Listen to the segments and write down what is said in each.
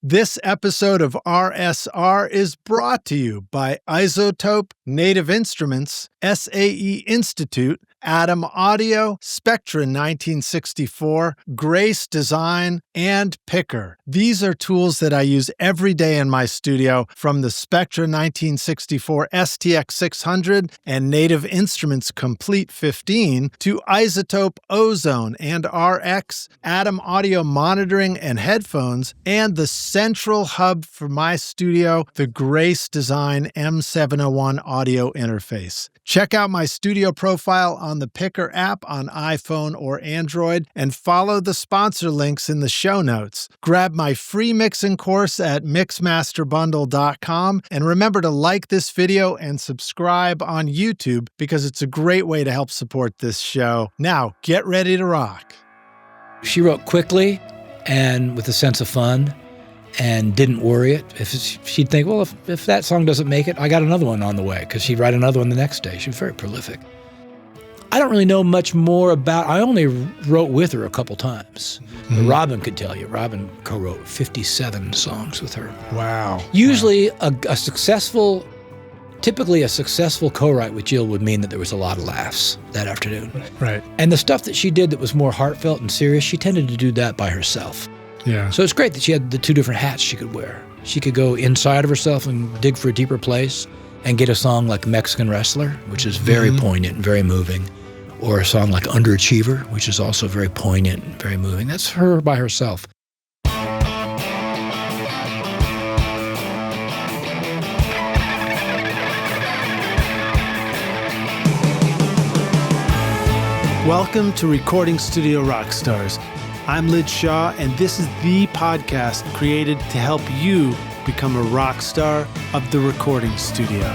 This episode of RSR is brought to you by Isotope, Native Instruments, SAE Institute, Atom Audio, Spectra 1964, Grace Design, and Picker. These are tools that I use every day in my studio, from the Spectra 1964 STX 600 and Native Instruments Complete 15 to Isotope Ozone and RX, Atom Audio monitoring and headphones, and the central hub for my studio, the Grace Design M701 audio interface. Check out my studio profile on the Picker app on iPhone or Android and follow the sponsor links in the show notes. Grab my free mixing course at mixmasterbundle.com and remember to like this video and subscribe on YouTube because it's a great way to help support this show. Now, get ready to rock. She wrote quickly and with a sense of fun, and didn't worry it. She'd think, well, if that song doesn't make it, I got another one on the way, because she'd write another one the next day. She was very prolific. I don't really know much more about, I only wrote with her a couple times. Mm-hmm. Robin could tell you. Robin co-wrote 57 songs with her. Wow. Usually typically a successful co-write with Jill would mean that there was a lot of laughs that afternoon. Right. And the stuff that she did that was more heartfelt and serious, she tended to do that by herself. Yeah. So it's great that she had the two different hats she could wear. She could go inside of herself and dig for a deeper place and get a song like Mexican Wrestler, which is very poignant and very moving, or a song like Underachiever, which is also very poignant and very moving. That's her by herself. Welcome to Recording Studio Rockstars. I'm Lid Shaw, and this is the podcast created to help you become a rock star of the recording studio.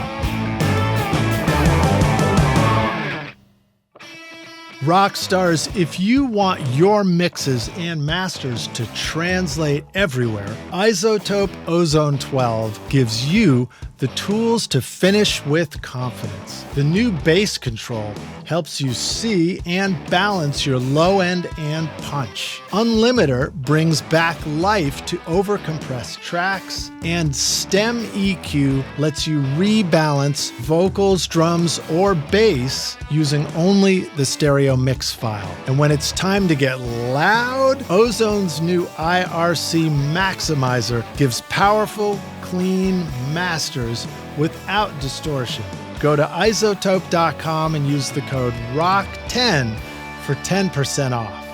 Rock stars, if you want your mixes and masters to translate everywhere, Isotope Ozone 12 gives you the tools to finish with confidence. The new bass control helps you see and balance your low end and punch. Unlimiter brings back life to overcompressed tracks, and Stem EQ lets you rebalance vocals, drums, or bass using only the stereo mix file. And when it's time to get loud, Ozone's new IRC Maximizer gives powerful, clean masters without distortion. Go to isotope.com and use the code ROCK10 for 10% off.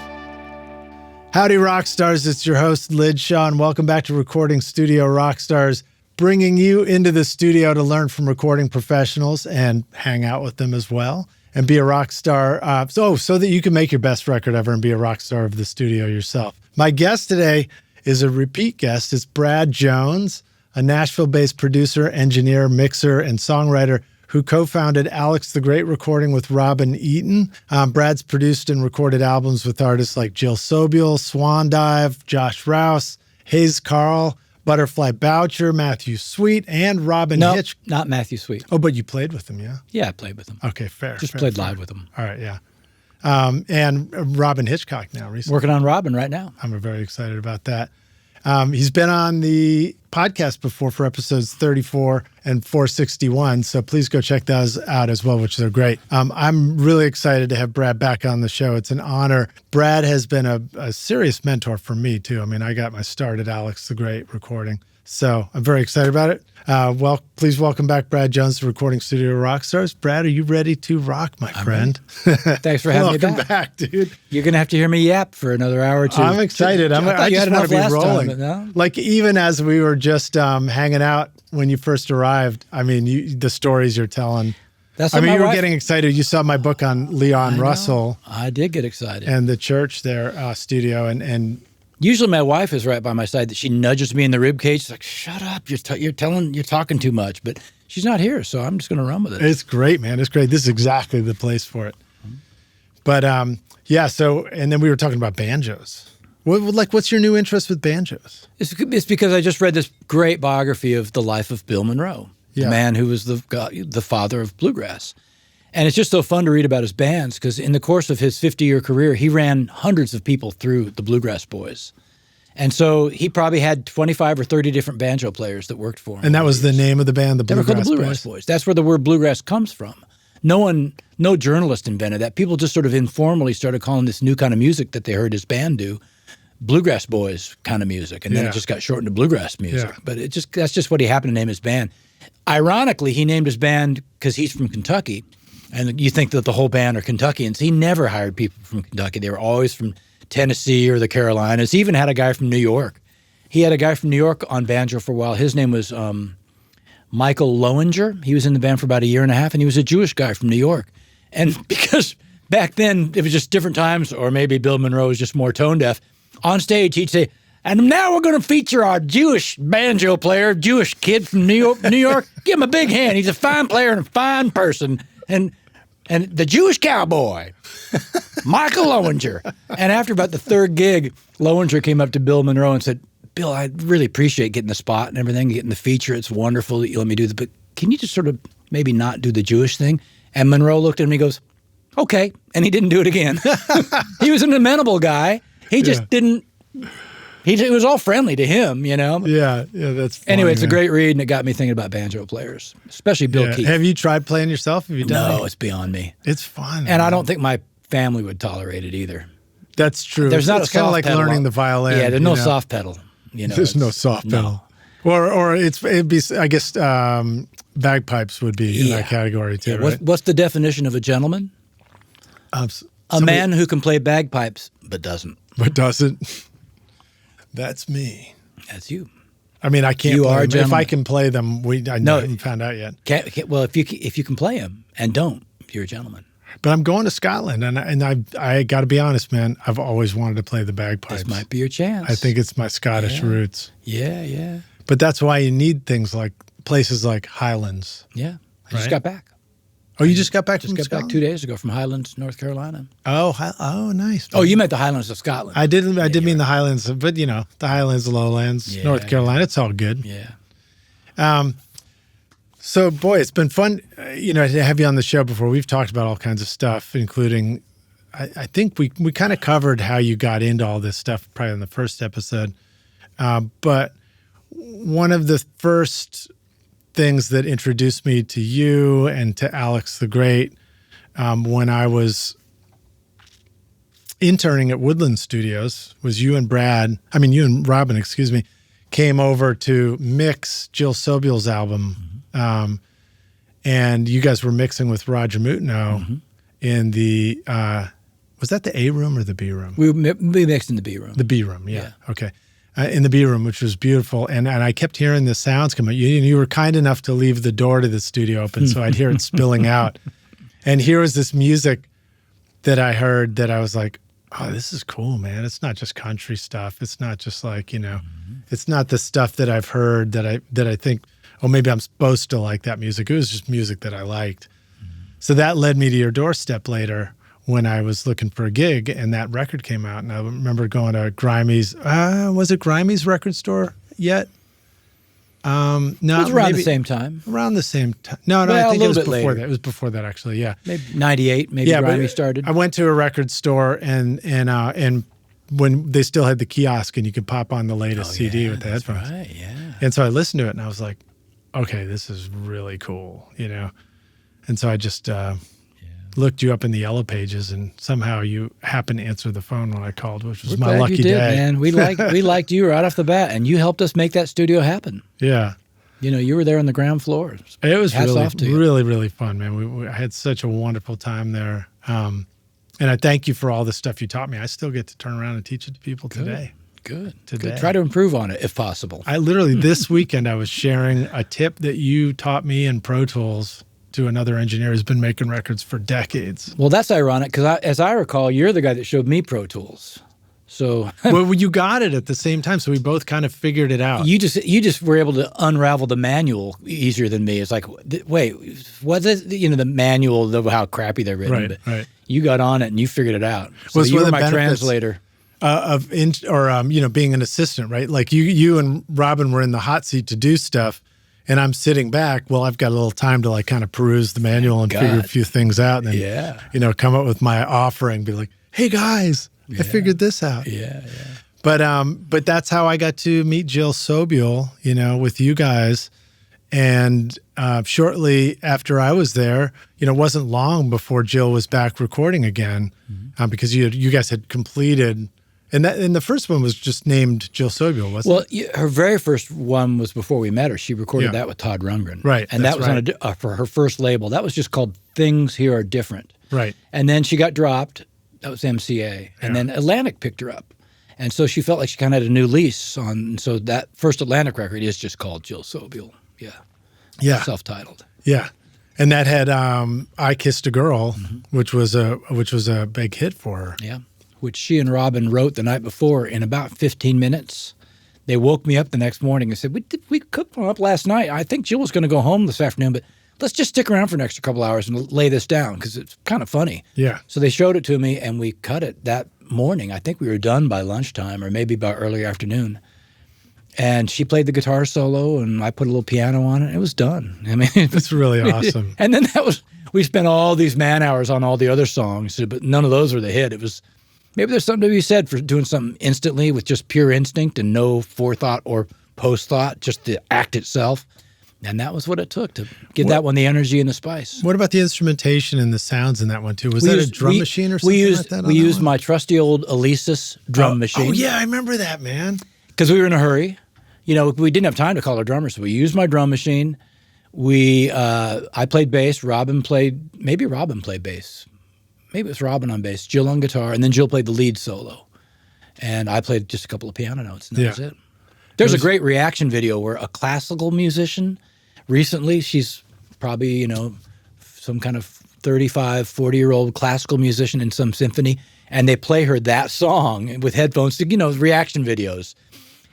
Howdy, Rockstars. It's your host, Lid Shaw, and welcome back to Recording Studio Rockstars, bringing you into the studio to learn from recording professionals and hang out with them as well and be a rock star, so that you can make your best record ever and be a rock star of the studio yourself. My guest today is a repeat guest. It's Brad Jones, a Nashville-based producer, engineer, mixer, and songwriter who co-founded Alex the Great Recording with Robin Eaton. Brad's produced and recorded albums with artists like Jill Sobule, Swan Dive, Josh Rouse, Hayes Carl, Butterfly Boucher, Matthew Sweet, and Robyn Hitchcock. Not Matthew Sweet. Oh, but you played with him, yeah? Yeah, I played with him. Okay, fair. Just played live with him. All right, yeah. And Robyn Hitchcock now recently. Working on Robin right now. I'm very excited about that. He's been on the podcast before for episodes 34 and 461, so please go check those out as well, which are great. I'm really excited to have Brad back on the show. It's an honor. Brad has been a serious mentor for me, too. I mean, I got my start at Alex the Great Recording, so I'm very excited about it. Please welcome back Brad Jones to Recording Studio Rockstars. Brad, are you ready to rock, my friend? Thanks for having me back. Welcome back, dude. You're going to have to hear me yap for another hour or two. I'm excited. I just want to be rolling. Time, no? Like, even as we were just hanging out when you first arrived, I mean, the stories you're telling. You were getting excited. You saw my book on Leon Russell. I did get excited. And the church there, studio, and usually my wife is right by my side, that she nudges me in the rib cage. She's like, shut up, you're talking too much. But she's not here, so I'm just going to run with it. It's great, man. It's great. This is exactly the place for it. But and then we were talking about banjos. What's your new interest with banjos? It's because I just read this great biography of the life of Bill Monroe, the man who was the father of Bluegrass. And it's just so fun to read about his bands, because in the course of his 50-year career, he ran hundreds of people through the Bluegrass Boys. And so he probably had 25 or 30 different banjo players that worked for him. And that was the name of the band, the They were Bluegrass called the Bluegrass Boys. That's where the word bluegrass comes from. No journalist invented that. People just sort of informally started calling this new kind of music that they heard his band do Bluegrass Boys kind of music. And then it just got shortened to bluegrass music. Yeah. But that's just what he happened to name his band. Ironically, he named his band because he's from Kentucky. And you think that the whole band are Kentuckians. He never hired people from Kentucky. They were always from Tennessee or the Carolinas. He even had a guy from New York. He had a guy from New York on banjo for a while. His name was Michael Lowinger. He was in the band for about a year and a half, and he was a Jewish guy from New York. And because back then it was just different times, or maybe Bill Monroe was just more tone deaf, on stage he'd say, and now we're going to feature our Jewish banjo player, Jewish kid from New York. Give him a big hand. He's a fine player and a fine person. And the Jewish cowboy, Michael Lowinger. And after about the third gig, Lowinger came up to Bill Monroe and said, Bill, I really appreciate getting the spot and everything, getting the feature. It's wonderful that you let me do that, but can you just sort of maybe not do the Jewish thing? And Monroe looked at him and he goes, okay. And he didn't do it again. He was an amenable guy. He just didn't. It was all friendly to him, you know? Yeah, that's funny, anyway, it's man. a great read, and it got me thinking about banjo players, especially Bill Keith. Have you tried playing yourself? Have you done No, it's beyond me. It's fun. And I don't think my family would tolerate it either. That's true. There's not it's a kind of soft like pedal. learning the violin. Yeah, there's no soft pedal. You know, There's no soft pedal. Or it'd be, I guess, bagpipes would be in that category too, Yeah, right? what's the definition of a gentleman? A man who can play bagpipes but doesn't. But doesn't. That's me. That's you. I mean, I can't You play are a them. If gentleman. I can play them, I haven't found out yet. Well, if you can play them and don't, you're a gentleman. But I'm going to Scotland, and I got to be honest, man. I've always wanted to play the bagpipes. This might be your chance. I think it's my Scottish roots. Yeah. But that's why you need things like places like Highlands. Yeah. I just Right? got back. Oh, you just got back from Just got Scotland? back 2 days ago from Highlands, North Carolina. Oh, nice. Oh, you meant the Highlands of Scotland. I did mean the Highlands, but the Highlands, the Lowlands, North Carolina. It's all good. Yeah. So, boy, it's been fun, to have you on the show before. We've talked about all kinds of stuff, including, I think we kind of covered how you got into all this stuff probably in the first episode. But one of the first things that introduced me to you and to Alex the Great when I was interning at Woodland Studios was you and Robin, excuse me, came over to mix Jill Sobule's album. And you guys were mixing with Roger Mutino in the, was that the A room or the B room? We mixed in the B room. The B room, yeah. Okay. In the B room, which was beautiful. And I kept hearing the sounds come out. You were kind enough to leave the door to the studio open, so I'd hear it spilling out. And here was this music that I heard that I was like, oh, this is cool, man. It's not just country stuff. It's not just like, it's not the stuff that I've heard that I think, oh, maybe I'm supposed to like that music. It was just music that I liked. So that led me to your doorstep later when I was looking for a gig, and that record came out. And I remember going to Grimey's. Was it Grimey's record store yet? No, it was around the same time. Around the same time. No, Well, I think a it was little bit before later. that. It was before that, actually. Yeah, Maybe 98. Maybe Grimey started. I went to a record store and when they still had the kiosk and you could pop on the latest CD with the headphones. Right. Yeah. And so I listened to it and I was like, okay, this is really cool, And so I just looked you up in the Yellow Pages, and somehow you happened to answer the phone when I called, which was my lucky day. Man. We liked you right off the bat, and you helped us make that studio happen. Yeah. You were there on the ground floor. It was Hats really, off to you. really, really fun, man. I had such a wonderful time there. And I thank you for all the stuff you taught me. I still get to turn around and teach it to people today. Good. Today. Try to improve on it if possible. I literally, this weekend, I was sharing a tip that you taught me in Pro Tools to another engineer who's been making records for decades. Well, that's ironic because, as I recall, you're the guy that showed me Pro Tools. So well, you got it at the same time, so we both kind of figured it out. you just were able to unravel the manual easier than me. It's like, wait, was it the manual of how crappy they're written? Right. You got on it and you figured it out. So Well, you were my translator. Being an assistant, right? Like you and Robin were in the hot seat to do stuff, and I'm sitting back. Well, I've got a little time to like kind of peruse the manual and figure a few things out, and then come up with my offering, be like, "Hey guys, I figured this out." Yeah. But that's how I got to meet Jill Sobule, with you guys. And shortly after I was there, it wasn't long before Jill was back recording again, because you guys had completed, and the first one was just named Jill Sobule, wasn't it? Well, her very first one was before we met her. She recorded that with Todd Rundgren. Right. And that was on for her first label. That was just called Things Here Are Different. Right. And then she got dropped. That was MCA. And then Atlantic picked her up. And so she felt like she kind of had a new lease on. So that first Atlantic record is just called Jill Sobule. Yeah. Yeah. Self-titled. Yeah. And that had I Kissed a Girl, which was a big hit for her. Yeah. Which she and Robin wrote the night before in about 15 minutes. They woke me up the next morning and said, we cooked one up last night. I think Jill was going to go home this afternoon, but let's just stick around for an extra couple hours and lay this down because it's kind of funny. Yeah. So they showed it to me and we cut it that morning. I think we were done by lunchtime or maybe by early afternoon. And she played the guitar solo and I put a little piano on it and it was done. I mean, it's really awesome. And then we spent all these man hours on all the other songs, but none of those were the hit. It was, maybe there's something to be said for doing something instantly with just pure instinct and no forethought or post-thought, just the act itself. And that was what it took to give that one the energy and the spice. What about the instrumentation and the sounds in that one, too? Was that a drum machine or something like that? We used my trusty old Elisis drum machine. Oh, yeah, I remember that, man. Because we were in a hurry. We didn't have time to call our drummer, so we used my drum machine. I played bass. Robin played bass. Maybe it was Robin on bass, Jill on guitar, and then Jill played the lead solo. And I played just a couple of piano notes, and that was it. There's a great reaction video where a classical musician, recently, she's probably, some kind of 35, 40-year-old classical musician in some symphony, and they play her that song with headphones to, reaction videos.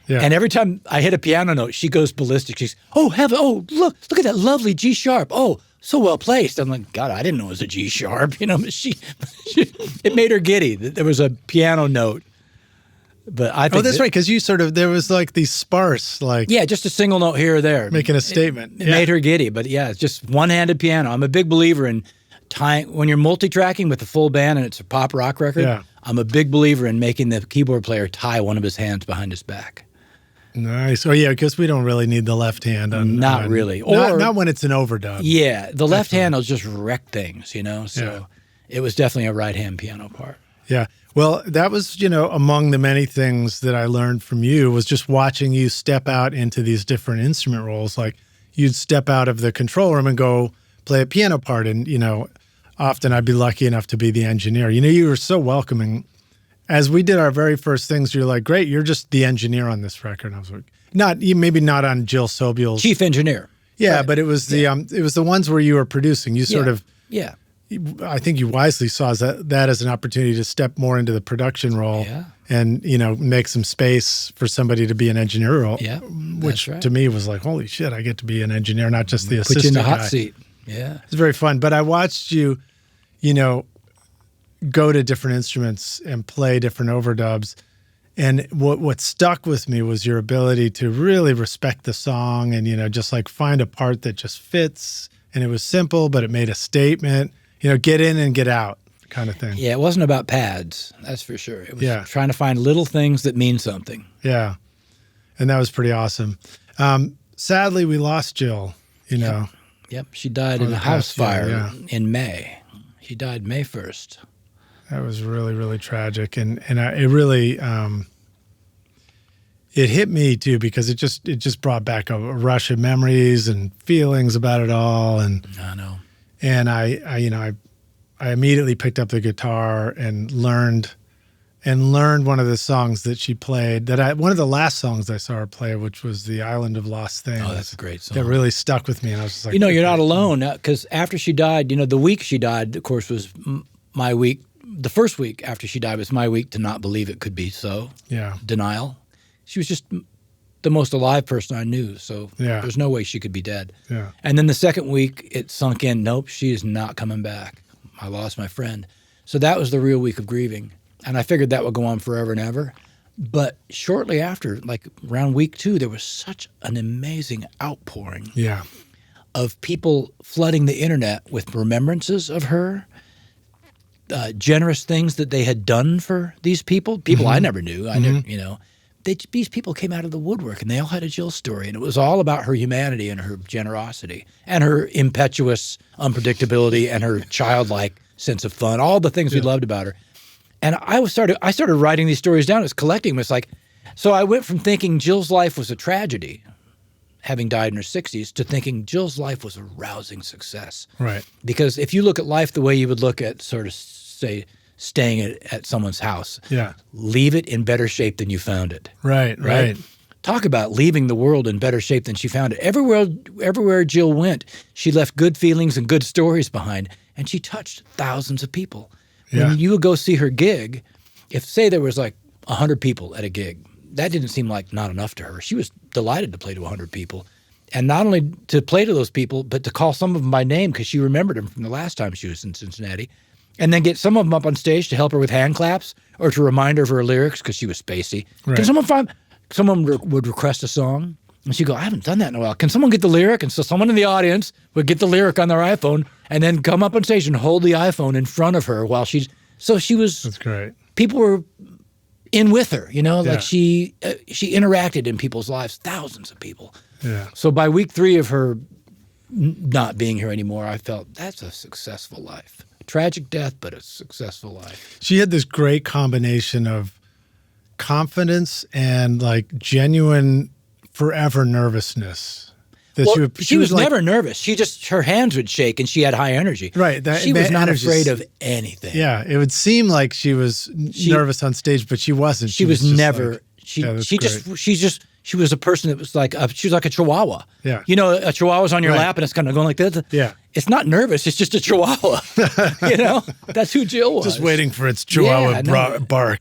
Yeah. And every time I hit a piano note, she goes ballistic. She's, look at that lovely G sharp. Oh, so well placed. I'm like, God, I didn't know it was a G sharp. But it made her giddy that there was a piano note. But I think that's right, because there was like these sparse, just a single note here or there, making a statement. It made her giddy. But it's just one-handed piano. I'm a big believer in tying when you're multi-tracking with a full band and it's a pop rock record. Yeah. I'm a big believer in making the keyboard player tie one of his hands behind his back. Nice. Oh, yeah, because we don't really need the left hand. Not really. Or not when it's an overdub. Yeah, the left hand will just wreck things, So it was definitely a right-hand piano part. Yeah. Well, that was, among the many things that I learned from you was just watching you step out into these different instrument roles. Like you'd step out of the control room and go play a piano part. And, often I'd be lucky enough to be the engineer. You were so welcoming. As we did our very first things, you're like, great, you're just the engineer on this record. And I was like, maybe not on Jill Sobule's. Chief engineer. Yeah, right. But it was the ones where you were producing. You sort of. Yeah. I think you wisely saw that as an opportunity to step more into the production role and, make some space for somebody to be an engineer role, which to me was like, holy shit, I get to be an engineer, not just the assistant guy. Put you in the hot guy. seat. Yeah. It's very fun. But I watched you, go to different instruments and play different overdubs. And what stuck with me was your ability to really respect the song and, just like find a part that just fits. And it was simple, but it made a statement. Get in and get out kind of thing. Yeah, it wasn't about pads, that's for sure. It was trying to find little things that mean something. Yeah, and that was pretty awesome. Sadly, we lost Jill, Yep, she died in a house fire in May. She died May 1st. That was really, really tragic. And it really, it hit me too, because it just brought back a rush of memories and feelings about it all. And I know. And I immediately picked up the guitar and learned one of the songs that she played. One of the last songs I saw her play, which was "The Island of Lost Things." Oh, that's a great song. That really stuck with me, and I was just like, you're not alone, because after she died, the week she died, of course, was my week. The first week after she died was my week to not believe it could be so. Yeah, denial. She was just the most alive person I knew, so there's no way she could be dead. Yeah. And then the second week, it sunk in, nope, she is not coming back. I lost my friend. So that was the real week of grieving. And I figured that would go on forever and ever. But shortly after, like around week 2, there was such an amazing outpouring of people flooding the internet with remembrances of her. generous things that they had done for these people I never knew. I never, you know, these people came out of the woodwork, and they all had a Jill story, and it was all about her humanity and her generosity and her impetuous unpredictability and her childlike sense of fun, all the things we loved about her. And I started writing these stories down. I was collecting them. It's like, so I went from thinking Jill's life was a tragedy, having died in her 60s, to thinking Jill's life was a rousing success. Right. Because if you look at life the way you would look at sort of, say, staying at someone's house, leave it in better shape than you found it. Right. Talk about leaving the world in better shape than she found it. Everywhere Jill went, she left good feelings and good stories behind, and she touched thousands of people. When you would go see her gig, if, say, there was like 100 people at a gig, that didn't seem like not enough to her. She was delighted to play to 100 people. And not only to play to those people, but to call some of them by name because she remembered them from the last time she was in Cincinnati. And then get some of them up on stage to help her with hand claps or to remind her of her lyrics because she was spacey. Right. Can someone would request a song, and she'd go, I haven't done that in a while. Can someone get the lyric? And so someone in the audience would get the lyric on their iPhone and then come up on stage and hold the iPhone in front of her while so she was. That's great. People were in with her, you know, like she interacted in people's lives, thousands of people. Yeah. So by week 3 of her not being here anymore, I felt that's a successful life. A tragic death, but a successful life. She had this great combination of confidence and like genuine forever nervousness. She was never nervous. Her hands would shake and she had high energy. Right. She was not afraid of anything. Yeah. It would seem like she was nervous on stage, but she wasn't. She was never. She was a person that was like, she was like a chihuahua. Yeah. You know, a chihuahua's on your lap and it's kind of going like this. Yeah. It's not nervous. It's just a chihuahua. You know, that's who Jill was. Just waiting for its chihuahua bark.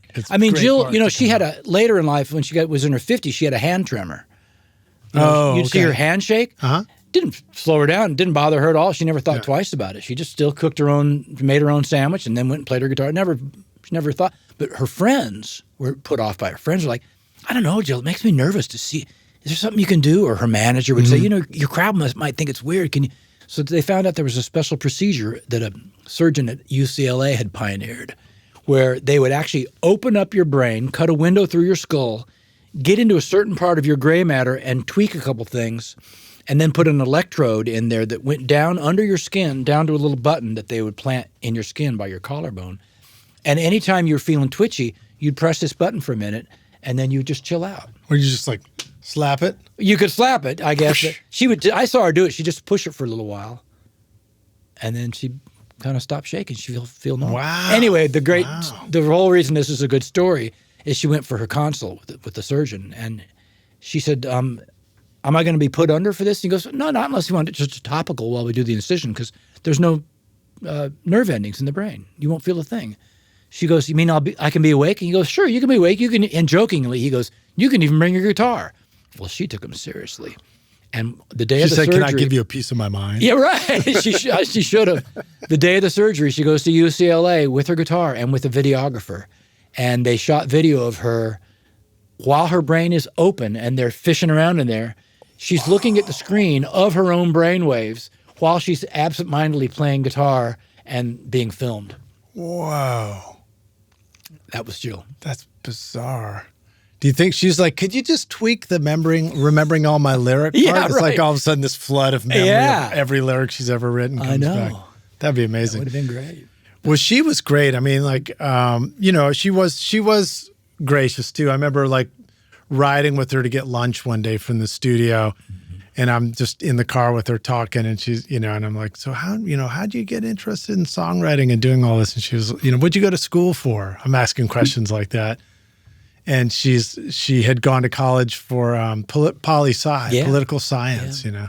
Jill, you know, she had later in life when she was in her 50s, she had a hand tremor. You'd see her hand shake. Didn't slow her down. Didn't bother her at all. She never thought twice about it. She just still made her own sandwich and then went and played her guitar. She never thought. But her friends were put off by her. Friends were like, I don't know, Jill, it makes me nervous to see. Is there something you can do? Or her manager would say, you know, your crowd might think it's weird. Can you? So they found out there was a special procedure that a surgeon at UCLA had pioneered where they would actually open up your brain, cut a window through your skull, get into a certain part of your gray matter and tweak a couple things, and then put an electrode in there that went down under your skin, down to a little button that they would plant in your skin by your collarbone. And anytime you're feeling twitchy, you'd press this button for a minute, and then you'd just chill out. Or you just like slap it? You could slap it, I guess. I saw her do it. She'd just push it for a little while, and then she'd kind of stop shaking. She'd feel normal. Wow. Anyway, the whole reason this is a good story is she went for her consult with the surgeon, and she said, am I going to be put under for this? And he goes, no, not unless you want it just topical while we do the incision, because there's no nerve endings in the brain. You won't feel a thing. She goes, you mean I can be awake? And he goes, sure, you can be awake. You can, and jokingly, he goes, you can even bring your guitar. Well, she took him seriously. And the day of the surgery— She said, can I give you a piece of my mind? Yeah, right. She should have. The day of the surgery, she goes to UCLA with her guitar and with a videographer. And they shot video of her while her brain is open and they're fishing around in there. She's looking at the screen of her own brain waves while she's absentmindedly playing guitar and being filmed. Whoa. That was Jill. That's bizarre. Do you think she's like, could you just tweak the remembering all my lyric part? Yeah, it's right. like all of a sudden this flood of memory of every lyric she's ever written comes back. That'd be amazing. That would have been great. Well, she was great. I mean, like, you know, she was gracious too. I remember like riding with her to get lunch one day from the studio, and I'm just in the car with her talking, and she's, you know, and I'm like, so how'd you get interested in songwriting and doing all this? And she was, you know, what'd you go to school for? I'm asking questions like that. And she had gone to college for poli-sci, political science, you know,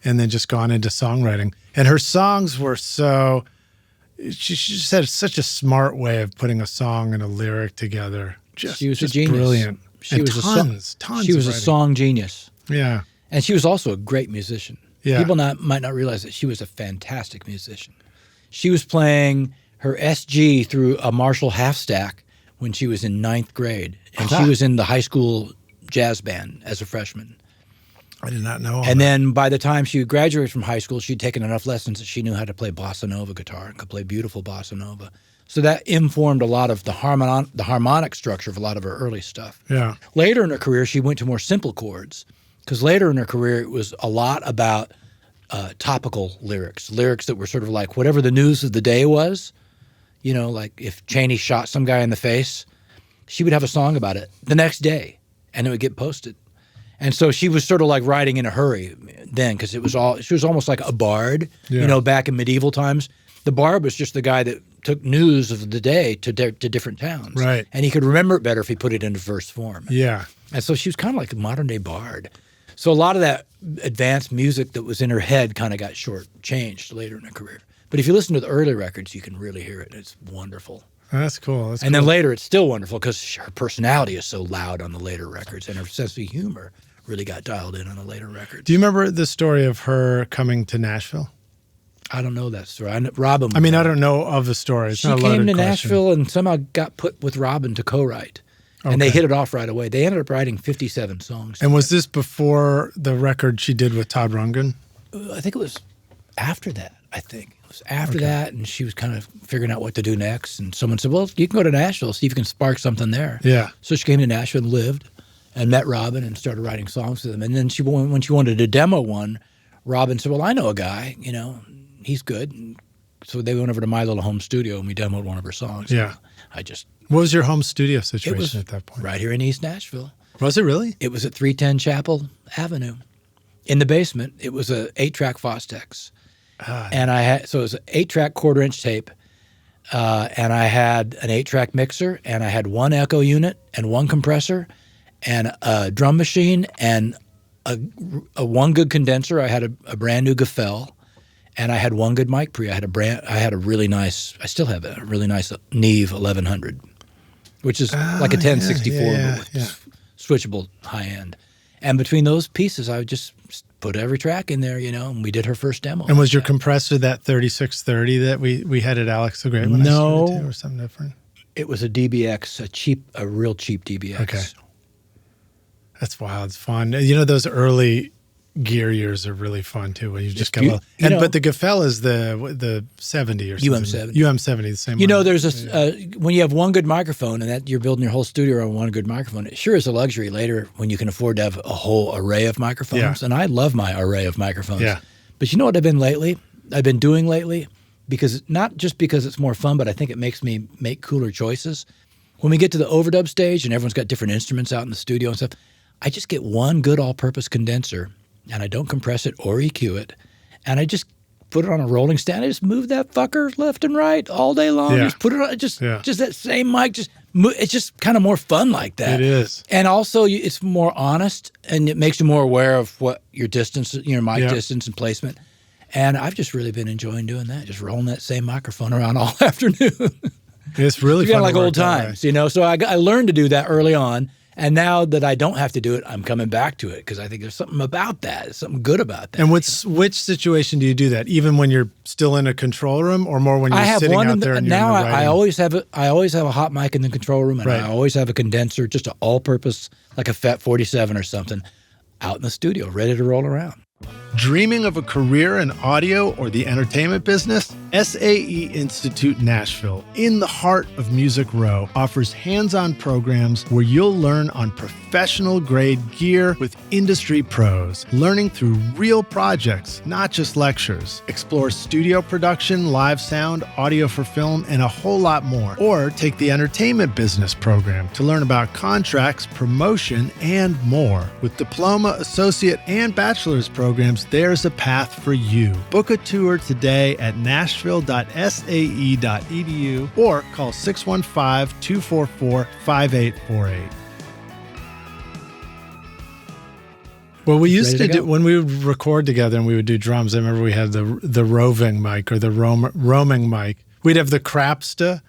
and then just gone into songwriting. And her songs were she just had such a smart way of putting a song and a lyric together. She was a genius. Brilliant. She was tons. She was a song genius. Yeah. And she was also a great musician. Yeah. People might not realize that she was a fantastic musician. She was playing her SG through a Marshall half stack when she was in 9th grade. And she was in the high school jazz band as a freshman. I did not know all And that. then by the time she graduated from high school, she'd taken enough lessons that she knew how to play bossa nova guitar and could play beautiful bossa nova. So that informed a lot of the harmonic structure of a lot of her early stuff. Yeah. Later in her career, she went to more simple chords, because later in her career, it was a lot about topical lyrics that were sort of like whatever the news of the day was. You know, like if Cheney shot some guy in the face, she would have a song about it the next day, and it would get posted. And so she was sort of like writing in a hurry then, because she was almost like a bard. Yeah. You know, back in medieval times, the bard was just the guy that took news of the day to different towns. Right. And he could remember it better if he put it into verse form. Yeah. And so she was kind of like a modern day bard. So a lot of that advanced music that was in her head kind of got short-changed later in her career. But if you listen to the early records, you can really hear it. It's wonderful. That's cool. And then later, it's still wonderful because her personality is so loud on the later records, and her sense of humor really got dialed in on the later records. Do you remember the story of her coming to Nashville? I don't know that story. Robin. I don't know of the story. It's she not a came loaded to question. Nashville and somehow got put with Robin to co-write. And they hit it off right away. They ended up writing 57 songs. And was this before the record she did with Todd Rundgren? I think it was after that, It was after that, and she was kind of figuring out what to do next. And someone said, well, you can go to Nashville, see if you can spark something there. Yeah. So she came to Nashville and lived and met Robin and started writing songs with him. And then when she wanted to demo one, Robin said, well, I know a guy, he's good. And so they went over to my little home studio and we demoed one of her songs. Yeah. What was your home studio situation at that point? Right here in East Nashville. Was it really? It was at 310 Chapel Avenue. In the basement, it was a 8-track Fostex. And it was an 8-track quarter-inch tape. And I had an 8-track mixer, and I had one echo unit and one compressor and a drum machine and a one good condenser. I had a brand new Gefell. And I had one good mic pre. I had a really nice, I still have a really nice Neve 1100, which is like a 1064 but with switchable high end. And between those pieces, I would just put every track in there, and we did her first demo. And was your compressor that 3630 that we had at Alex the Great when I started too, or something different? It was a DBX, a real cheap DBX. Okay. That's wild. It's fun. Those early gear years are really fun too. When you just got but the Gefell is the 70 or something. UM70. UM70, the same. There's when you have one good microphone and that you're building your whole studio on one good microphone, it sure is a luxury later when you can afford to have a whole array of microphones. Yeah. And I love my array of microphones. Yeah. But you know what I've been doing lately? Because not just because it's more fun, but I think it makes me make cooler choices. When we get to the overdub stage and everyone's got different instruments out in the studio and stuff, I just get one good all-purpose condenser. And I don't compress it or EQ it. And I just put it on a rolling stand. I just move that fucker left and right all day long. Yeah. Just put it on, just that same mic. It's just kind of more fun like that. It is. And also it's more honest and it makes you more aware of what your distance, your mic distance and placement. And I've just really been enjoying doing that, just rolling that same microphone around all afternoon. It's really fun. Kind of like old times, So I learned to do that early on. And now that I don't have to do it, I'm coming back to it because I think there's something about that. There's something good about that. And which situation do you do that? Even when you're still in a control room, or more when you're sitting out there and you're now writing? I always have a hot mic in the control room, and I always have a condenser, just an all-purpose, like a FET 47 or something, out in the studio, ready to roll around. Dreaming of a career in audio or the entertainment business? SAE Institute Nashville, in the heart of Music Row, offers hands-on programs where you'll learn on professional-grade gear with industry pros, learning through real projects, not just lectures. Explore studio production, live sound, audio for film, and a whole lot more. Or take the entertainment business program to learn about contracts, promotion, and more. With diploma, associate, and bachelor's programs, there's a path for you. Book a tour today at nashville.sae.edu or call 615-244-5848. Well, we used to do, when we would record together and we would do drums, I remember we had the roving mic or the roaming mic. We'd have the Crapsta,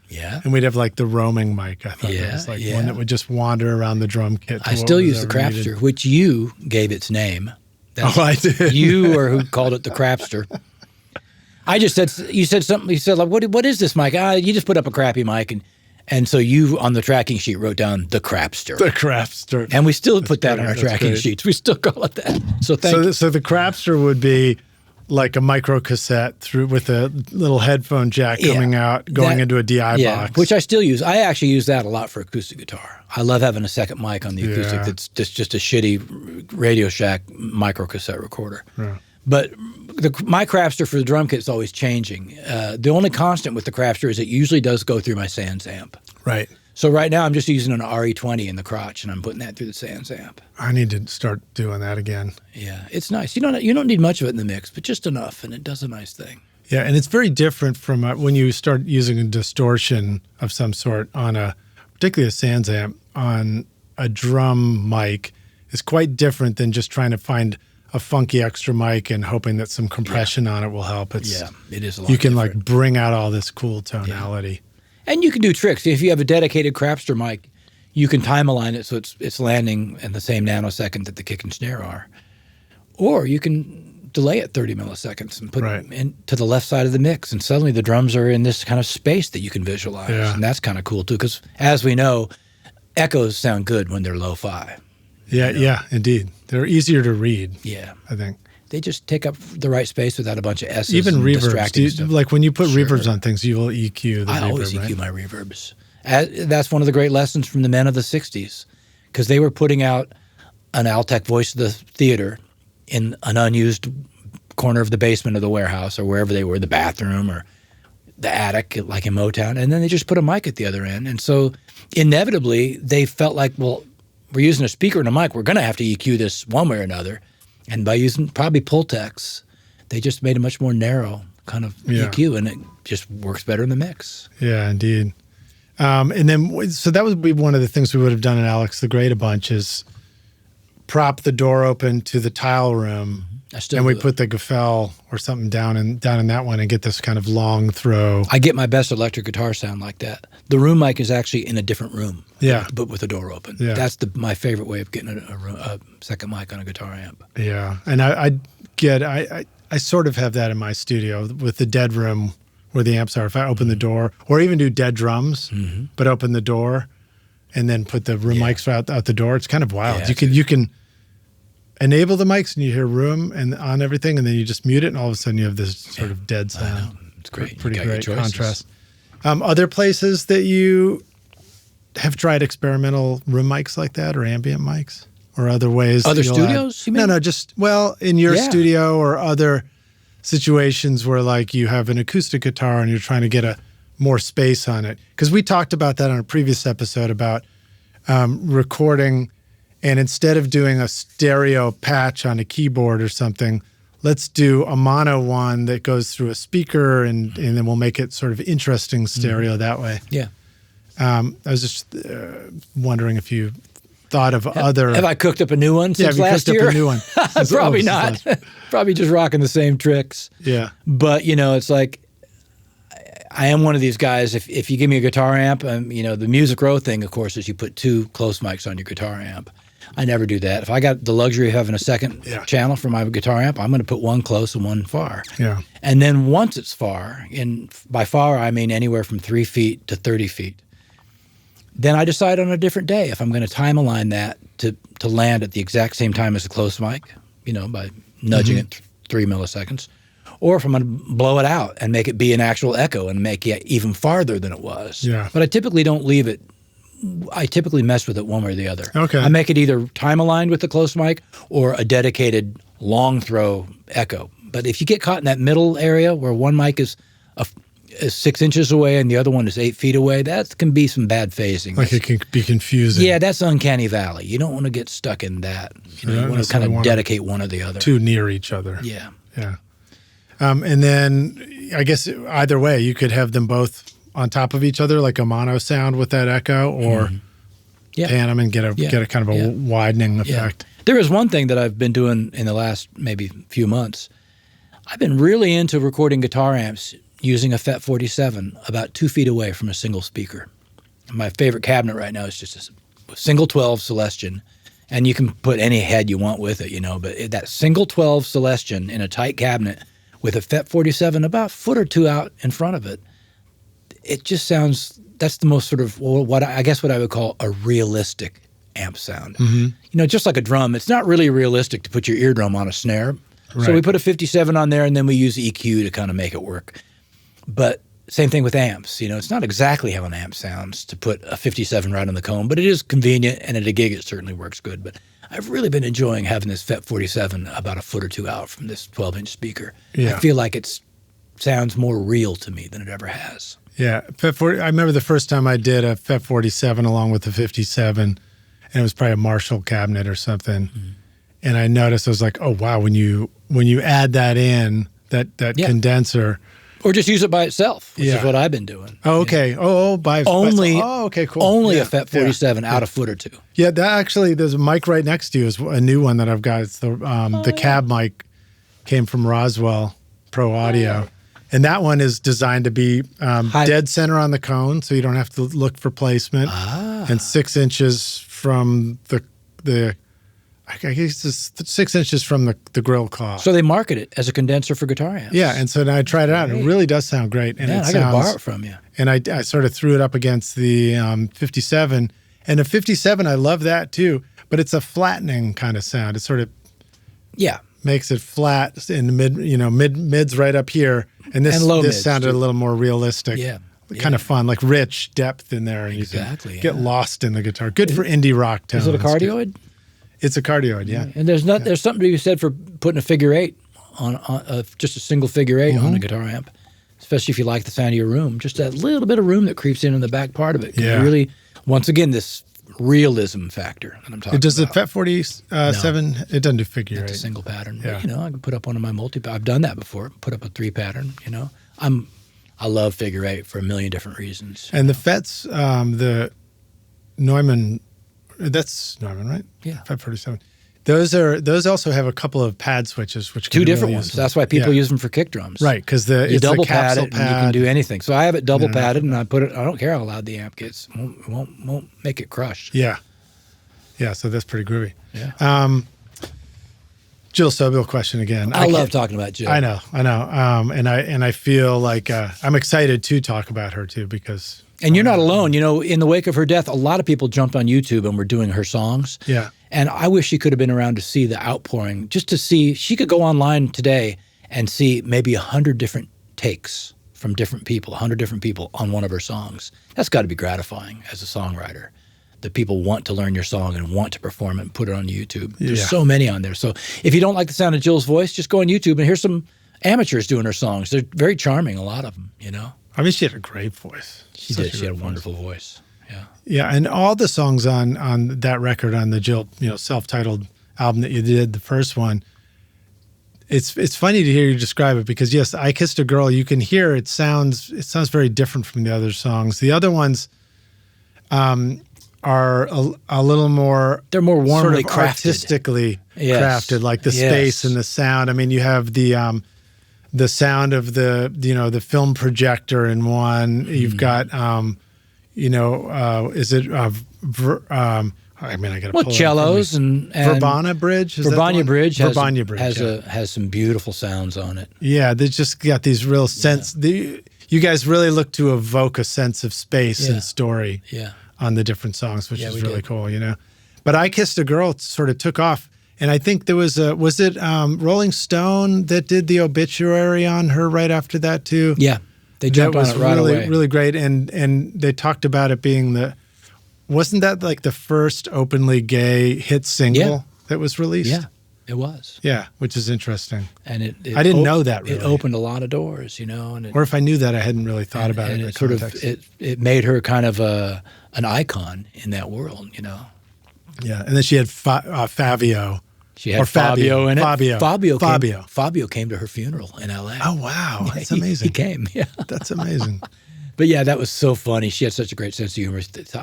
and we'd have like the roaming mic. I thought it was like one that would just wander around the drum kit. I still use the Crapster, which you gave its name. I did. You or who called it the Crapster. I just said, you said something, you said like, what is this mic? You just put up a crappy mic and so you on the tracking sheet wrote down the Crapster. The Crapster. And we still put that on our tracking sheets. We still call it that. So thank you. So the Crapster would be like a micro cassette through with a little headphone jack coming out, going into a DI box. Which I still use. I actually use that a lot for acoustic guitar. I love having a second mic on the acoustic that's just a shitty Radio Shack micro cassette recorder. Yeah. But my Craftstar for the drum kit is always changing. The only constant with the Craftstar is it usually does go through my Sans amp. Right. So right now I'm just using an RE20 in the crotch, and I'm putting that through the Sans amp. I need to start doing that again. Yeah, it's nice. You don't need much of it in the mix, but just enough, and it does a nice thing. Yeah, and it's very different from when you start using a distortion of some sort on particularly a Sans amp, on a drum mic. It's quite different than just trying to find a funky extra mic and hoping that some compression on it will help. It is a lot. You can different. Bring out all this cool tonality. Yeah. And you can do tricks. If you have a dedicated Craftstar mic, you can time align it so it's landing in the same nanosecond that the kick and snare are. Or you can delay it 30 milliseconds and put it to the left side of the mix, and suddenly the drums are in this kind of space that you can visualize. Yeah. And that's kind of cool too, because as we know, echoes sound good when they're lo-fi. Yeah, yeah, indeed. They're easier to read. Yeah. I think. They just take up the right space without a bunch of S's. Even and reverbs. Stuff. Like when you put reverbs on things, you will EQ the reverb, I always EQ my reverbs. That's one of the great lessons from the men of the 60s, because they were putting out an Altec Voice of the Theater in an unused corner of the basement of the warehouse or wherever they were, the bathroom or the attic, like in Motown, and then they just put a mic at the other end. And so inevitably they felt like, well, we're using a speaker and a mic, we're going to have to EQ this one way or another. And by using probably Pultecs, they just made a much more narrow kind of EQ, and it just works better in the mix. Yeah, indeed. And then, so that would be one of the things we would have done in Alex the Great a bunch, is prop the door open to the tile room, and we put the Gefell or something down in that one and get this kind of long throw. I get my best electric guitar sound like that. The room mic is actually in a different room, but with the door open. Yeah. That's my favorite way of getting a second mic on a guitar amp. Yeah, and I sort of have that in my studio with the dead room where the amps are. If I open the door, or even do dead drums, but open the door and then put the room mics out the door, it's kind of wild. Yeah, you can enable the mics and you hear room and on everything, and then you just mute it, and all of a sudden you have this sort of dead sound. It's great. Pretty great contrast. Other places that you have tried experimental room mics like that, or ambient mics, or other ways? Other studios? You mean? No, just in your studio, or other situations where like you have an acoustic guitar and you're trying to get more space on it. Because we talked about that on a previous episode about recording. And instead of doing a stereo patch on a keyboard or something, let's do a mono one that goes through a speaker, and then we'll make it sort of interesting stereo that way. Yeah. I was just wondering if you thought of other... Have I cooked up a new one since last year? Have you cooked up a new one? Probably not. Probably just rocking the same tricks. Yeah. But, it's like, I am one of these guys, if you give me a guitar amp, the Music Row thing, of course, is you put two close mics on your guitar amp. I never do that. If I got the luxury of having a second channel for my guitar amp, I'm going to put one close and one far. Yeah. And then once it's far, and by far I mean anywhere from 3 feet to 30 feet, then I decide on a different day if I'm going to time align that to land at the exact same time as the close mic, by nudging it 3 milliseconds, or if I'm going to blow it out and make it be an actual echo and make it even farther than it was. Yeah. But I typically don't leave it. I typically mess with it one way or the other. Okay. I make it either time aligned with the close mic or a dedicated long throw echo. But if you get caught in that middle area where one mic is 6 inches away and the other one is 8 feet away, that can be some bad phasing. Like it can be confusing. Yeah, that's uncanny valley. You don't want to get stuck in that. You want to kind of dedicate one or the other. Too near each other. Yeah. Yeah. And then I guess either way, you could have them both on top of each other, like a mono sound with that echo, or pan them and get a kind of a widening effect. Yeah. There is one thing that I've been doing in the last maybe few months. I've been really into recording guitar amps using a FET 47 about 2 feet away from a single speaker. My favorite cabinet right now is just a single 12 Celestion, and you can put any head you want with it, but that single 12 Celestion in a tight cabinet with a FET 47 about a foot or two out in front of it, it just sounds, that's the most sort of what I would call a realistic amp sound. Just like a drum, it's not really realistic to put your eardrum on a snare, So we put a 57 on there, and then we use EQ to kind of make it work. But same thing with amps. You know, it's not exactly how an amp sounds to put a 57 right on the cone, but it is convenient, and at a gig it certainly works good. But I've really been enjoying having this FET 47 about a foot or two out from this 12-inch speaker. Yeah. I feel like it sounds more real to me than it ever has. Yeah, FET 40. I remember the first time I did a FET 47 along with the 57, and it was probably a Marshall cabinet or something. Mm-hmm. And I noticed, I was like, oh wow, when you add that in, that condenser. Or just use it by itself, which is what I've been doing. Oh, okay. You know? Okay, cool. Only a FET 47 out a foot or two. Yeah, that actually, there's a mic right next to you is a new one that I've got. It's the cab mic came from Roswell Pro Audio. And that one is designed to be dead center on the cone, so you don't have to look for placement. And 6 inches from the I guess it's 6 inches from the grill claw. So they market it as a condenser for guitar amps. Yeah, and so then I tried it out. And it really does sound great. And I got to borrow it from you. And I sort of threw it up against the 57. And the 57, I love that too, but it's a flattening kind of sound. It sort of makes it flat in the mids right up here. And this sounded a little more realistic. Yeah. Kind of fun, like rich depth in there. Exactly. You can get lost in the guitar. Good for indie rock tones. Is it a cardioid? It's a cardioid, yeah. And there's something to be said for putting a figure 8 on just a single figure 8 on a guitar amp, especially if you like the sound of your room. Just that little bit of room that creeps in the back part of it. Yeah. Really, once again, this realism factor that I'm talking about. Does the FET 47, it doesn't do figure 8. It's a single pattern. Yeah. You know, I can put up one of my I've done that before, put up a 3 pattern, you know. I love figure 8 for a million different reasons. And the FETs, the Neumann, that's Neumann, right? Yeah. FET 47. Those also have a couple of pad switches, which can 2 be different really ones. useful. That's why people use them for kick drums. Right, because you it's double the pad capsule it, and you can do anything. So I have it double padded, and I put it. I don't care how loud the amp gets. It won't make it crush. Yeah. So that's pretty groovy. Yeah. Jill Sobule question again. I love talking about Jill. I know. And I feel like I'm excited to talk about her too because. And you're not alone. You know, in the wake of her death, a lot of people jumped on YouTube and were doing her songs. Yeah. And I wish she could have been around to see the outpouring, just to see. She could go online today and see maybe 100 different takes from different people, 100 different people on one of her songs. That's got to be gratifying as a songwriter, that people want to learn your song and want to perform it and put it on YouTube. There's so many on there. So if you don't like the sound of Jill's voice, just go on YouTube and hear some amateurs doing her songs. They're very charming, a lot of them, you know. I mean, she had a great voice. She did. She had a wonderful voice. Yeah. Yeah, and all the songs on that record, on the Jill, self-titled album that you did, the first one, it's funny to hear you describe it because yes, I Kissed a Girl, you can hear it sounds very different from the other songs. The other ones are a little more, they're more warmly sort of crafted. Artistically crafted, like the space and the sound. I mean, you have the sound of the film projector in one. You've got is it I mean, I got to pull cellos and Verbena Bridge. Verbena Bridge has some beautiful sounds on it. Yeah, they just got these real sense. You guys really look to evoke a sense of space and story on the different songs, which is really cool, you know. But I Kissed a Girl sort of took off. And I think there was Rolling Stone that did the obituary on her right after that too? Yeah, they jumped on it right away. Really, really great. And they talked about it being wasn't that like the first openly gay hit single that was released? Yeah, it was. Yeah, which is interesting. And I didn't know that really. It opened a lot of doors, you know. Or if I knew that, I hadn't really thought about it. And it made her kind of an icon in that world, you know. Yeah, and then she had Fabio. She had Fabio in it. Fabio came to her funeral in L.A. Oh, wow. That's amazing. He came, yeah. That's amazing. But yeah, that was so funny. She had such a great sense of humor.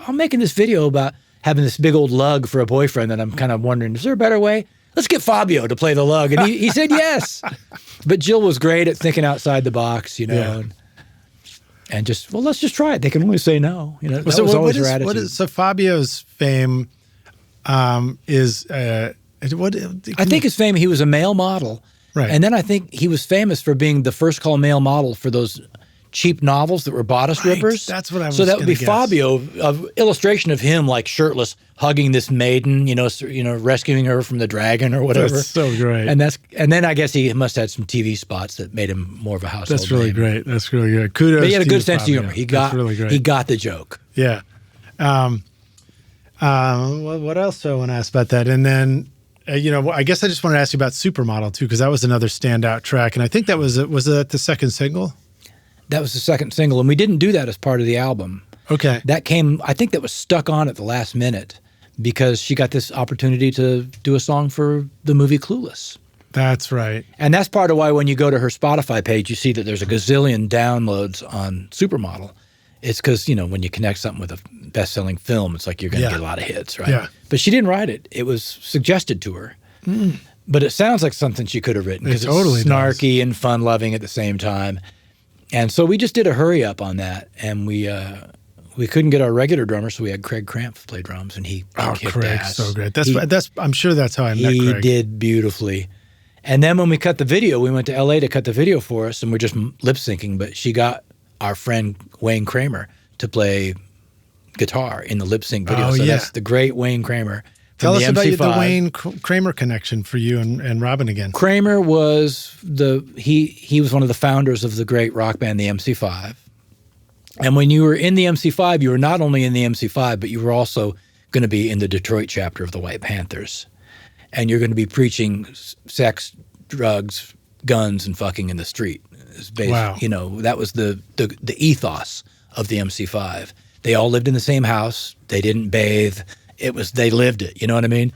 I'm making this video about having this big old lug for a boyfriend, and I'm kind of wondering, is there a better way? Let's get Fabio to play the lug. And he said yes. But Jill was great at thinking outside the box, you know, and just, let's just try it. They can only say no. You know, that was always her attitude. So Fabio's fame is... I think his fame, he was a male model. Right. And then I think he was famous for being the first call male model for those cheap novels that were bodice rippers. That's what I was So that would be gonna guess. Fabio, of illustration of him like shirtless, hugging this maiden, rescuing her from the dragon or whatever. That's so great. And then I guess he must have had some TV spots that made him more of a household That's really name. great. That's really good. Kudos. But he had a to good you, sense of Fabio. humor. That's really great. He got the joke. Yeah. What else do I want to ask about that? And then, I guess I just want to ask you about Supermodel too, because that was another standout track, and I think that was that the second single. That was the second single, and we didn't do that as part of the album. Okay. That came, I think that was stuck on at the last minute because she got this opportunity to do a song for the movie Clueless. That's right. And that's part of why when you go to her Spotify page, you see that there's a gazillion downloads on Supermodel. It's because, when you connect something with a best-selling film, it's like you're going to get a lot of hits, right? Yeah. But she didn't write it. It was suggested to her. But it sounds like something she could have written because totally it's snarky and fun-loving at the same time. And so we just did a hurry-up on that, and we couldn't get our regular drummer, so we had Craig Crampf play drums, and he kicked Craig's ass. so good. That's I'm sure that's how I met He Craig. did beautifully. And then when we cut the video, we went to L.A. to cut the video for us, and we're just lip-syncing, but she got our friend Wayne Kramer to play guitar in the lip-sync video. Oh, So yeah. that's the great Wayne Kramer. Tell us about MC5. the Wayne Kramer connection for you and Robin again. Kramer was he was one of the founders of the great rock band, the MC5. And when you were in the MC5, you were not only in the MC5, but you were also going to be in the Detroit chapter of the White Panthers. And you're going to be preaching sex, drugs, guns, and fucking in the street. Wow. That was the ethos of the MC5. They all lived in the same house. They didn't bathe. They lived it. You know what I mean?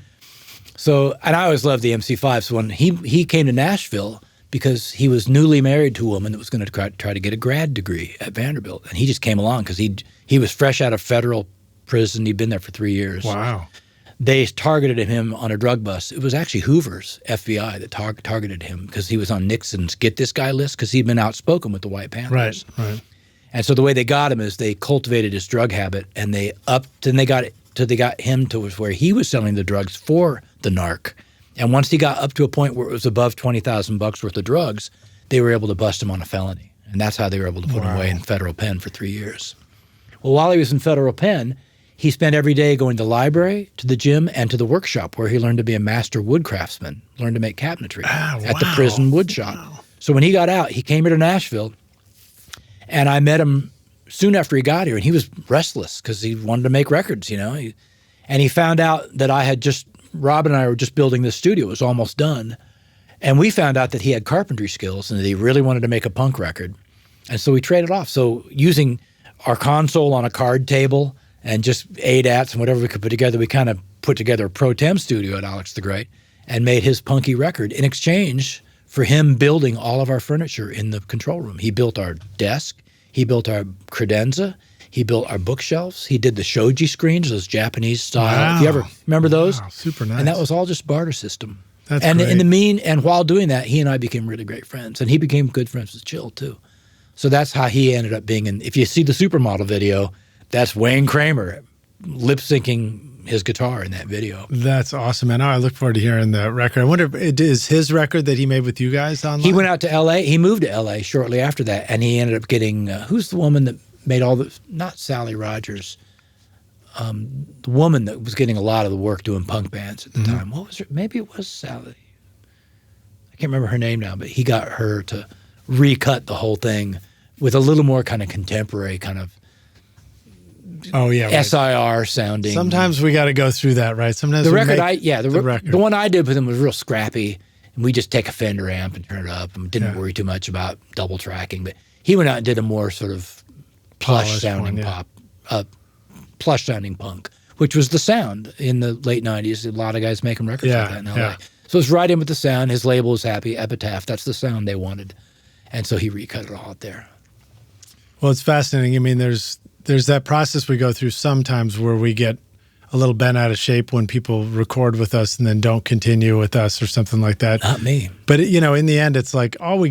So, and I always loved the MC5. So when he came to Nashville because he was newly married to a woman that was going to try to get a grad degree at Vanderbilt, and he just came along because he was fresh out of federal prison. He'd been there for 3 years. Wow. They targeted him on a drug bust. It was actually Hoover's FBI that targeted him because he was on Nixon's Get This Guy list because he'd been outspoken with the White Panthers. Right. And so the way they got him is they cultivated his drug habit, and they got him to where he was selling the drugs for the narc. And once he got up to a point where it was above $20,000 worth of drugs, they were able to bust him on a felony. And that's how they were able to put him away in federal pen for 3 years. Well, while he was in federal pen, he spent every day going to the library, to the gym, and to the workshop where he learned to be a master wood craftsman, learned to make cabinetry at the prison wood shop. Wow. So when he got out, he came here to Nashville, and I met him soon after he got here, and he was restless because he wanted to make records, and he found out that Robin and I were just building this studio. It was almost done. And we found out that he had carpentry skills and that he really wanted to make a punk record. And so we traded off. So using our console on a card table and just ADATs and whatever we could put together, we kind of put together a pro tem studio at Alex the Great and made his punky record in exchange for him building all of our furniture in the control room. He built our desk. He built our credenza. He built our bookshelves. He did the shoji screens, those Japanese style. If you ever remember those? Wow, super nice. And that was all just barter system. That's and great. And while doing that, he and I became really great friends. And he became good friends with Jill too. So that's how he ended up being in. If you see the Supermodel video, that's Wayne Kramer lip syncing his guitar in that video. That's awesome. And I look forward to hearing the record. I wonder if it is his record that he made with you guys online? He went out to L.A. He moved to L.A. shortly after that, and he ended up getting who's the woman that made all the, not Sally Rogers, the woman that was getting a lot of the work doing punk bands at the time. What was her? Maybe it was Sally. I can't remember her name now, but he got her to recut the whole thing with a little more kind of contemporary kind of SIR sounding. Sometimes we got to go through that, right? Sometimes the we record, make the one I did with him was real scrappy, and we just take a Fender amp and turn it up, and didn't worry too much about double tracking. But he went out and did a more sort of plush sounding plush sounding punk, which was the sound in the late '90s. A lot of guys making records like that in LA. Yeah. So it's right in with the sound. His label was happy. Epitaph. That's the sound they wanted, and so he recut it all out there. Well, it's fascinating. I mean, there's that process we go through sometimes where we get a little bent out of shape when people record with us and then don't continue with us or something like that. Not me. But, in the end, it's like all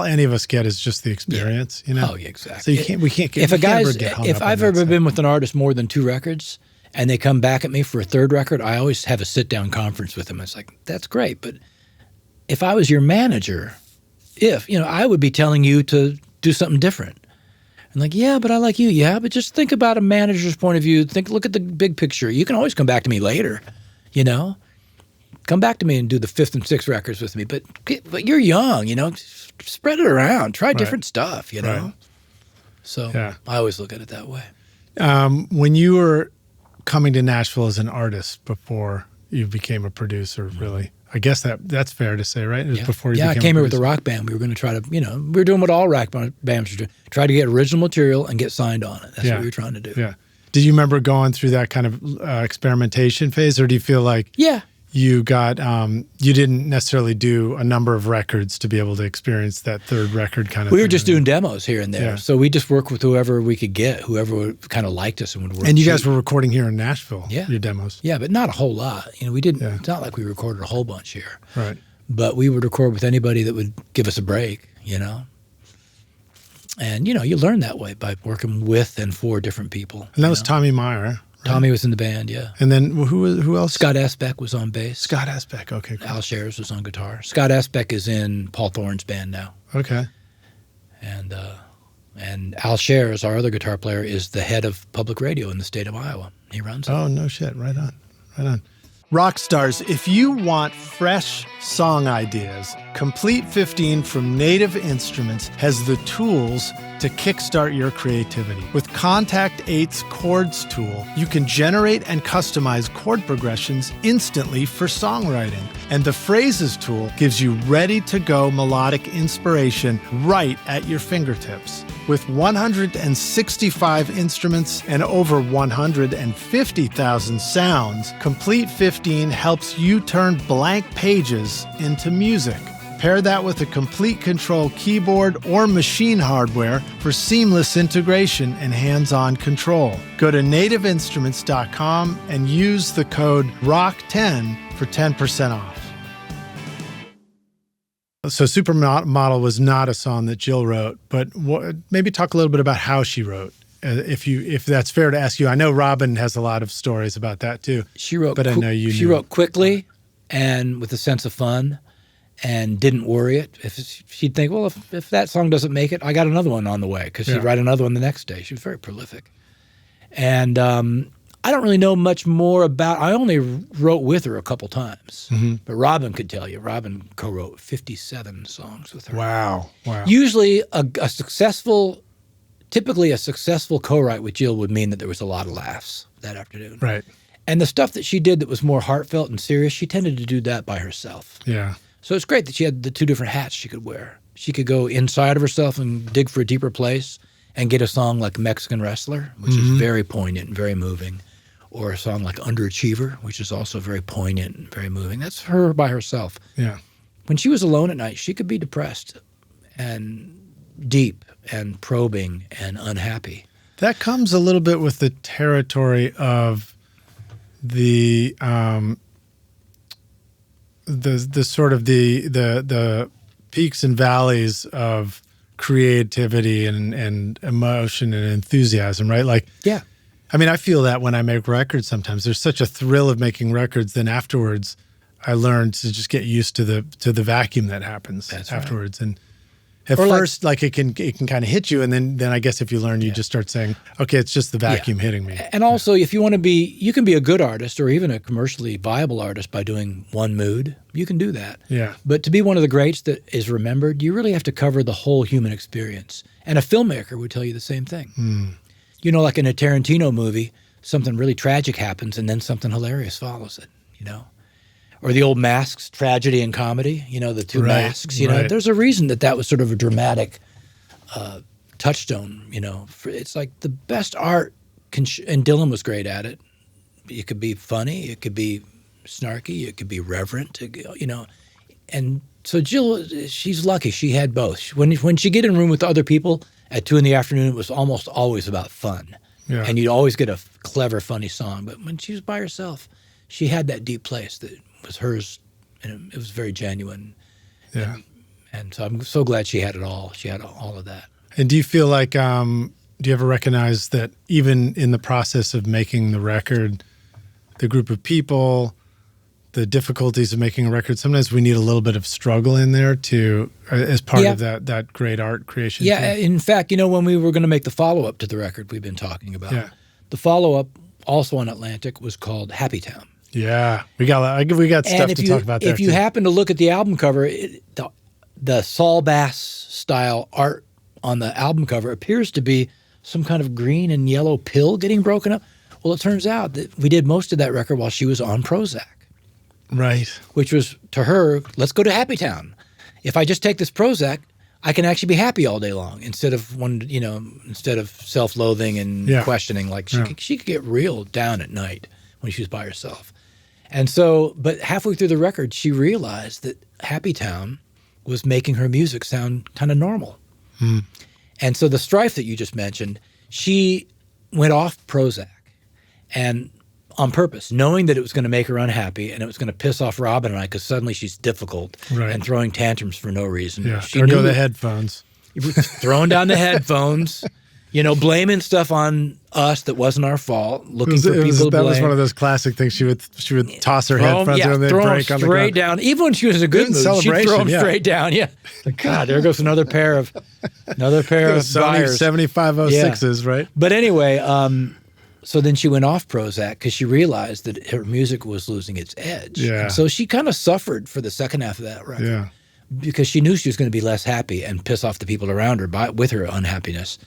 any of us get is just the experience, Oh, yeah, exactly. So we can't get, if I've ever been with an artist more than 2 records and they come back at me for a 3rd record, I always have a sit-down conference with them. It's like, that's great. But if I was your manager, I would be telling you to do something different. And like, yeah, but I like you. Yeah, but just think about a manager's point of view. Look at the big picture. You can always come back to me later, you know? Come back to me and do the 5th and 6th records with me. But you're young, you know? Spread it around. Try different stuff, you know? Right. So I always look at it that way. When you were coming to Nashville as an artist before you became a producer, really, I guess that's fair to say, right? It was before you became a producer. I came here with a rock band. We were going to try to, you know, we were doing what all rock bands do, try to get original material and get signed on it. That's what we were trying to do. Yeah. Did you remember going through that kind of experimentation phase, or do you feel like you got you didn't necessarily do a number of records to be able to experience that third record kind of thing? We were just doing demos here and there. So we just worked with whoever we could get, whoever kind of liked us and would work. And you guys were recording here in Nashville, your demos? Yeah, but not a whole lot. You know, we didn't, it's not like we recorded a whole bunch here. Right. But we would record with anybody that would give us a break, you know? And, you know, you learn that way by working with and for different people. And that was Tommy Meyer, right? Tommy was in the band, yeah. And then who else? Scott Asbeck was on bass. Scott Asbeck, okay, cool. Al Shares was on guitar. Scott Asbeck is in Paul Thorne's band now. Okay. And Al Shares, our other guitar player, is the head of public radio in the state of Iowa. He runs it. Oh, no shit. Right on. Right on. Rock stars, if you want fresh song ideas, Complete 15 from Native Instruments has the tools to kickstart your creativity. With Contact 8's Chords tool, you can generate and customize chord progressions instantly for songwriting. And the Phrases tool gives you ready-to-go melodic inspiration right at your fingertips. With 165 instruments and over 150,000 sounds, Complete 15 helps you turn blank pages into music. Pair that with a Complete Control keyboard or machine hardware for seamless integration and hands-on control. Go to nativeinstruments.com and use the code ROCK10 for 10% off. So Supermodel was not a song that Jill wrote, but maybe talk a little bit about how she wrote. If that's fair to ask you. I know Robin has a lot of stories about that too. She wrote, but I know you. She wrote quickly and with a sense of fun, and didn't worry it. She'd think, well, if that song doesn't make it, I got another one on the way, because she'd write another one the next day. She was very prolific. And I don't really know much more about, I only wrote with her a couple times, but Robin could tell you. Robin co-wrote 57 songs with her. Wow. Usually typically a successful co-write with Jill would mean that there was a lot of laughs that afternoon. Right. And the stuff that she did that was more heartfelt and serious, she tended to do that by herself. Yeah. So it's great that she had the two different hats she could wear. She could go inside of herself and dig for a deeper place and get a song like Mexican Wrestler, which is very poignant and very moving, or a song like Underachiever, which is also very poignant and very moving. That's her by herself. Yeah. When she was alone at night, she could be depressed and deep and probing and unhappy. That comes a little bit with the territory of the sort of the peaks and valleys of creativity and emotion and enthusiasm, right? Like, yeah. I mean, I feel that when I make records sometimes. There's such a thrill of making records. Then afterwards, I learned to just get used to the vacuum that happens afterwards. Right. And at first, like it can kind of hit you, and then I guess if you learn, you just start saying, okay, it's just the vacuum hitting me. And also, if you want to be, you can be a good artist or even a commercially viable artist by doing one mood. You can do that. Yeah. But to be one of the greats that is remembered, you really have to cover the whole human experience. And a filmmaker would tell you the same thing. You know, like in a Tarantino movie, something really tragic happens and then something hilarious follows it, you know? Or the old Masks, tragedy and comedy, you know, the two masks, you know. There's a reason that was sort of a dramatic touchstone, you know. It's like the best art, and Dylan was great at it. It could be funny, it could be snarky, it could be reverent, you know. And so Jill, she's lucky. She had both. When she get in a room with other people at 2 PM, it was almost always about fun. Yeah. And you'd always get a clever, funny song. But when she was by herself, she had that deep place that was hers, and it was very genuine. Yeah. And so I'm so glad she had it all. She had all of that. And do you feel like, do you ever recognize that even in the process of making the record, the group of people, the difficulties of making a record. Sometimes we need a little bit of struggle in there to as part of that great art creation. Yeah, too. in fact, when we were going to make the follow-up to the record we've been talking about, the follow-up also on Atlantic was called Happy Town. Yeah, we got stuff to talk about there. If you happen to look at the album cover, the Saul Bass style art on the album cover appears to be some kind of green and yellow pill getting broken up. Well, it turns out that we did most of that record while she was on Prozac. Right. Which was, to her, let's go to Happy Town. If I just take this Prozac, I can actually be happy all day long instead of self-loathing and questioning. Like she could get real down at night when she was by herself. And so, but halfway through the record, she realized that Happy Town was making her music sound kind of normal. And so the strife that you just mentioned, she went off Prozac and on purpose, knowing that it was going to make her unhappy and it was going to piss off Robin and I because suddenly she's difficult and throwing tantrums for no reason. Yeah, she or go the headphones. Throwing down the headphones, blaming stuff on us that wasn't our fault, looking for people to blame. That was one of those classic things. She would toss her headphones and they'd break on the ground. Straight down. Even when she was in a good mood, she'd throw them straight down. Yeah. God, there goes another pair of Sony buyers. 7506s, right? But anyway, so then she went off Prozac because she realized that her music was losing its edge. Yeah. And so she kind of suffered for the second half of that record. Yeah. Because she knew she was going to be less happy and piss off the people around her with her unhappiness.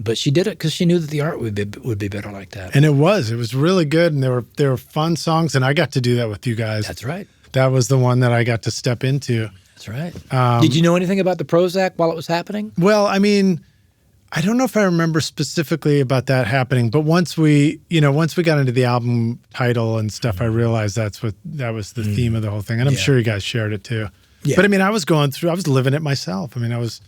But she did it because she knew that the art would be better like that. And it was really good, and they were fun songs, and I got to do that with you guys. That's right. That was the one that I got to step into. That's right. Did you know anything about the Prozac while it was happening? Well, I mean, I don't know if I remember specifically about that happening, but once we got into the album title and stuff, I realized that was the theme of the whole thing, and I'm sure you guys shared it too. Yeah. But I mean, I was living it myself. I mean, I was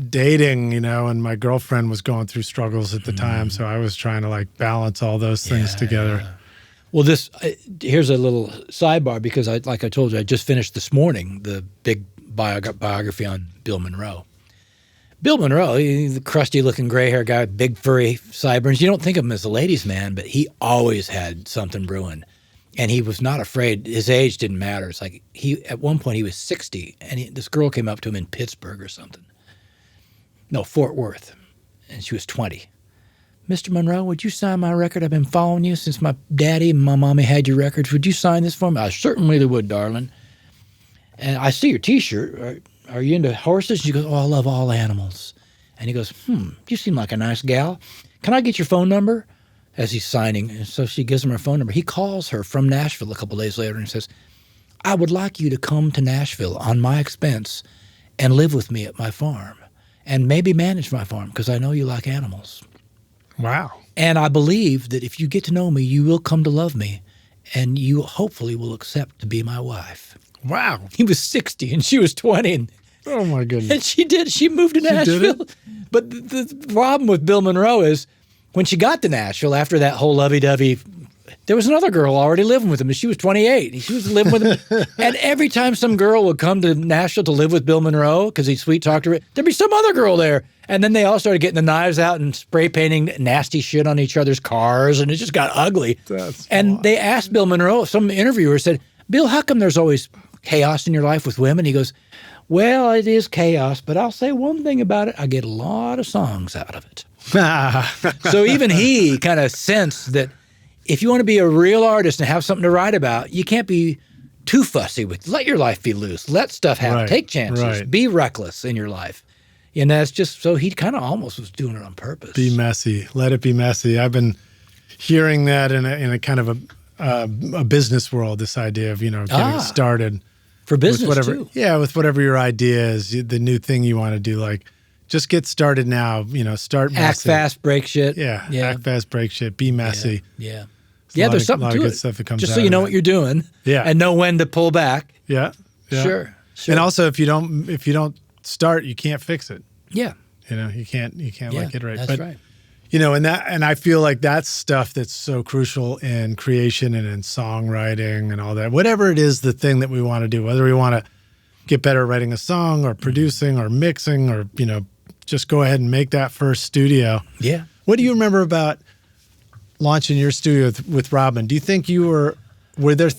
dating, and my girlfriend was going through struggles at the time, so I was trying to balance all those things together. Yeah. Well, here's a little sidebar because like I told you, I just finished this morning the big biography on Bill Monroe. Bill Monroe, he's the crusty-looking gray-haired guy with big furry sideburns. You don't think of him as a ladies' man, but he always had something brewing. And he was not afraid. His age didn't matter. It's like at one point he was 60, and this girl came up to him in Pittsburgh or something. No, Fort Worth, and she was 20. Mr. Monroe, would you sign my record? I've been following you since my daddy and my mommy had your records. Would you sign this for me? I certainly would, darling. And I see your T-shirt. Are you into horses? She goes, oh, I love all animals. And he goes, you seem like a nice gal. Can I get your phone number? As he's signing. And so she gives him her phone number. He calls her from Nashville a couple days later and says, I would like you to come to Nashville on my expense and live with me at my farm and maybe manage my farm because I know you like animals. Wow. And I believe that if you get to know me, you will come to love me and you hopefully will accept to be my wife. Wow. He was 60 and she was 20. And, oh, my goodness. And she did. She moved to Nashville. But the problem with Bill Monroe is when she got to Nashville after that whole lovey-dovey, there was another girl already living with him, and she was 28. She was living with him. And every time some girl would come to Nashville to live with Bill Monroe because he'd sweet-talked her, there'd be some other girl there. And then they all started getting the knives out and spray painting nasty shit on each other's cars, and it just got ugly. And they asked Bill Monroe, some interviewer said, Bill, how come there's always chaos in your life with women? He goes, well, it is chaos, but I'll say one thing about it. I get a lot of songs out of it. So even he kind of sensed that if you want to be a real artist and have something to write about, you can't be too fussy with. Let your life be loose. Let stuff happen. Right, Take chances. right. Be reckless in your life. And that's just so he kind of almost was doing it on purpose. Be messy. Let it be messy. I've been hearing that in a kind of a business world. This idea of getting started for business with whatever, too. Yeah, with whatever your idea is, the new thing you want to do, like. Just get started now, start messy. Act fast, break shit. Yeah, act fast, break shit, be messy. Yeah. There's There's something a lot to of it. good stuff that comes just out so you of know that. what you're doing. Yeah. And know when to pull back. Yeah. Sure. And also if you don't start, you can't fix it. Yeah. You can't get it right. That's right. And I feel like that's stuff that's so crucial in creation and in songwriting and all that. Whatever it is, the thing that we want to do, whether we want to get better at writing a song or producing or mixing or, just go ahead and make that first studio. Yeah. What do you remember about launching your studio with Robin, do you think you were there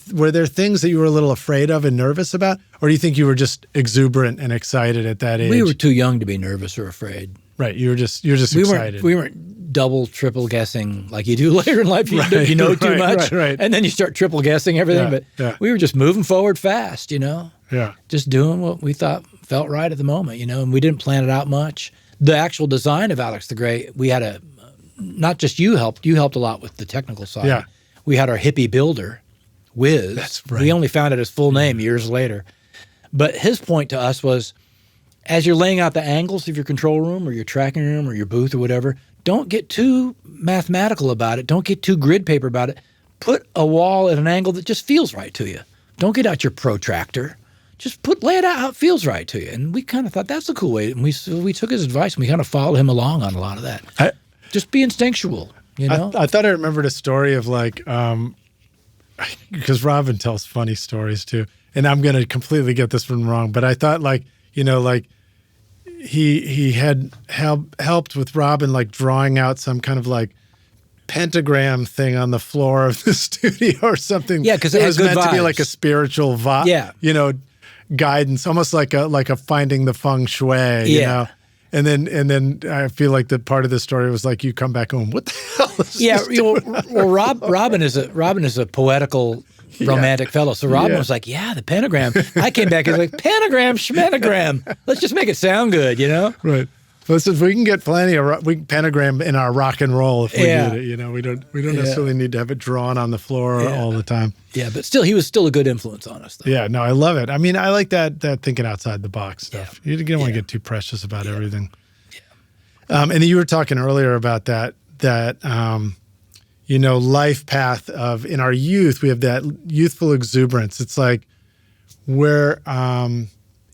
things that you were a little afraid of and nervous about, or do you think you were just exuberant and excited at that age? We were too young to be nervous or afraid. Right, you're just excited. We weren't double, triple guessing like you do later in life. You know too much, right. And then you start triple guessing everything. We were just moving forward fast, Yeah. Just doing what we thought felt right at the moment, and we didn't plan it out much. The actual design of Alex the Great, we had not just you helped a lot with the technical side. Yeah. We had our hippie builder, Wiz. That's right. We only found out his full name years later. But his point to us was, as you're laying out the angles of your control room or your tracking room or your booth or whatever, don't get too mathematical about it. Don't get too grid paper about it. Put a wall at an angle that just feels right to you. Don't get out your protractor. Just lay it out how it feels right to you. And we kind of thought that's a cool way. And we took his advice and we kind of followed him along on a lot of that. Just be instinctual, I thought I remembered a story of because Robin tells funny stories too. And I'm going to completely get this one wrong, but I thought he had helped with Robin drawing out some kind of pentagram thing on the floor of the studio or something. Yeah, because it was meant to be vibes. a spiritual guidance, almost like a finding the feng shui. You know. And then I feel like the part of the story was you come back home, what the hell is this? Well, Robin is a poetical, romantic fellow. So Robin was the pentagram. I came back and was pentagram, schmentagram. Let's just make it sound good, Right. Listen, if we can get plenty of pentagram in our rock and roll if we need it. We don't necessarily need to have it drawn on the floor all the time. Yeah, but still, he was still a good influence on us, though. Yeah, no, I love it. I mean, I like that thinking outside the box stuff. You don't want to get too precious about everything. Yeah. And then you were talking earlier about that life path of, in our youth, we have that youthful exuberance. It's we're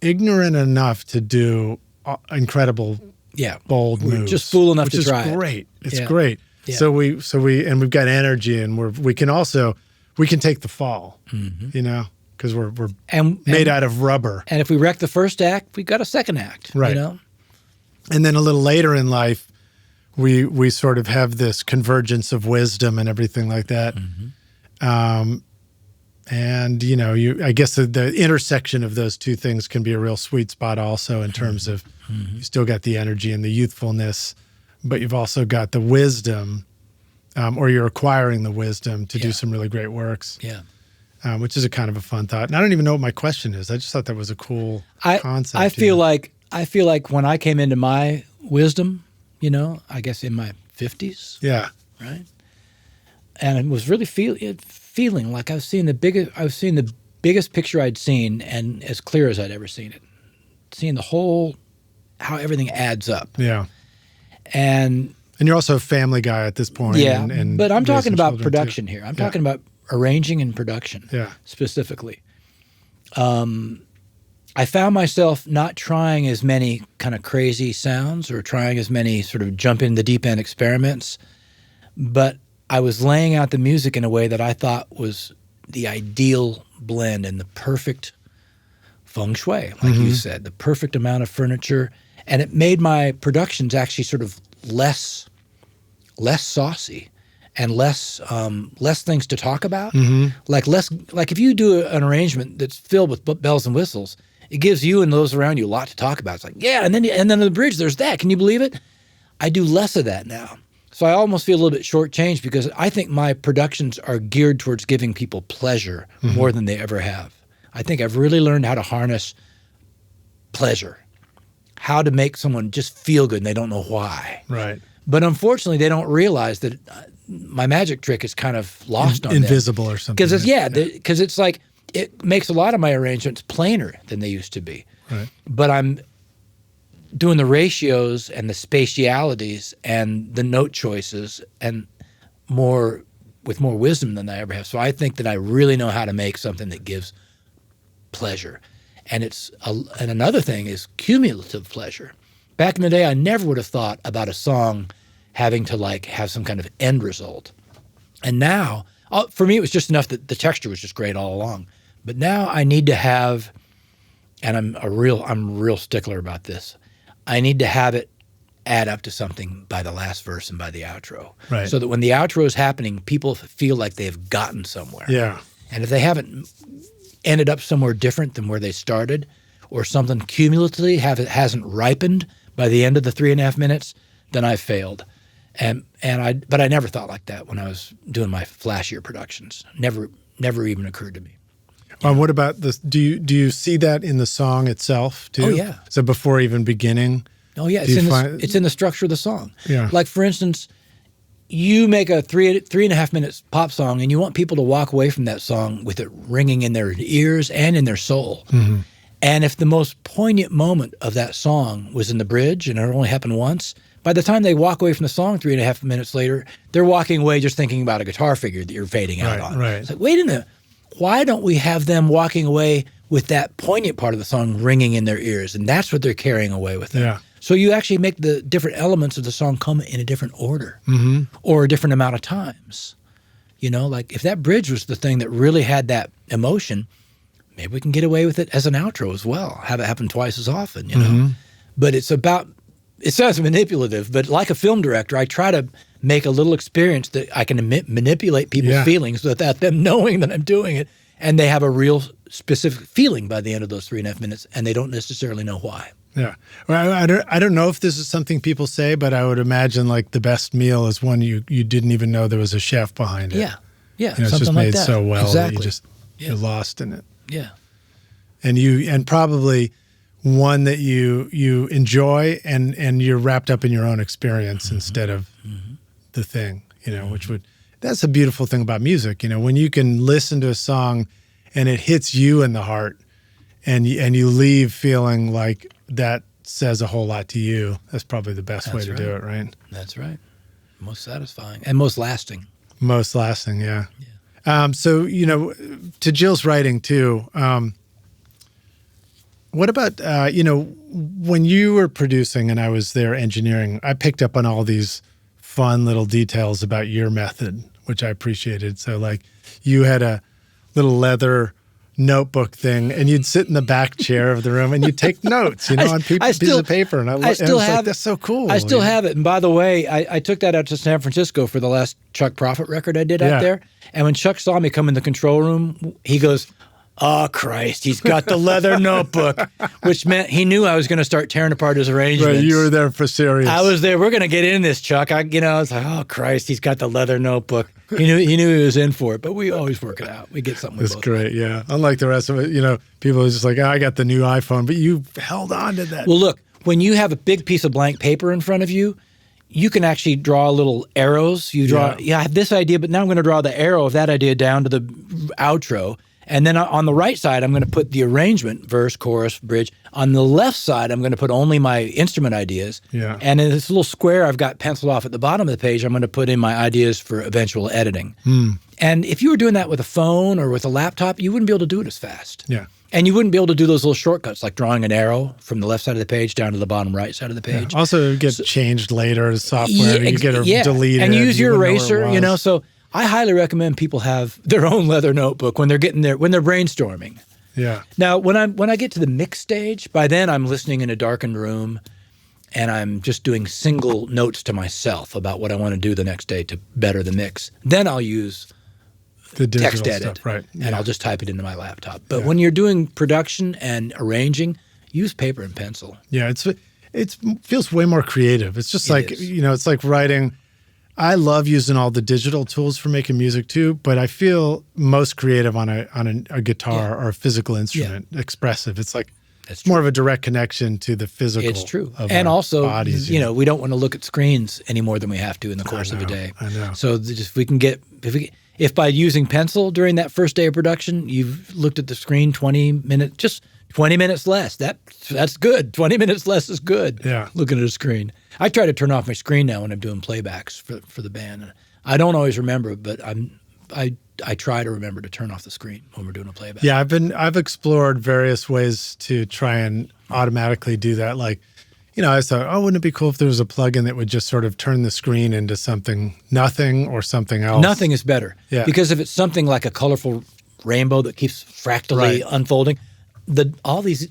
ignorant enough to do incredible bold moves. Just fool enough to try. Which is great. It's great. Yeah. So we've got energy, and we can take the fall, because we're made out of rubber. And if we wreck the first act, we've got a second act, right? And then a little later in life, we sort of have this convergence of wisdom and everything like that. Mm-hmm. And I guess the intersection of those two things can be a real sweet spot also in terms of you still got the energy and the youthfulness, but you've also got the wisdom, or you're acquiring the wisdom to do some really great works. Yeah. Which is a kind of a fun thought. And I don't even know what my question is. I just thought that was a cool concept. I feel like when I came into my wisdom, I guess in my 50s. Yeah. Right. And it was really feeling like I was seeing the biggest picture I'd seen, and as clear as I'd ever seen it. Seeing the whole, how everything adds up. Yeah. And you're also a family guy at this point. Yeah. But I'm talking about production here. I'm talking about arranging and production. Yeah. Specifically. I found myself not trying as many kind of crazy sounds or trying as many sort of jump in the deep end experiments, but I was laying out the music in a way that I thought was the ideal blend and the perfect feng shui, like you said, the perfect amount of furniture. And it made my productions actually sort of less saucy and less things to talk about. Like if you do an arrangement that's filled with bells and whistles, it gives you and those around you a lot to talk about. It's like, and then on the bridge, there's that. Can you believe it? I do less of that now. So I almost feel a little bit shortchanged because I think my productions are geared towards giving people pleasure more than they ever have. I think I've really learned how to harness pleasure, how to make someone just feel good and they don't know why. Right. But unfortunately, they don't realize that my magic trick is kind of lost on them. Invisible or something. Because it's like it makes a lot of my arrangements plainer than they used to be. Right. But I'm doing the ratios and the spatialities and the note choices and with more wisdom than I ever have. So I think that I really know how to make something that gives pleasure. And and another thing is cumulative pleasure. Back in the day, I never would have thought about a song having to have some kind of end result. And now, for me, it was just enough that the texture was just great all along. But now I need to have, and I'm a real stickler about this, I need to have it add up to something by the last verse and by the outro. Right. So that when the outro is happening, people feel like they've gotten somewhere. Yeah. And if they haven't ended up somewhere different than where they started, or something cumulatively hasn't ripened by the end of the 3.5 minutes, then I failed. But I never thought like that when I was doing my flashier productions. Never even occurred to me. What about this? Do you see that in the song itself too? Oh, yeah. So before even beginning? Oh yeah, it's in the structure of the song. Yeah. Like for instance, you make a 3.5 minutes pop song, and you want people to walk away from that song with it ringing in their ears and in their soul. Mm-hmm. And if the most poignant moment of that song was in the bridge, and it only happened once, by the time they walk away from the song 3.5 minutes later, they're walking away just thinking about a guitar figure that you're fading out on. Right. It's like, wait a minute, why don't we have them walking away with that poignant part of the song ringing in their ears? And that's what they're carrying away with them. Yeah. So you actually make the different elements of the song come in a different order or a different amount of times. You know, like if that bridge was the thing that really had that emotion, maybe we can get away with it as an outro as well. Have it happen twice as often, you know. But it sounds manipulative, but like a film director, I try to make a little experience that I can manipulate people's feelings without them knowing that I'm doing it. And they have a real specific feeling by the end of those 3.5 minutes, and they don't necessarily know why. Yeah. Well, I don't know if this is something people say, but I would imagine like the best meal is one you didn't even know there was a chef behind it. Yeah. Yeah. You know, it's just made so well exactly. that you're lost in it. Yeah. And probably one that you enjoy and you're wrapped up in your own experience instead of the thing, you know, that's a beautiful thing about music, you know, when you can listen to a song and it hits you in the heart and you leave feeling like that says a whole lot to you. That's probably the best way to do it, right? That's right. Most satisfying and most lasting. Most lasting, yeah. So, you know, to Jill's writing too, what about, you know, when you were producing and I was there engineering, I picked up on all these fun little details about your method, which I appreciated. So like you had a little leather notebook thing and you'd sit in the back chair of the room and you'd take notes, you know, on pieces of paper. And I still have like, that's so cool. I still have it. And by the way, I took that out to San Francisco for the last Chuck Prophet record I did out there. And when Chuck saw me come in the control room, he goes, "Oh, Christ, he's got the leather notebook," which meant he knew I was going to start tearing apart his arrangements. Right, you were there for serious. I was there. We're going to get in this, Chuck. I was like, "Oh, Christ, he's got the leather notebook." He knew he was in for it, but we always work it out. We get something. That's great, yeah. Unlike the rest of it, you know, people are just like, "Oh, I got the new iPhone," but you held on to that. Well, look, when you have a big piece of blank paper in front of you, you can actually draw little arrows. You draw, I have this idea, but now I'm going to draw the arrow of that idea down to the outro. And then on the right side, I'm going to put the arrangement, verse, chorus, bridge. On the left side, I'm going to put only my instrument ideas. Yeah. And in this little square I've got penciled off at the bottom of the page, I'm going to put in my ideas for eventual editing. And if you were doing that with a phone or with a laptop, you wouldn't be able to do it as fast. Yeah. And you wouldn't be able to do those little shortcuts like drawing an arrow from the left side of the page down to the bottom right side of the page. Yeah. Also, it gets changed later as software. You get to delete it. And you use your eraser, you know, so I highly recommend people have their own leather notebook when they're brainstorming. Yeah. Now, when I get to the mix stage, by then I'm listening in a darkened room and I'm just doing single notes to myself about what I want to do the next day to better the mix. Then I'll use the text edit, stuff, right? And I'll just type it into my laptop. But when you're doing production and arranging, use paper and pencil. Yeah, it feels way more creative. It's just like, you know, it's like writing. I love using all the digital tools for making music too, but I feel most creative on a guitar or a physical instrument, expressive. It's like it's more of a direct connection to the physical. It's true. Of and our also, bodies, you know, we don't want to look at screens any more than we have to in the course of a day. I know. So if by using pencil during that first day of production, you've looked at the screen 20 minutes less. That's good. 20 minutes less is good. Yeah. Looking at a screen. I try to turn off my screen now when I'm doing playbacks for the band. I don't always remember, but I try to remember to turn off the screen when we're doing a playback. Yeah, I've explored various ways to try and automatically do that. Like, you know, I thought, oh, wouldn't it be cool if there was a plugin that would just sort of turn the screen into nothing or something else? Nothing is better. Yeah. Because if it's something like a colorful rainbow that keeps fractally unfolding, all these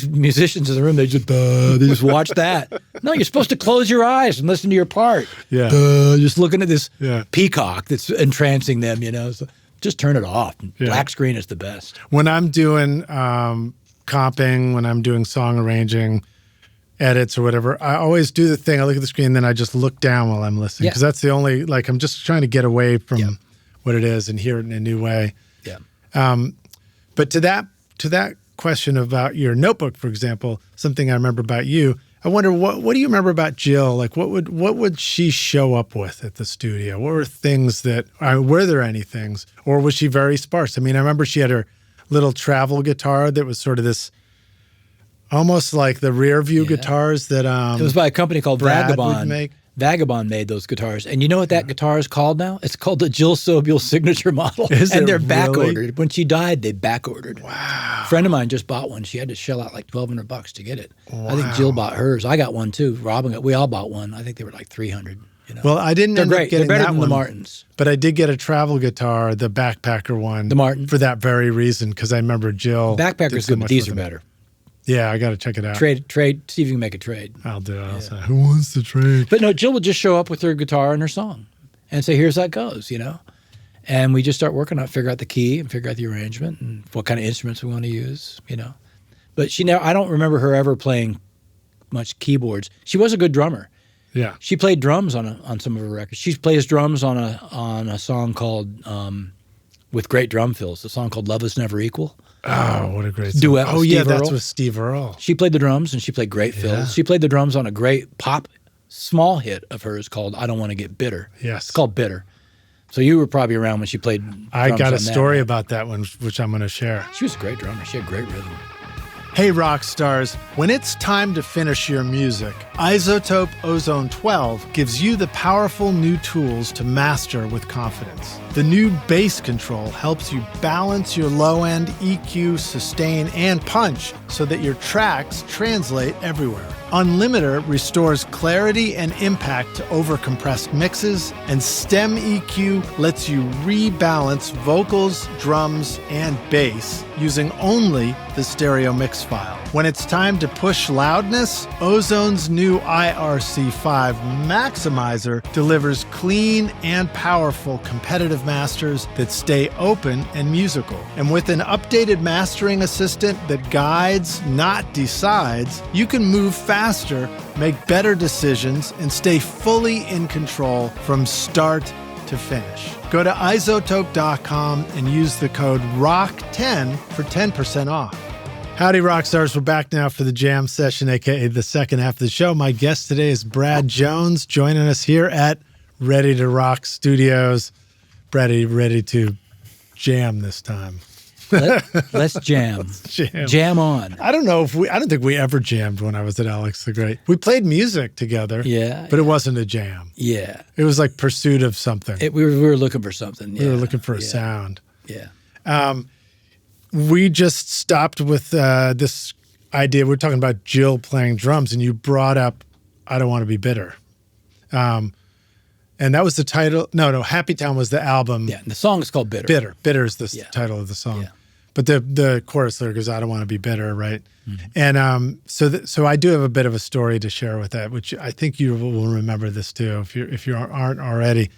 musicians in the room, they just watch that. No, you're supposed to close your eyes and listen to your part. Yeah. Just looking at this Yeah. peacock that's entrancing them, So just turn it off. Yeah. Black screen is the best. When I'm doing comping, when I'm doing song arranging, edits or whatever, I always do the thing. I look at the screen, then I just look down while I'm listening, because that's the only, like, I'm just trying to get away from what it is and hear it in a new way. Yeah. But to that question about your notebook, for example, something I remember about you, I wonder what do you remember about Jill? Like, what would she show up with at the studio? What were things that were there any things, or was she very sparse? I mean, I remember she had her little travel guitar that was sort of this, almost like the rear view guitars that it was by a company called Brad Vagabond. would make. Vagabond made those guitars. And you know what that guitar is called now? It's called the Jill Sobule signature model. Is and it they're really? back ordered. When she died, they back ordered. Wow. A friend of mine just bought one. She had to shell out like $1,200 to get it. Wow. I think Jill bought hers. I got one too. We all bought one. I think they were like $300. Well, I didn't They're end up great. getting They're better that than one, the Martins. but I did get a travel guitar, the Backpacker one. The Martin. For that very reason, because I remember Jill. Backpacker's did so good, but much these with are them. better. Yeah, I got to check it out. Trade. See if you can make a trade. I'll do it. I'll say, who wants to trade? But no, Jill would just show up with her guitar and her song and say, here's how it goes, And we just start working on it, figure out the key and figure out the arrangement and what kind of instruments we want to use, But I don't remember her ever playing much keyboards. She was a good drummer. Yeah. She played drums on some of her records. She plays drums on a song called, with great drum fills, a song called Love Is Never Equal. Oh, what a great song. Duet with Oh, yeah, Steve that's Earle. with Steve Earle. She played the drums and she played great fills. She played the drums on a great pop small hit of hers called I Don't Want to Get Bitter. Yes. It's called Bitter. So you were probably around when she played drums I got a on that, story right? about that one, which I'm going to share. She was a great drummer. She had great rhythm. Hey, rock stars, when it's time to finish your music, Isotope Ozone 12 gives you the powerful new tools to master with confidence. The new bass control helps you balance your low end, EQ, sustain, and punch so that your tracks translate everywhere. Unlimiter restores clarity and impact to overcompressed mixes, and Stem EQ lets you rebalance vocals, drums, and bass using only the stereo mix file. When it's time to push loudness, Ozone's new IRC5 Maximizer delivers clean and powerful competitive masters that stay open and musical. And with an updated mastering assistant that guides, not decides, you can move faster, make better decisions, and stay fully in control from start to finish. Go to isotope.com and use the code ROCK10 for 10% off. Howdy, rock stars. We're back now for the jam session, aka the second half of the show. My guest today is Brad Jones, joining us here at Ready to Rock Studios. Brady, ready to jam this time. Let's jam. Jam on. I don't think we ever jammed when I was at Alex the Great. We played music together. Yeah. But it wasn't a jam. Yeah. It was like pursuit of something. We were looking for something. We were looking for a sound. Yeah. We just stopped with this idea. We're talking about Jill playing drums, and you brought up I Don't Want to Be Bitter. And that was the title. No, Happy Town was the album. Yeah, and the song is called Bitter. Bitter is the title of the song. Yeah. But the chorus lyric is I don't want to be bitter, right? Mm-hmm. And so I do have a bit of a story to share with that, which I think you will remember this too, if you aren't already.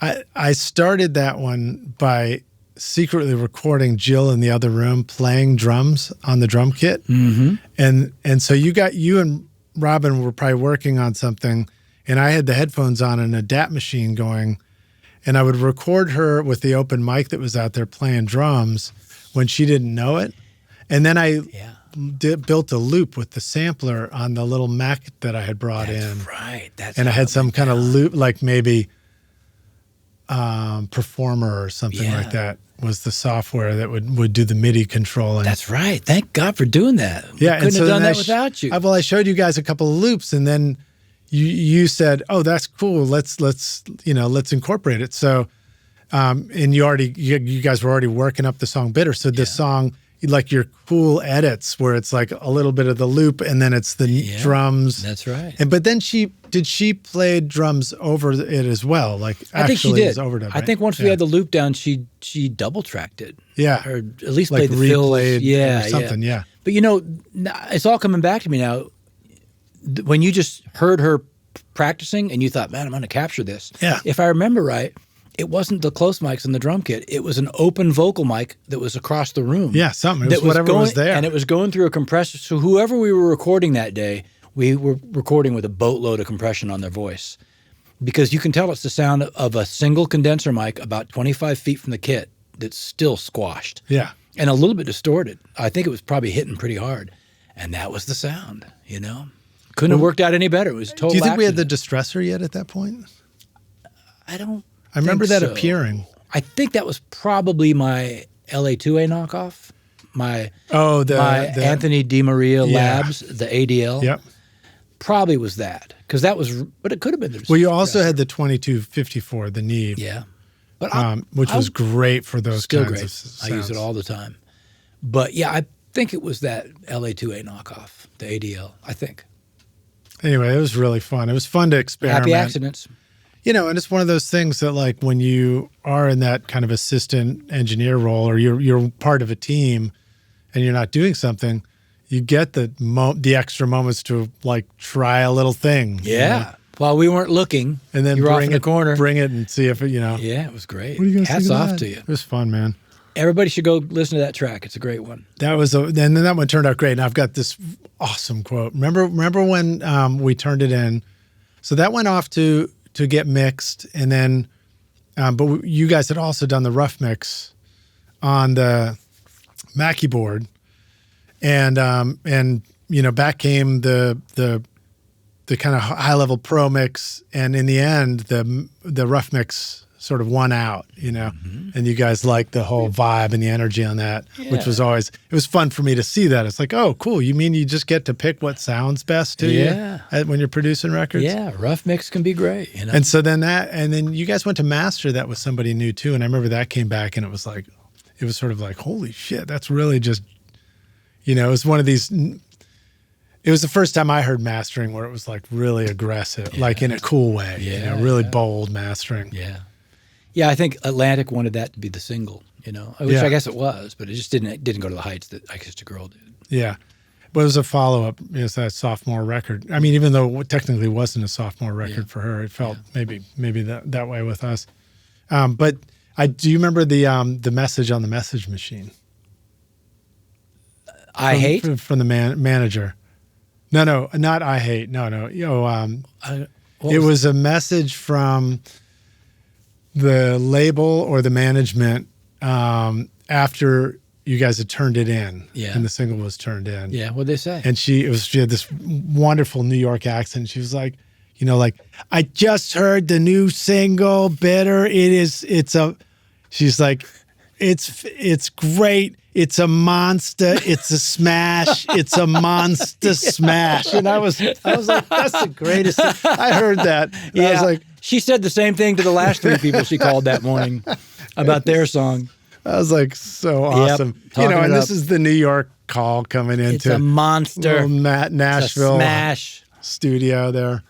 I started that one by secretly recording Jill in the other room playing drums on the drum kit. Mm-hmm. And so you and Robin were probably working on something, and I had the headphones on and a DAT machine going, and I would record her with the open mic that was out there playing drums when she didn't know it. And then I built a loop with the sampler on the little Mac that I had brought in. Right. And I had some kind of loop, like maybe Performer or something like that was the software that would do the MIDI controlling. That's right. Thank God for doing that. Yeah, we couldn't have done that without you. Well, I showed you guys a couple of loops, and then you said, "Oh, that's cool. Let's incorporate it." So, and you guys were already working up the song Bitter. So the song, like your cool edits, where it's like a little bit of the loop, and then it's the drums. That's right. But then did she play drums over it as well? Like I think she did. Overdub, right? I think once we had the loop down, she double tracked it. Yeah, or at least like played the fills. replayed or something. Yeah. But it's all coming back to me now. when you just heard her practicing and you thought, man, I'm going to capture this. Yeah. If I remember right, it wasn't the close mics in the drum kit. It was an open vocal mic that was across the room. Yeah, something. It was whatever was there. And it was going through a compressor. So whoever we were recording that day, we were recording with a boatload of compression on their voice. Because you can tell it's the sound of a single condenser mic about 25 feet from the kit that's still squashed. Yeah. And a little bit distorted. I think it was probably hitting pretty hard. And that was the sound, you know? Couldn't have worked out any better. It was total. Do you think we had accident. the distressor yet at that point? I remember that so. appearing. I think that was probably my LA2A knockoff. My Anthony DiMaria Labs, the ADL. Yep. Probably was that. Because that was, but it could have been the Well, you also had the 2254, the Neve. Yeah. But which was great for those still kinds great. of sounds. I use it all the time. But yeah, I think it was that LA2A knockoff, the ADL, I think. Anyway, it was really fun. It was fun to experiment. Happy accidents. You know, and it's one of those things that, like, when you are in that kind of assistant engineer role, or you're part of a team, and you're not doing something, you get the extra moments to, like, try a little thing. Yeah. You know? While we weren't looking, and then you were off in the corner. Bring it and see if it, you know. Yeah, it was great. What are you gonna Hats off that? to you. It was fun, man. Everybody should go listen to that track. It's a great one. And then that one turned out great. And I've got this awesome quote. Remember when we turned it in? So that went off to get mixed, and then, but you guys had also done the rough mix on the Mackie board, and you know, back came the kind of high level pro mix, and in the end, the rough mix sort of won out, you know, and you guys liked the whole vibe and the energy on that, which was always, it was fun for me to see that. It's like, oh, cool. You mean you just get to pick what sounds best to you when you're producing records? Yeah, rough mix can be great, you know. And so then you guys went to master that with somebody new too. And I remember that came back, and it was sort of like, holy shit, that's really just, you know, it was one of these, it was the first time I heard mastering where it was like really aggressive, like in a cool way, you know, really bold mastering. Yeah. Yeah, I think Atlantic wanted that to be the single, you know, which I guess it was, but it just didn't go to the heights that I Kissed a Girl did. Yeah. But it was a follow-up, you know, that sophomore record. I mean, even though it technically wasn't a sophomore record for her, it felt maybe that way with us. But do you remember the message on the message machine? From the manager. No, not I hate. No. You know, it was a message from the label or the management after you guys had turned it in, and the single was turned in. Yeah, what'd they say? And she had this wonderful New York accent. She was like, you know, like, I just heard the new single, Bitter. She's like, it's great. It's a monster. It's a smash. It's a monster smash. And I was like, that's the greatest thing. I heard that. I was like, she said the same thing to the last three people she called that morning about their song. I was like, so awesome. You know, and this is the New York call coming into it's a monster. Nashville smash studio there.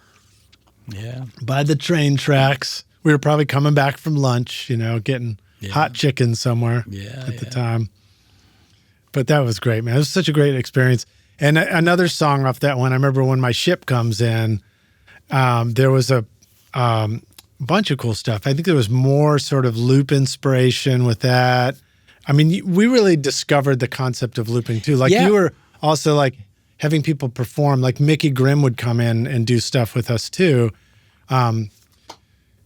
Yeah. By the train tracks. We were probably coming back from lunch, you know, getting hot chicken somewhere at the time. But that was great, man. It was such a great experience. And another song off that one, I remember when My Ship Comes In, there was a bunch of cool stuff. I think there was more sort of loop inspiration with that. I mean, we really discovered the concept of looping too. Like you were also like having people perform, like Mickey Grimm would come in and do stuff with us too.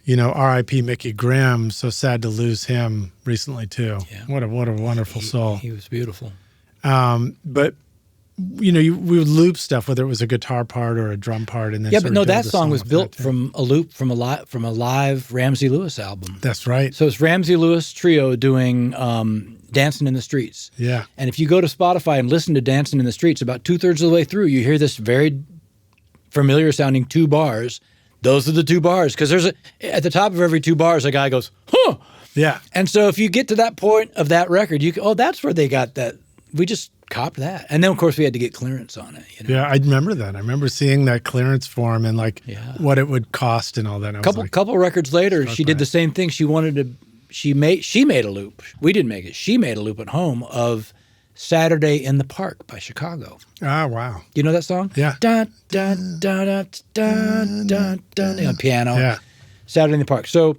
You know, R.I.P. Mickey Grimm. So sad to lose him recently too. Yeah. What a wonderful soul. He was beautiful. But you know, we would loop stuff, whether it was a guitar part or a drum part, and then but no, that song was built from a loop from a live Ramsey Lewis album. That's right. So it's Ramsey Lewis Trio doing "Dancing in the Streets." Yeah. And if you go to Spotify and listen to "Dancing in the Streets," about 2/3 of the way through, you hear this very familiar sounding 2 bars. Those are the 2 bars, because at the top of every 2 bars, a guy goes, "Huh." Yeah. And so if you get to that point of that record, that's where they got that. We just copped that. And then, of course, we had to get clearance on it. You know? Yeah, I remember that. I remember seeing that clearance form and like what it would cost and all that. Couple records later, she did the same thing. She made a loop. We didn't make it. She made a loop at home of Saturday in the Park by Chicago. Oh, wow. You know that song? Yeah. Dun, dun, dun, dun, dun, dun, dun, on piano. Yeah. Saturday in the Park. So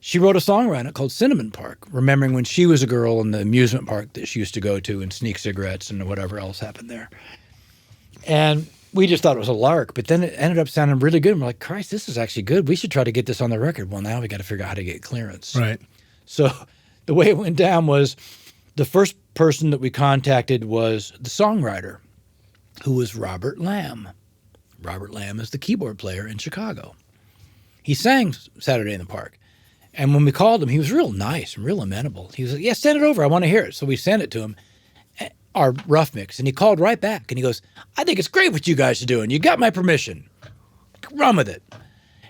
she wrote a song around it called Cinnamon Park, remembering when she was a girl in the amusement park that she used to go to and sneak cigarettes and whatever else happened there. And we just thought it was a lark, but then it ended up sounding really good. And we're like, Christ, this is actually good. We should try to get this on the record. Well, now we got to figure out how to get clearance. Right. So the way it went down was the first person that we contacted was the songwriter, who was Robert Lamb. Robert Lamb is the keyboard player in Chicago. He sang Saturday in the Park. And when we called him, he was real nice and real amenable. He was like, yeah, send it over. I want to hear it. So we sent it to him, our rough mix. And he called right back. And he goes, I think it's great what you guys are doing. You got my permission. Run with it.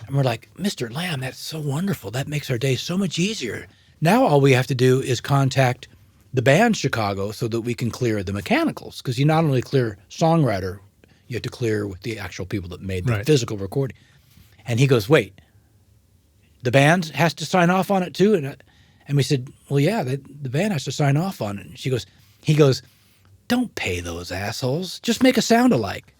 And we're like, Mr. Lamb, that's so wonderful. That makes our day so much easier. Now all we have to do is contact the band Chicago so that we can clear the mechanicals. Because you not only clear songwriter, you have to clear with the actual people that made the physical recording. And he goes, wait. The band has to sign off on it too? And we said, well, yeah, the band has to sign off on it. And he goes, don't pay those assholes. Just make a sound alike,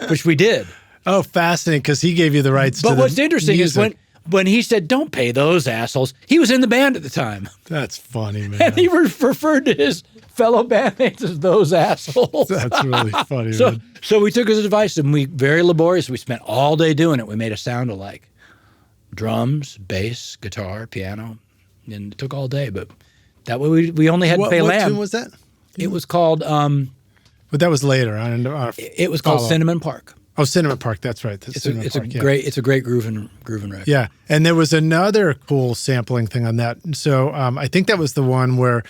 which we did. Oh, fascinating, because he gave you the rights to But what's interesting music. is when he said, don't pay those assholes, he was in the band at the time. That's funny, man. And he referred to his fellow bandmates as those assholes. That's really funny, man. So we took his advice, and we very laborious. We spent all day doing it. We made a sound alike. Drums, bass, guitar, piano, and it took all day. But that way we only had to pay Lamb. What tune was that? It was called. But that was later. It was called Cinnamon Park. Oh, Cinnamon Park. That's right. It's a great grooving record. Yeah, and there was another cool sampling thing on that. So I think that was the one where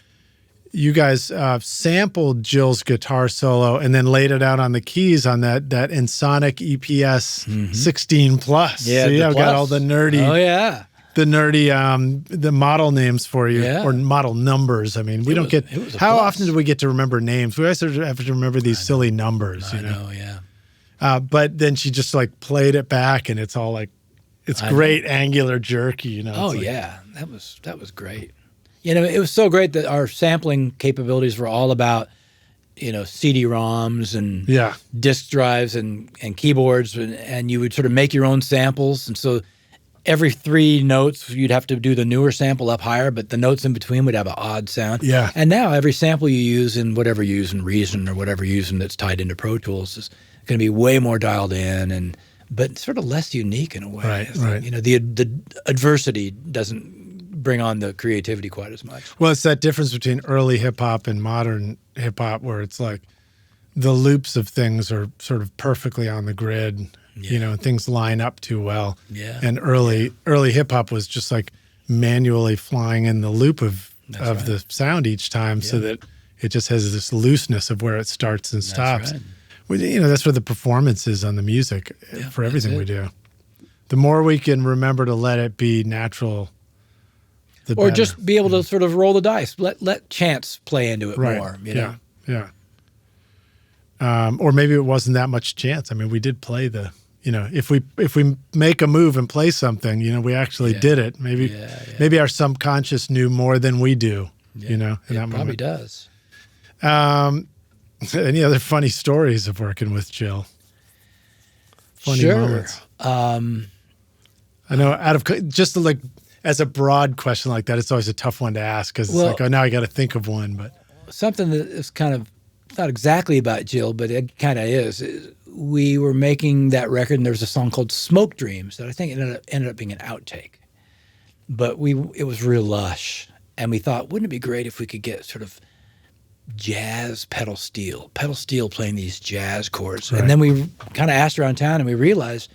you guys sampled Jill's guitar solo and then laid it out on the keys on that Ensoniq EPS 16 Plus. Yeah, so the I've Plus. got all the nerdy. Oh yeah. The nerdy, the model names for you, Yeah. or model numbers. I mean, we don't get. How often do we get to remember names? We always have to remember these silly numbers. I know, yeah. But then she just like played it back, and it's all like, it's great angular jerky. You know. Oh yeah, that was great. You know, it was so great that our sampling capabilities were all about, you know, CD-ROMs and disk drives and keyboards, and you would sort of make your own samples, and so every 3 notes, you'd have to do the newer sample up higher, but the notes in between would have an odd sound. Yeah. And now every sample you use in whatever you use in Reason or whatever you use that's tied into Pro Tools is going to be way more dialed in, but sort of less unique in a way. Right, right. You know, the adversity doesn't bring on the creativity quite as much. Well, it's that difference between early hip hop and modern hip hop, where it's like the loops of things are sort of perfectly on the grid. You know, things line up too well. Yeah. And early hip hop was just like manually flying in the loop of the sound each time, so that it just has this looseness of where it starts and stops. Right. Well, you know, that's where the performance is on the music for everything we do. The more we can remember to let it be natural, the better. Or just be able to sort of roll the dice, let chance play into it more. You know? Yeah. Or maybe it wasn't that much chance. I mean, we did play the. You know, if we make a move and play something, you know, we actually did it. Maybe our subconscious knew more than we do. Yeah. You know, in that probably moment. does. Any other funny stories of working with Jill? Funny moments. I know just like as a broad question like that, it's always a tough one to ask because it's like, oh, now I got to think of one. But something that is kind of not exactly about Jill, but it kind of is. We were making that record, and there was a song called "Smoke Dreams" that I think ended up being an outtake. But it was real lush, and we thought, wouldn't it be great if we could get sort of jazz pedal steel playing these jazz chords? Right. And then we kind of asked around town, and we realized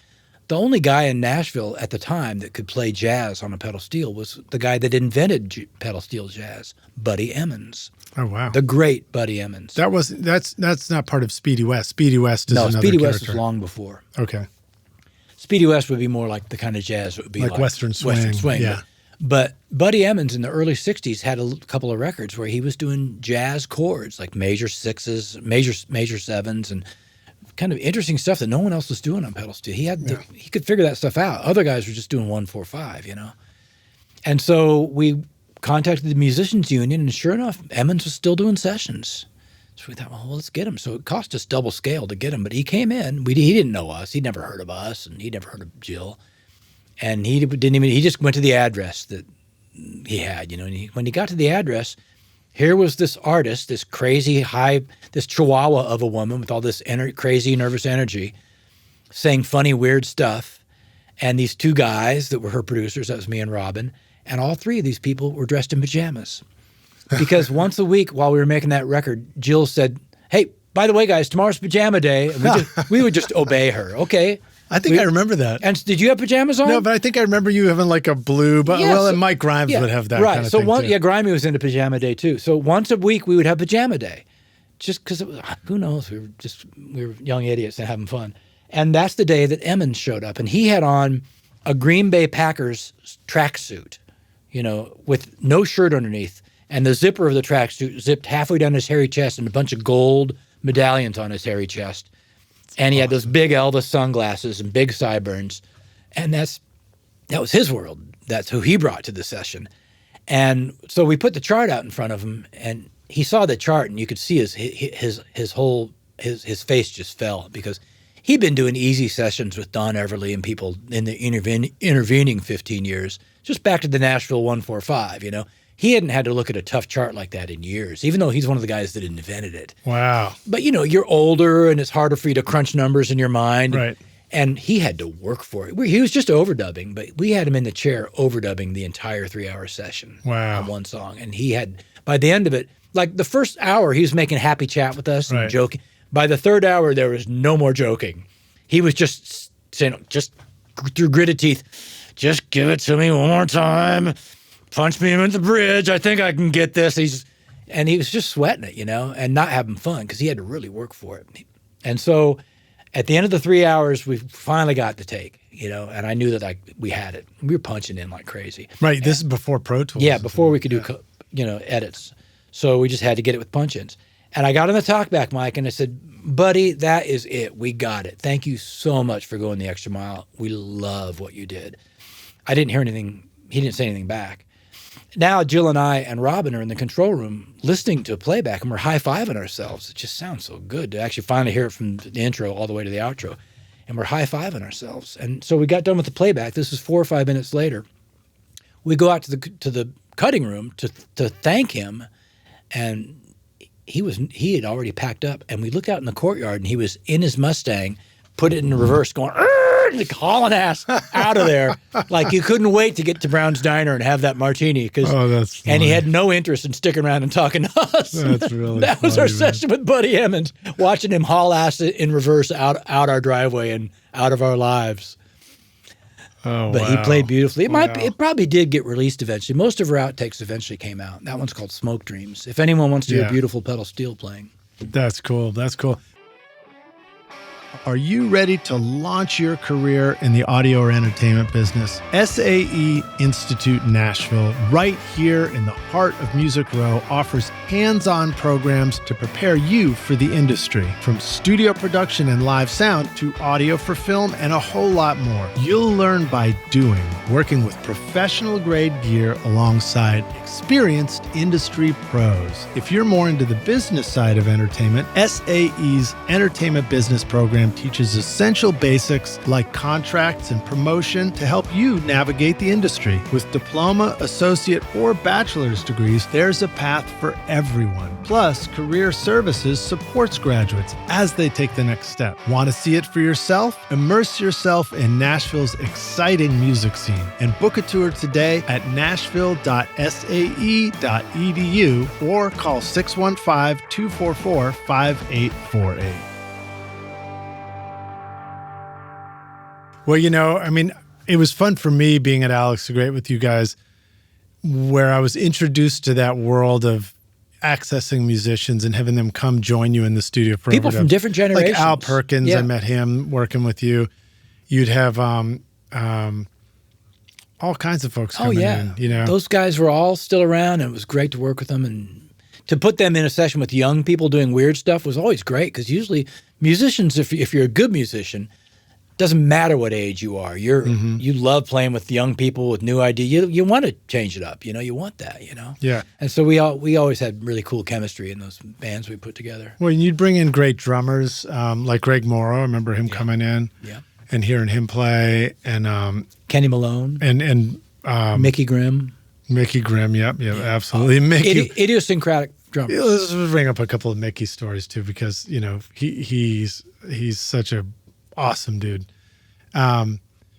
the only guy in Nashville at the time that could play jazz on a pedal steel was the guy that invented pedal steel jazz, Buddy Emmons. Oh wow! The great Buddy Emmons. That's not part of Speedy West. Speedy West is another Speedy character. West was long before. Okay. Speedy West would be more like the kind of jazz that would be like Western swing. Yeah. But Buddy Emmons in the early '60s had a couple of records where he was doing jazz chords, like major sixes, major sevens, and kind of interesting stuff that no one else was doing on pedal steel. He could figure that stuff out. Other guys were just doing 1-4-5, you know. And so we contacted the Musicians Union, and sure enough, Emmons was still doing sessions. So we thought, well, let's get him. So it cost us double scale to get him, but he came in. He didn't know us. He'd never heard of us, and he'd never heard of Jill. And he just went to the address that he had, and when he got to the address, here was this artist, this crazy this chihuahua of a woman with all this crazy nervous energy, saying funny, weird stuff. And these two guys that were her producers, that was me and Robin, and all three of these people were dressed in pajamas. Because once a week while we were making that record, Jill said, hey, by the way, guys, tomorrow's pajama day. And we would just obey her. Okay. I think I remember that. And did you have pajamas on? No, but I think I remember you having like a blue, but and Mike Grimes would have that kind of thing too. Yeah, Grimey was into pajama day too. So once a week we would have pajama day, just because who knows? We were young idiots and having fun. And that's the day that Emmons showed up, and he had on a Green Bay Packers tracksuit, with no shirt underneath, and the zipper of the tracksuit zipped halfway down his hairy chest, and a bunch of gold medallions on his hairy chest. And he had those big Elvis sunglasses and big sideburns. And that was his world. That's who he brought to the session. And so we put the chart out in front of him, and he saw the chart, and you could see his face just fell, because he'd been doing easy sessions with Don Everly and people in the intervening 15 years, just back to the Nashville 145, He hadn't had to look at a tough chart like that in years, even though he's one of the guys that invented it. Wow. But, you're older and it's harder for you to crunch numbers in your mind. Right. And he had to work for it. He was just overdubbing, but we had him in the chair overdubbing the entire 3-hour session on one song. And he had, by the end of it, like the first hour, he was making happy chat with us and joking. By the third hour, there was no more joking. He was just saying, just through gritted teeth, just give it to me one more time. Punch me in the bridge. I think I can get this. And he was just sweating it, and not having fun, because he had to really work for it. And so at the end of the 3 hours, we finally got the take, and I knew that we had it. We were punching in like crazy. Right. This is before Pro Tools. Yeah, before we could do, edits. So we just had to get it with punch-ins. And I got on the talkback mic and I said, buddy, that is it. We got it. Thank you so much for going the extra mile. We love what you did. I didn't hear anything. He didn't say anything back. Now Jill and I and Robin are in the control room listening to a playback, and we're high-fiving ourselves. It just sounds so good to actually finally hear it from the intro all the way to the outro. And we're high-fiving ourselves. And so we got done with the playback. This was 4 or 5 minutes later. We go out to the cutting room to thank him, and he had already packed up. And we look out in the courtyard, and he was in his Mustang, put it in reverse, going, hauling ass out of there. Like you couldn't wait to get to Brown's Diner and have that martini. That's funny. And he had no interest in sticking around and talking to us. That's really That was our session with Buddy Emmons, watching him haul ass in reverse out our driveway and out of our lives. Oh, but he played beautifully. It probably did get released eventually. Most of our outtakes eventually came out. That one's called Smoke Dreams. If anyone wants to hear beautiful pedal steel playing. That's cool. That's cool. Are you ready to launch your career in the audio or entertainment business? SAE Institute Nashville, right here in the heart of Music Row, offers hands-on programs to prepare you for the industry. From studio production and live sound to audio for film and a whole lot more. You'll learn by doing, working with professional-grade gear alongside experienced industry pros. If you're more into the business side of entertainment, SAE's Entertainment Business Program teaches essential basics like contracts and promotion to help you navigate the industry. With diploma, associate, or bachelor's degrees, there's a path for everyone. Plus, Career Services supports graduates as they take the next step. Want to see it for yourself? Immerse yourself in Nashville's exciting music scene and book a tour today at nashville.sae.edu or call 615-244-5848. Well, it was fun for me being at Alex the Great with you guys, where I was introduced to that world of accessing musicians and having them come join you in the studio for people from different generations. Like Al Perkins, I met him working with you. You'd have all kinds of folks coming in. Those guys were all still around, and it was great to work with them. And to put them in a session with young people doing weird stuff was always great, because usually musicians, if you're a good musician, doesn't matter what age you are. You love playing with young people with new ideas. You want to change it up. You want that. Yeah. And so we always had really cool chemistry in those bands we put together. Well, you'd bring in great drummers like Greg Morrow. I remember him coming in and hearing him play, and Kenny Malone and Mickey Grimm. Mickey Grimm. Yep, absolutely. Mickey, idiosyncratic drummers. Let's bring up a couple of Mickey stories too, because he's such a awesome dude.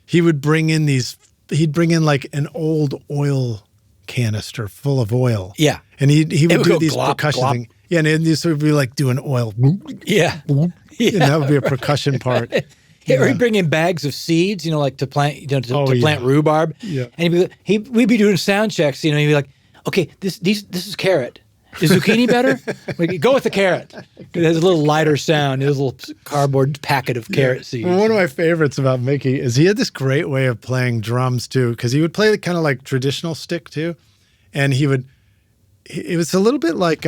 He would bring in he'd bring in like an old oil canister full of oil. Yeah. And he would do these glop, percussion glop. things. Yeah, and this would be like doing oil. Yeah. And that would be a percussion part. Or he'd bring in bags of seeds, like to plant, to plant rhubarb. Yeah. And we'd be doing sound checks, he'd be like, okay, this is carrot. Is zucchini better? Go with the carrot. It has a little lighter sound. It has a little cardboard packet of carrot seeds. Well, one of my favorites about Mickey is he had this great way of playing drums too, because he would play kind of like traditional stick too, and it was a little bit like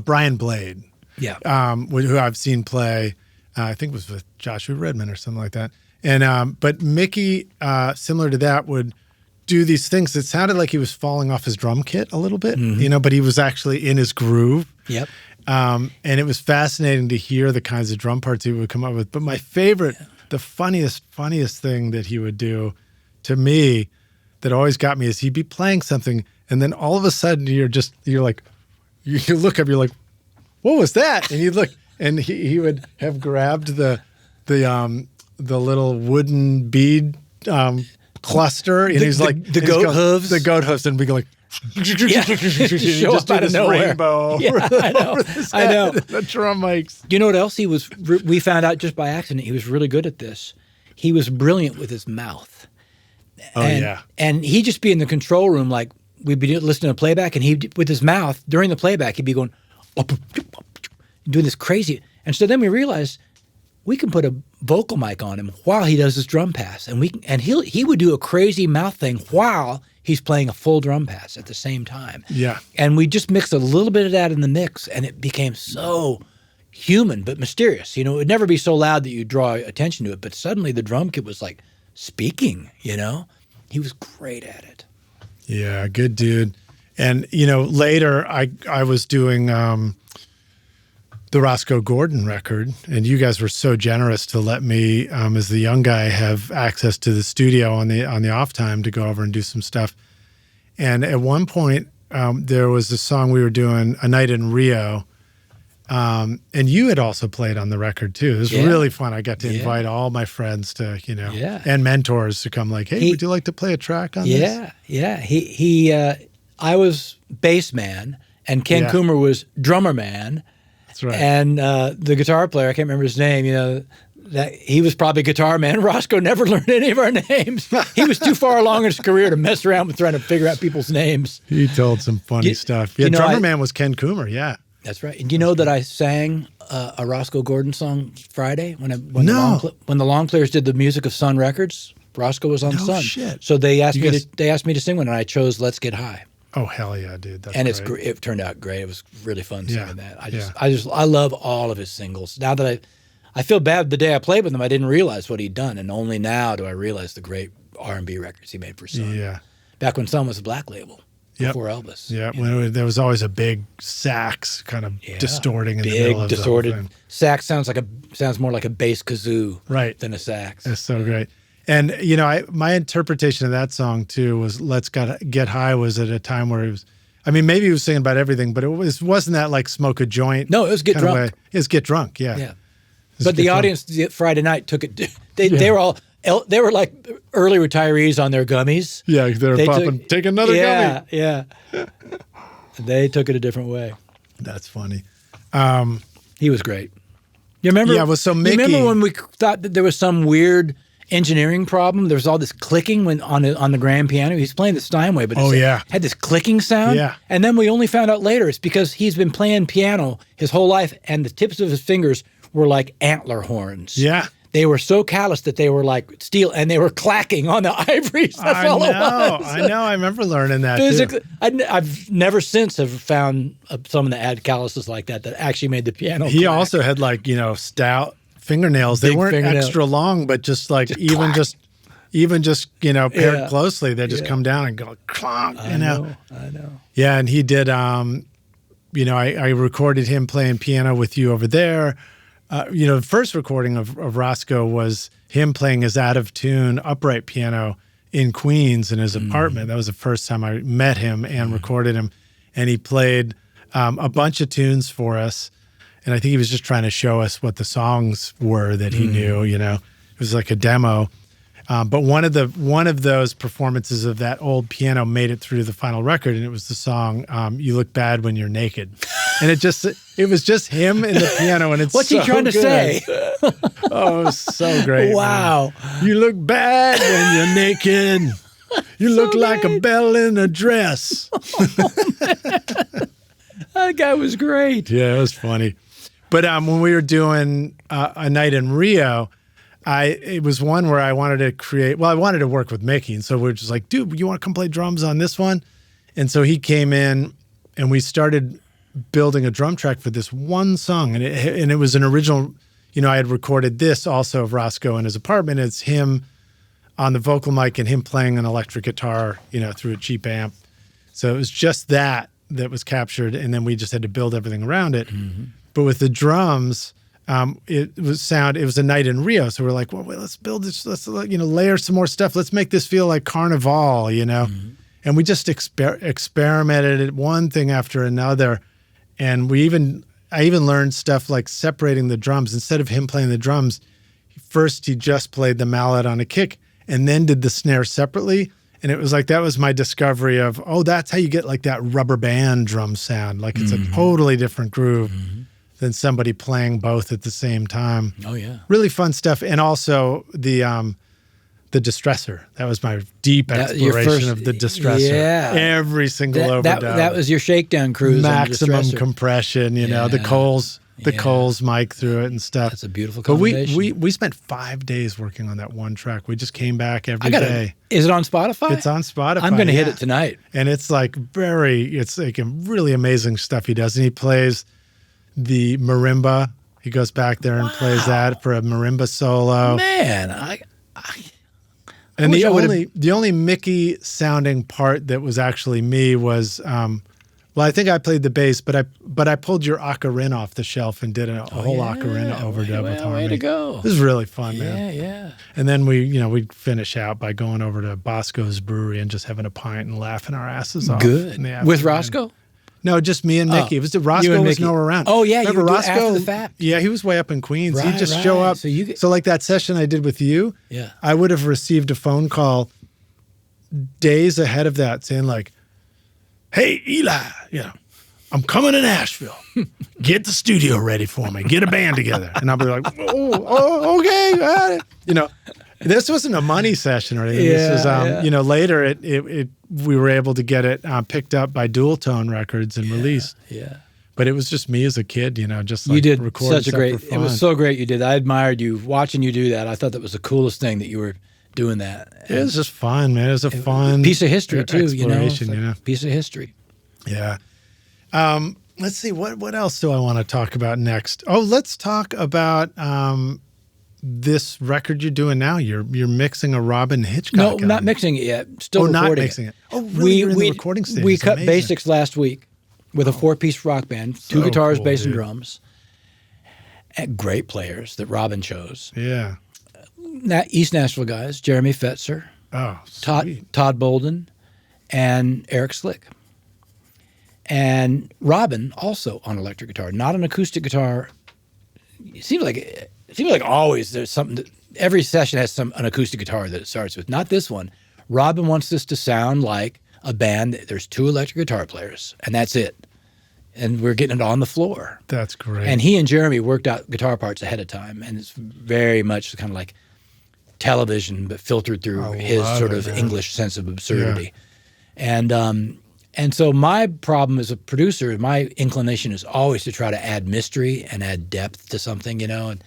Brian Blade, who I've seen play. I think it was with Joshua Redman or something like that. And but Mickey, similar to that, would do these things that sounded like he was falling off his drum kit a little bit, but he was actually in his groove. Yep. And it was fascinating to hear the kinds of drum parts he would come up with. But my favorite, the funniest thing that he would do to me that always got me is he'd be playing something, and then all of a sudden you look up, you're like, what was that? And you'd look, and he would have grabbed the little wooden bead cluster, and he's like the goat hooves, and we go like, show up out of nowhere. Rainbow I know. The drum mics. Do you know what else we found out just by accident? He was really good at this. He was brilliant with his mouth. And he'd just be in the control room, like we'd be listening to playback, and with his mouth during the playback, he'd be going, doing this crazy. And so then we realized we can put a vocal mic on him while he does his drum pass, and he would do a crazy mouth thing while he's playing a full drum pass at the same time. Yeah. And we just mixed a little bit of that in the mix, and it became so human but mysterious. It would never be so loud that you draw attention to it, but suddenly the drum kit was like speaking, He was great at it. Yeah, good dude. And, later I was doing the Rosco Gordon record, and you guys were so generous to let me, as the young guy, have access to the studio on the off time to go over and do some stuff. And at one point, there was a song we were doing, A Night in Rio, and you had also played on the record too. It was really fun. I got to invite all my friends to, and mentors to come like, hey, would you like to play a track on this? Yeah. I was bass man, and Ken Coomer was drummer man. That's right. And the guitar player, I can't remember his name, that he was probably guitar man. Rosco never learned any of our names. He was too far along in his career to mess around with trying to figure out people's names. He told some funny stuff. Yeah, drummer man was Ken Coomer, That's right. And do you know that I sang a Rosco Gordon song Friday when the Long Players did the music of Sun Records? Rosco was on Sun. Shit. So they asked me to sing one, and I chose "Let's Get High." Oh hell yeah, dude! That's and great. it turned out great. It was really fun singing that. I love all of his singles. Now that I feel bad the day I played with him, I didn't realize what he'd done, and only now do I realize the great R&B records he made for Sun. Yeah. Back when Sun was a black label. Before Elvis. Yeah, when there was always a big sax kind of distorting in the middle of distorted. The whole thing. Sax sounds more like a bass kazoo than a sax. That's so great. And my interpretation of that song too was "Let's Get High" was at a time where it was. I mean, maybe he was singing about everything, but wasn't that like smoke a joint? No, it was get drunk. It was get drunk. Yeah. But the audience Friday night took it. They were like early retirees on their gummies. Yeah, they were popping. Take another gummy. Yeah. They took it a different way. That's funny. He was great. You remember? Yeah, it was so Mickey. You remember when we thought that there was some weird engineering problem? There was all this clicking when on the grand piano. He's playing the Steinway, but had this clicking sound. Yeah. And then we only found out later it's because he's been playing piano his whole life, and the tips of his fingers were like antler horns. Yeah. They were so calloused that they were like steel, and they were clacking on the ivories. That's all it was. I know. I remember learning that too. I've never since have found someone that had calluses like that actually made the piano. He also had stout fingernails. They Big weren't fingernails. extra long, but just like even just paired closely, they just come down and go clonk. I know. Yeah, and he did. I recorded him playing piano with you over there. The first recording of Rosco was him playing his out of tune upright piano in Queens in his apartment. That was the first time I met him and recorded him, and he played a bunch of tunes for us. And I think he was just trying to show us what the songs were that he knew. It was like a demo. But one of those performances of that old piano made it through the final record, and it was the song "You Look Bad When You're Naked," and it was just him and the piano, and it's what's he trying to say? Oh, it was so great! Wow, man. You look bad when you're naked. You look like a belle in a dress. That guy was great. Yeah, it was funny. But when we were doing a night in Rio. It was one where I wanted to create, I wanted to work with Mickey. And so we were just like, dude, you want to come play drums on this one? And so he came in and we started building a drum track for this one song. And it was an original, I had recorded this also of Rosco in his apartment. It's him on the vocal mic and him playing an electric guitar, through a cheap amp. So it was just that was captured. And then we just had to build everything around it. Mm-hmm. But with the drums, it was a night in Rio. So we're like, well, let's build this, let's, layer some more stuff. Let's make this feel like Carnival, Mm-hmm. And we just experimented at one thing after another. And I even learned stuff like separating the drums. Instead of him playing the drums, first he just played the mallet on a kick and then did the snare separately. And it was like, that was my discovery of, that's how you get like that rubber band drum sound. Like it's a totally different groove. Mm-hmm. Than somebody playing both at the same time. Oh yeah, really fun stuff, and also the distressor. That was my deep exploration of the distressor. Yeah, every single overdub. That was your shakedown cruise. Maximum compression. The Coles mic through it and stuff. That's a beautiful combination. But we spent 5 days working on that one track. We just came back every day. Is it on Spotify? It's on Spotify. I'm going to hit it tonight. And it's like it's like really amazing stuff he does, and he plays the marimba. He goes back there and plays that for a marimba solo. Man, and the only Mickey sounding part that was actually me was I think I played the bass, but I pulled your ocarina off the shelf and did a whole ocarina overdub with harmony. Way to go. This is really fun, man. Yeah. And then we'd finish out by going over to Bosco's Brewery and just having a pint and laughing our asses off. Good. With Rosco? No, just me and Mickey. It was Rosco was nowhere around. Oh yeah, remember Rosco after the fact. Yeah, he was way up in Queens. Right, He'd just show up. So like that session I did with you. Yeah, I would have received a phone call days ahead of that saying like, "Hey Eli, I'm coming to Nashville. Get the studio ready for me. Get a band together." And I'll be like, "Oh, okay, got it." This wasn't a money session or anything. Yeah, this was, later we were able to get it picked up by Dual Tone Records and released. Yeah. But it was just me as a kid, just like you did recording such a great. It was so great you did. I admired you watching you do that. I thought that was the coolest thing that you were doing that. It was just fun, man. It was a fun piece of history too. Exploration, piece of history. Yeah. Let's see what else do I want to talk about next? Oh, let's talk about this record you're doing now. You're mixing a Robyn Hitchcock. No, album. Not mixing it yet. Still recording not mixing it. Oh, really? You're in the recording stage. We cut basics last week with a 4-piece rock band, 2 guitars, bass, and drums. And great players that Robyn chose. Yeah. East Nashville guys, Jeremy Fetzer, Todd Bolden, and Eric Slick. And Robyn also on electric guitar, not an acoustic guitar. It seems like always there's something that every session has an acoustic guitar that it starts with. Not this one. Robyn wants this to sound like a band. There's 2 electric guitar players, and that's it. And we're getting it on the floor. That's great. And he and Jeremy worked out guitar parts ahead of time, and it's very much kind of like television, but filtered through his sort of English sense of absurdity. Yeah. And so my problem as a producer, my inclination is always to try to add mystery and add depth to something, and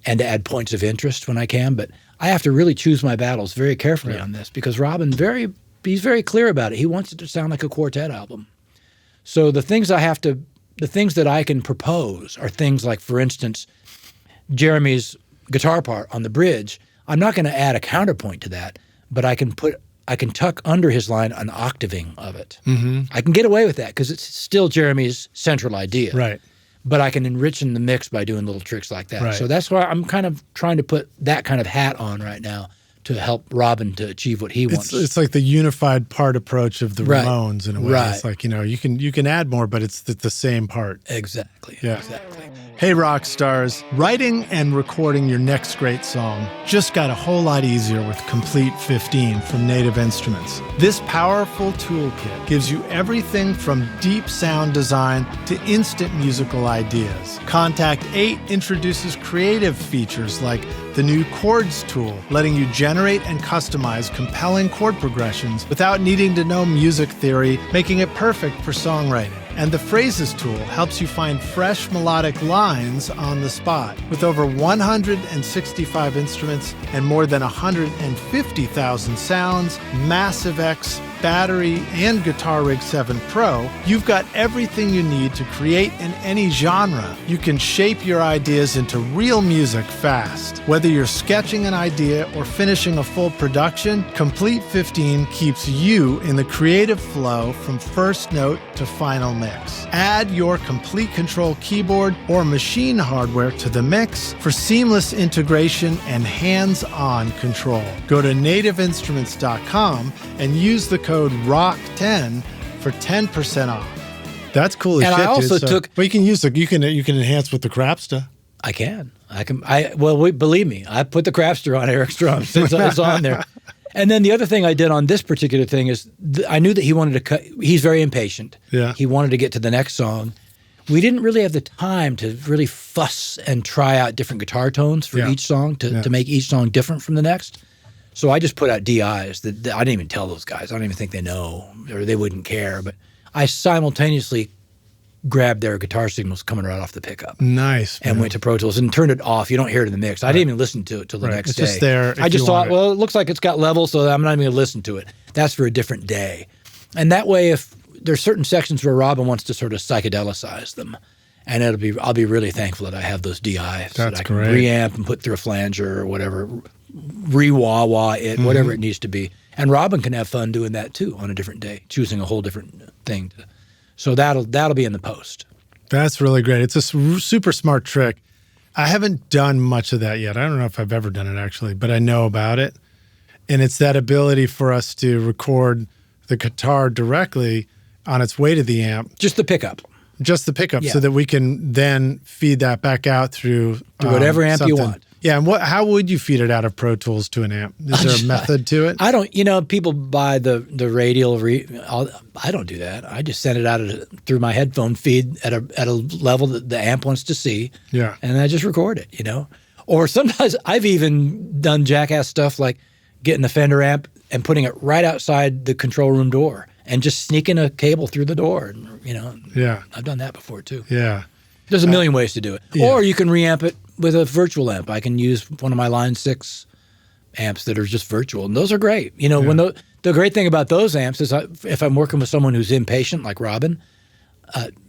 to add points of interest when I can. But I have to really choose my battles very carefully on this because Robyn he's very clear about it. He wants it to sound like a quartet album. So the things that I can propose are things like, for instance, Jeremy's guitar part on the bridge, I'm not going to add a counterpoint to that, but I can tuck under his line an octaving of it. Mm-hmm. I can get away with that because it's still Jeremy's central idea. Right. But I can enrich in the mix by doing little tricks like that. Right. So that's why I'm kind of trying to put that kind of hat on right now to help Robin to achieve what he wants. It's like the unified part approach of the Right. Ramones in a way. Right. It's like, you can add more, but it's the same part. Exactly. Yeah. Exactly. Hey, rock stars, writing and recording your next great song just got a whole lot easier with Complete 15 from Native Instruments. This powerful toolkit gives you everything from deep sound design to instant musical ideas. Contact 8 introduces creative features like the new Chords tool, letting you generate and customize compelling chord progressions without needing to know music theory, making it perfect for songwriting. And the Phrases tool helps you find fresh melodic lines on the spot. With over 165 instruments and more than 150,000 sounds, Massive X, battery, and Guitar Rig 7 Pro, you've got everything you need to create in any genre. You can shape your ideas into real music fast. Whether you're sketching an idea or finishing a full production, Complete 15 keeps you in the creative flow from first note to final mix. Add your Complete Control keyboard or machine hardware to the mix for seamless integration and hands-on control. Go to nativeinstruments.com and use the code ROCK10 for 10% off. That's cool as And shit, I also dude. took- Well, you can enhance with the Crapsta. I can. Believe me, I put the Crafster on Eric's drums. It's on there. And then the other thing I did on this particular thing is I knew that he wanted to cut. He's very impatient. Yeah. He wanted to get to the next song. We didn't really have the time to really fuss and try out different guitar tones for Yeah. each song to make each song different from the next. So I just put out DIs that I didn't even tell those guys. I don't even think they know or they wouldn't care. But I simultaneously grabbed their guitar signals coming right off the pickup. Nice. And man. went to Pro Tools and turned it off. You don't hear it in the mix. I didn't even listen to it till the Right. next It's day. just there if I just you thought, want it. well, it looks like it's got levels, so I'm not even going to listen to it. That's for a different day. And that way, if there's certain sections where Robin wants to sort of psychedelicize them, and I'll be really thankful that I have those DIs that That's I can great. reamp and put through a flanger or whatever, re-wah it, whatever it needs to be. And Robin can have fun doing that too on a different day, choosing a whole different thing. So that'll be in the post. That's really great. It's a super smart trick. I haven't done much of that yet. I don't know if I've ever done it actually, but I know about it. And it's that ability for us to record the guitar directly on its way to the amp. Just the pickup. Just the pickup, Yeah. so that we can then feed that back out through whatever amp you something. want. Yeah, and how would you feed it out of Pro Tools to an amp? Is there a method to it? I don't, people buy the radial. I don't do that. I just send it out through my headphone feed at a level that the amp wants to see. Yeah. And I just record it, Or sometimes I've even done jackass stuff like getting a Fender amp and putting it right outside the control room door and just sneaking a cable through the door. Yeah. I've done that before too. Yeah. There's a million ways to do it. Yeah. Or you can reamp it with a virtual amp. I can use one of my Line 6 amps that are just virtual, and those are great. When the great thing about those amps is if I'm working with someone who's impatient, like Robin,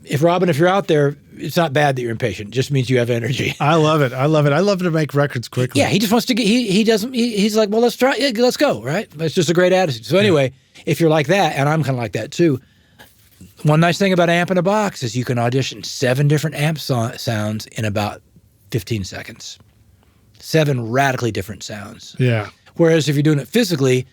if you're out there, it's not bad that you're impatient. It just means you have energy. I love it. I love to make records quickly. Yeah, he just wants to get. He's like, well, let's try. Yeah, let's go. Right. That's just a great attitude. So anyway, if you're like that, and I'm kind of like that too. One nice thing about Amp in a Box is you can audition 7 different amp sounds in about 15 seconds. 7 radically different sounds. Yeah. Whereas if you're doing it physically,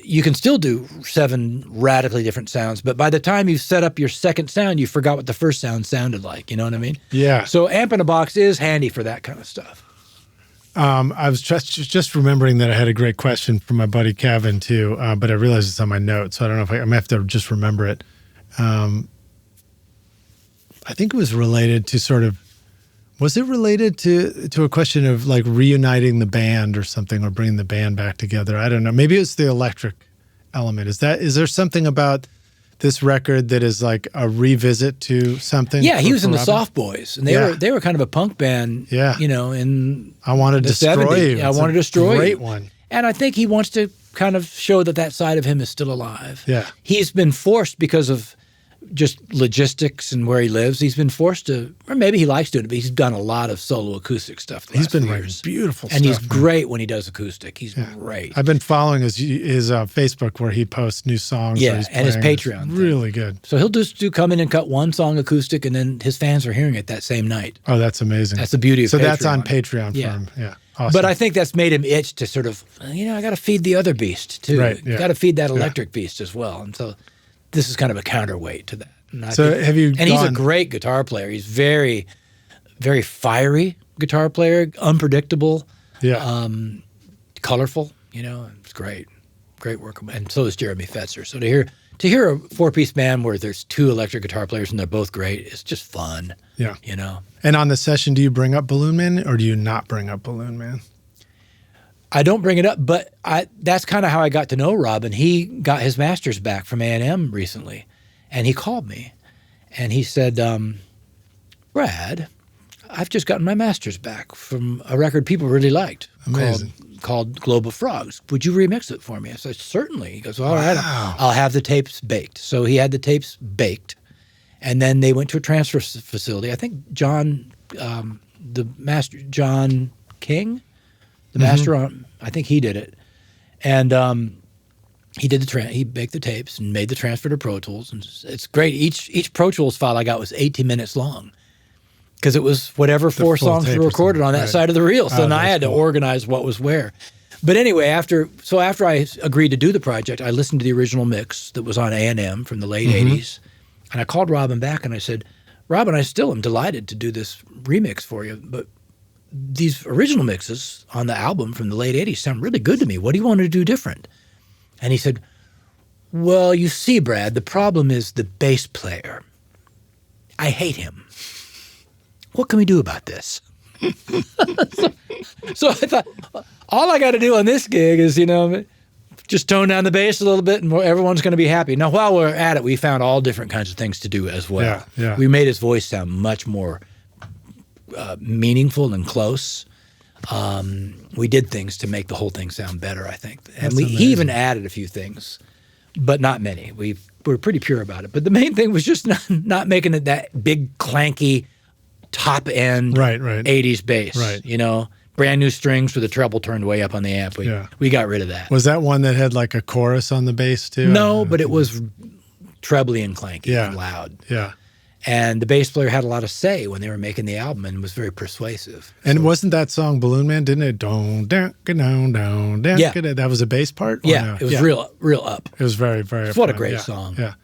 you can still do 7 radically different sounds. But by the time you've set up your second sound, you forgot what the first sound sounded like. You know what I mean? Yeah. So Amp in a Box is handy for that kind of stuff. I was just remembering that I had a great question from my buddy Kevin too, but I realized it's on my notes, so I don't know if I'm gonna have to just remember it. I think it was related to was it related to a question of like reuniting the band or something, or bringing the band back together? I don't know. Maybe it's the electric element. Is there something about this record that is like a revisit to something? Yeah, he was in the Robin? Soft Boys, and they were kind of a punk band. Yeah. In I Want to the Destroy 70s. You. I It's Want to a Destroy You. Great one. And I think he wants to kind of show that side of him is still alive. Yeah. He's been forced because of just logistics and where he lives, he's been forced to, or maybe he likes doing it, but he's done a lot of solo acoustic stuff. He's been writing beautiful stuff. And he's great when he does acoustic. He's great. I've been following his Facebook where he posts new songs. Yeah, and his Patreon. Really good. So he'll just come in and cut one song acoustic, and then his fans are hearing it that same night. Oh, that's amazing. That's the beauty of Patreon. So that's on Patreon for him. Yeah. Awesome. But I think that's made him itch to sort of, I got to feed the other beast too. Right. Yeah. Got to feed that electric beast as well. And so this is kind of a counterweight to that. Have you? And he's a great guitar player. He's very, very fiery guitar player, unpredictable, colorful. It's great work. And so is Jeremy Fetzer. So to hear a 4-piece band where there's 2 electric guitar players and they're both great, it's just fun. Yeah. And on the session, do you bring up Balloon Man or do you not bring up Balloon Man? I don't bring it up, but that's kind of how I got to know Robin. He got his master's back from A&M recently, and he called me, and he said, Brad, I've just gotten my master's back from a record people really liked called Globe of Frogs. Would you remix it for me? I said, certainly. He goes, all right, I'll have the tapes baked. So he had the tapes baked, and then they went to a transfer facility. I think John King, the master on, I think he did it. And he did he baked the tapes and made the transfer to Pro Tools. And it's great. Each Pro Tools file I got was 18 minutes long because it was whatever 4 songs were recorded on that side of the reel. So then I had to organize what was where. But anyway, after I agreed to do the project, I listened to the original mix that was on A&M from the late 80s. And I called Robin back and I said, Robin, I still am delighted to do this remix for you, but these original mixes on the album from the late 80s sound really good to me. What do you want to do different? And he said, well, you see, Brad, the problem is the bass player. I hate him. What can we do about this? So I thought, all I got to do on this gig is, just tone down the bass a little bit and everyone's going to be happy. Now, while we're at it, we found all different kinds of things to do as well. Yeah. We made his voice sound much more meaningful and close. We did things to make the whole thing sound better, I think. And he even added a few things, but not many. We were pretty pure about it. But the main thing was just not making it that big, clanky, top-end 80s bass. Right. Brand new strings with the treble turned way up on the amp. We got rid of that. Was that one that had like a chorus on the bass too? No, but it was trebly and clanky and loud. Yeah. And the bass player had a lot of say when they were making the album and was very persuasive. And wasn't that song Balloon Man, didn't it? That was a bass part? Yeah, it was real up. It was very, very up. What a great song. Yeah.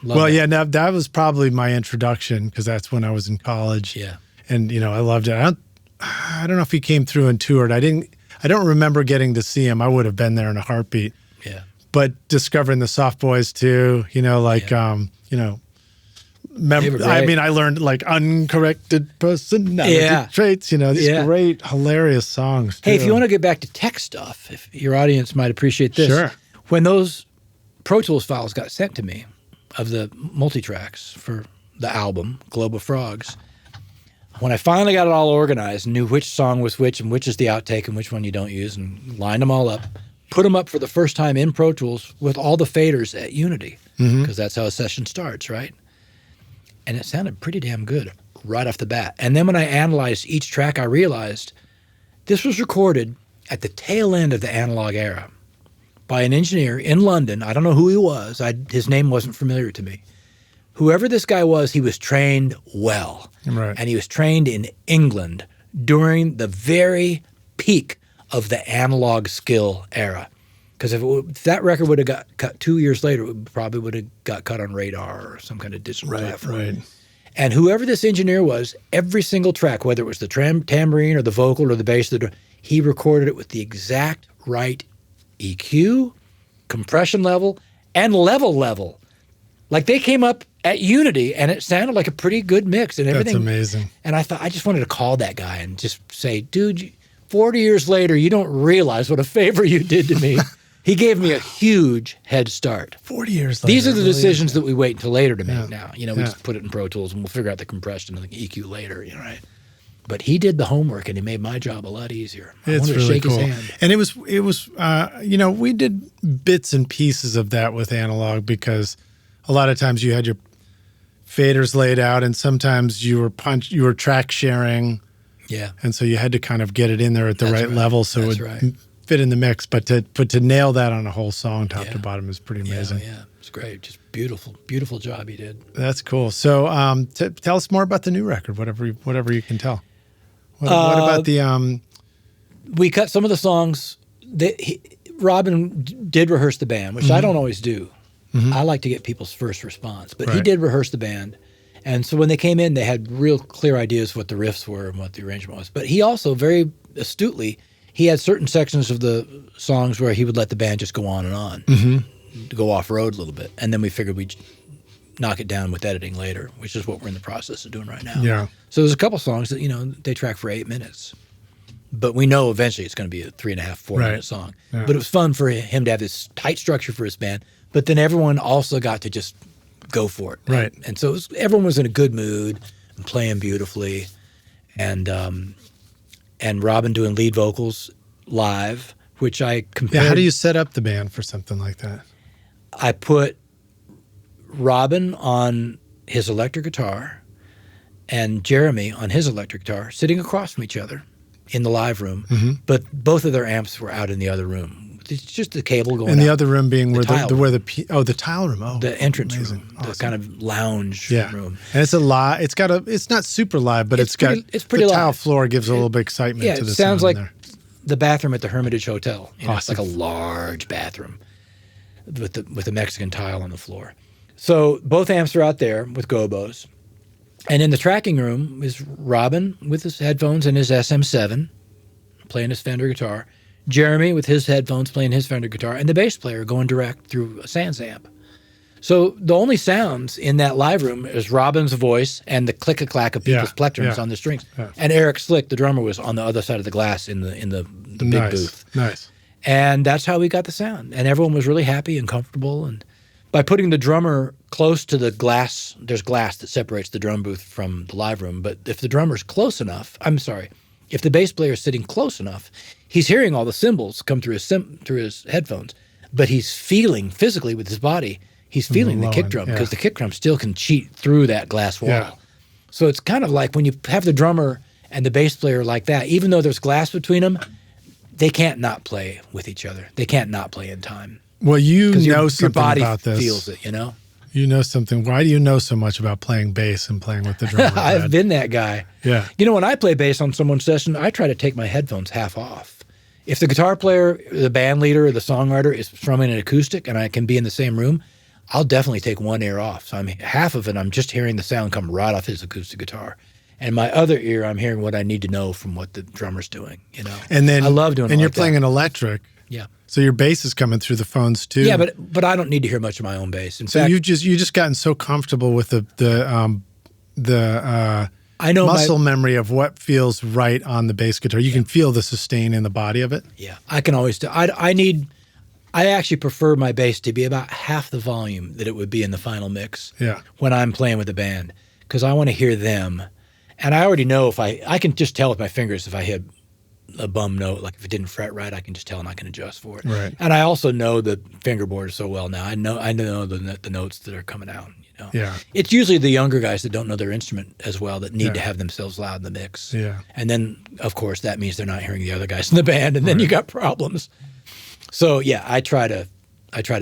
Now that was probably my introduction because that's when I was in college. Yeah. And, I loved it. I don't know if he came through and toured. I don't remember getting to see him. I would have been there in a heartbeat. Yeah. But discovering the Soft Boys too, I learned like uncorrected personality traits, these great, hilarious songs. Hey, if you want to get back to tech stuff, if your audience might appreciate this. Sure. When those Pro Tools files got sent to me of the multitracks for the album, Globe of Frogs, when I finally got it all organized and knew which song was which and which is the outtake and which one you don't use and lined them all up, put them up for the first time in Pro Tools with all the faders at Unity because that's how a session starts, right? And it sounded pretty damn good right off the bat. And then when I analyzed each track, I realized this was recorded at the tail end of the analog era by an engineer in London. I don't know who he was. His name wasn't familiar to me. Whoever this guy was, he was trained well. Right. And he was trained in England during the very peak of the analog skill era. Because if that record would have got cut 2 years later, it probably would have got cut on Radar or some kind of digital platform. Right. And whoever this engineer was, every single track, whether it was the tambourine or the vocal or the bass, he recorded it with the exact right EQ, compression level, and level. Like they came up at Unity, and it sounded like a pretty good mix and everything. That's amazing. And I thought, I just wanted to call that guy and just say, dude, 40 years later, you don't realize what a favor you did to me. He gave me a huge head start. 40 years later. These are the decisions that we wait until later to make now. We just put it in Pro Tools and we'll figure out the compression and the EQ later, right? But he did the homework and he made my job a lot easier. I wanted to shake his hand. And it was we did bits and pieces of that with analog because a lot of times you had faders laid out, and sometimes you were track sharing. Yeah. And so you had to kind of get it in there at the right level so it would fit in the mix. But to nail that on a whole song top to bottom is pretty amazing. Yeah. It's great. Just beautiful, beautiful job he did. That's cool. So tell us more about the new record, whatever you can tell. What about the... We cut some of the songs. Robin did rehearse the band, which I don't always do. I like to get people's first response. But he did rehearse the band. And so when they came in, they had real clear ideas what the riffs were and what the arrangement was. But he also, very astutely, he had certain sections of the songs where he would let the band just go on and on, to go off-road a little bit. And then we figured we'd knock it down with editing later, which is what we're in the process of doing right now. Yeah. So there's a couple songs that, they track for 8 minutes. But we know eventually it's going to be a 3.5, 4 minute song. Yeah. But it was fun for him to have this tight structure for his band. But then everyone also got to just go for it. Right. And so everyone was in a good mood and playing beautifully. And Robin doing lead vocals live, which I compared. Yeah, how do you set up the band for something like that? I put Robin on his electric guitar and Jeremy on his electric guitar sitting across from each other in the live room, but both of their amps were out in the other room. It's just the cable going. And the out. other room being the tile room. The room. The entrance room, awesome. The kind of lounge room. And it's a live. It's not super live, but it's pretty the tile live. Floor gives a little bit of excitement to the it sounds like there. The bathroom at the Hermitage Hotel. Awesome. It's like a large bathroom with the Mexican tile on the floor. So both amps are out there with gobos. And in the tracking room is Robin with his headphones and his SM7 playing his Fender guitar, Jeremy with his headphones playing his Fender guitar, and the bass player going direct through a Sans amp. So the only sounds in that live room is Robin's voice and the click-a-clack of people's plectrums on the strings. Yeah. And Eric Slick, the drummer, was on the other side of the glass in the big booth. Nice. And that's how we got the sound. And everyone was really happy and comfortable. And by putting the drummer close to the glass, there's glass that separates the drum booth from the live room. But if the drummer's close enough, if the bass player is sitting close enough, he's hearing all the cymbals come through his headphones, but he's feeling physically with his body, he's feeling the kick drum because the kick drum still can cheat through that glass wall. Yeah. So it's kind of like when you have the drummer and the bass player like that, even though there's glass between them, they can't not play with each other. They can't not play in time. Well, something your body about this. Feels it, You know something. Why do you know so much about playing bass and playing with the drummer? I've been that guy. Yeah. When I play bass on someone's session, I try to take my headphones half off. If the guitar player, the band leader, or the songwriter is strumming an acoustic and I can be in the same room, I'll definitely take one ear off. So half of it, I'm just hearing the sound come right off his acoustic guitar. And my other ear, I'm hearing what I need to know from what the drummer's doing, And then I love doing it. And you're playing an electric. Yeah. So your bass is coming through the phones too. Yeah, but I don't need to hear much of my own bass. In fact, you just gotten so comfortable with the muscle memory of what feels right on the bass guitar. You can feel the sustain in the body of it. Yeah, I can always do. I actually prefer my bass to be about half the volume that it would be in the final mix. Yeah. When I'm playing with the band, because I want to hear them, and I already know if I can just tell with my fingers if I hit a bum note, like if it didn't fret right, I can just tell and I can adjust for it. Right. And I also know the fingerboard so well now. I know the notes that are coming out. Yeah. It's usually the younger guys that don't know their instrument as well that need to have themselves loud in the mix. Yeah. And then, of course, that means they're not hearing the other guys in the band, and then you got problems. So yeah, I try to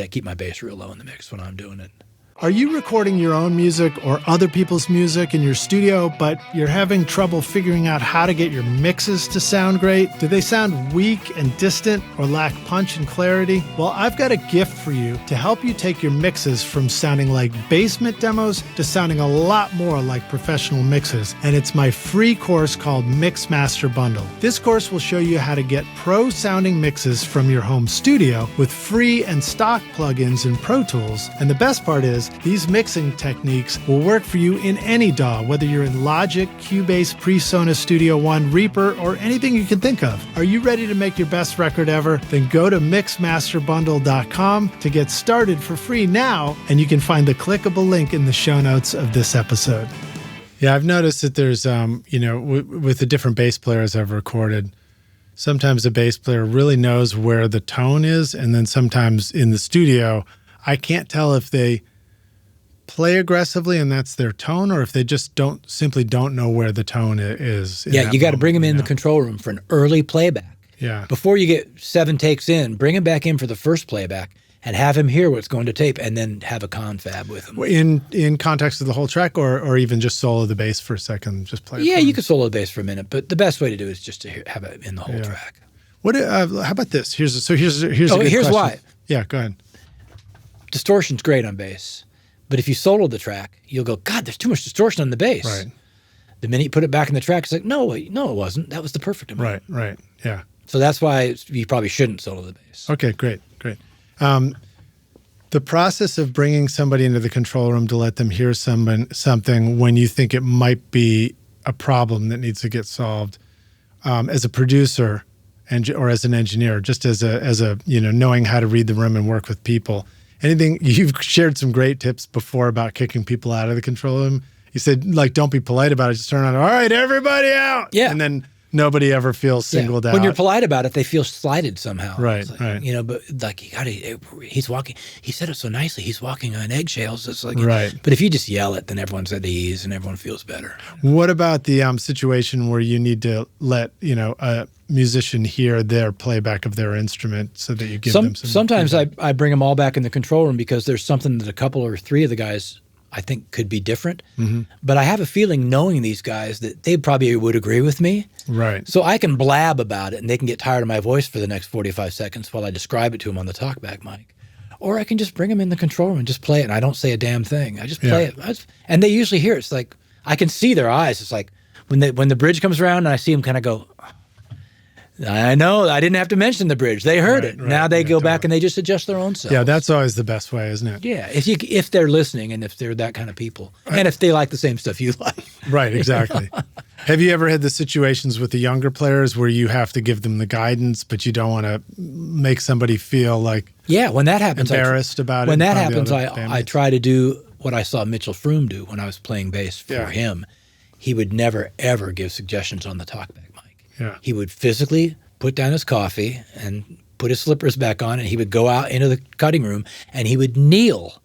keep my bass real low in the mix when I'm doing it. Are you recording your own music or other people's music in your studio, but you're having trouble figuring out how to get your mixes to sound great? Do they sound weak and distant or lack punch and clarity? Well, I've got a gift for you to help you take your mixes from sounding like basement demos to sounding a lot more like professional mixes. And it's my free course called Mix Master Bundle. This course will show you how to get pro-sounding mixes from your home studio with free and stock plugins in Pro Tools. And the best part is, these mixing techniques will work for you in any DAW, whether you're in Logic, Cubase, PreSonus Studio One, Reaper, or anything you can think of. Are you ready to make your best record ever? Then go to mixmasterbundle.com to get started for free now, and you can find the clickable link in the show notes of this episode. Yeah, I've noticed that there's, with the different bass players I've recorded, sometimes the bass player really knows where the tone is, and then sometimes in the studio, I can't tell if they play aggressively and that's their tone, or if they just simply don't know where the tone is. Yeah, you got to bring them in the control room for an early playback. Yeah. Before you get 7 takes in, bring him back in for the first playback and have him hear what's going to tape, and then have a confab with him. In context of the whole track, or even just solo the bass for a second, just play it. Yeah, you could solo the bass for a minute, but the best way to do it is just to have it in the whole track. What? How about this? Here's a good question. Why. Yeah, go ahead. Distortion's great on bass, but if you solo the track, you'll go, God, there's too much distortion on the bass. Right. The minute you put it back in the track, it's like, no, it wasn't. That was the perfect amount. Right, yeah. So that's why you probably shouldn't solo the bass. Okay, great. The process of bringing somebody into the control room to let them hear something when you think it might be a problem that needs to get solved, as a producer or as an engineer, just as a knowing how to read the room and work with people. Anything, you've shared some great tips before about kicking people out of the control room. You said, like, don't be polite about it. Just turn on, all right, everybody out. Yeah. And then nobody ever feels singled out. When you're polite about it, they feel slighted somehow. Right, like, right. But like, he's walking, he said it so nicely, he's walking on eggshells. It's like, right. But if you just yell it, then everyone's at ease and everyone feels better. What about the situation where you need to let, a musician hear their playback of their instrument so that you give them some Sometimes I bring them all back in the control room because there's something that a couple or 3 of the guys I think could be different. Mm-hmm. But I have a feeling, knowing these guys, that they probably would agree with me. Right. So I can blab about it and they can get tired of my voice for the next 45 seconds while I describe it to them on the talkback mic. Or I can just bring them in the control room and just play it, and I don't say a damn thing. I just play it. And they usually hear it. It's like, I can see their eyes. It's like when the bridge comes around and I see them kind of go, I know, I didn't have to mention the bridge. They heard it. Now they go back and they just adjust their own selves. Yeah, that's always the best way, isn't it? Yeah, if they're listening and if they're that kind of people, and if they like the same stuff you like. Right, exactly. Have you ever had the situations with the younger players where you have to give them the guidance, but you don't want to make somebody feel like when that happens, embarrassed about it? When that happens, I try to do what I saw Mitchell Froome do when I was playing bass for him. He would never, ever give suggestions on the talkback mic. Yeah. He would physically put down his coffee and put his slippers back on, and he would go out into the cutting room and he would kneel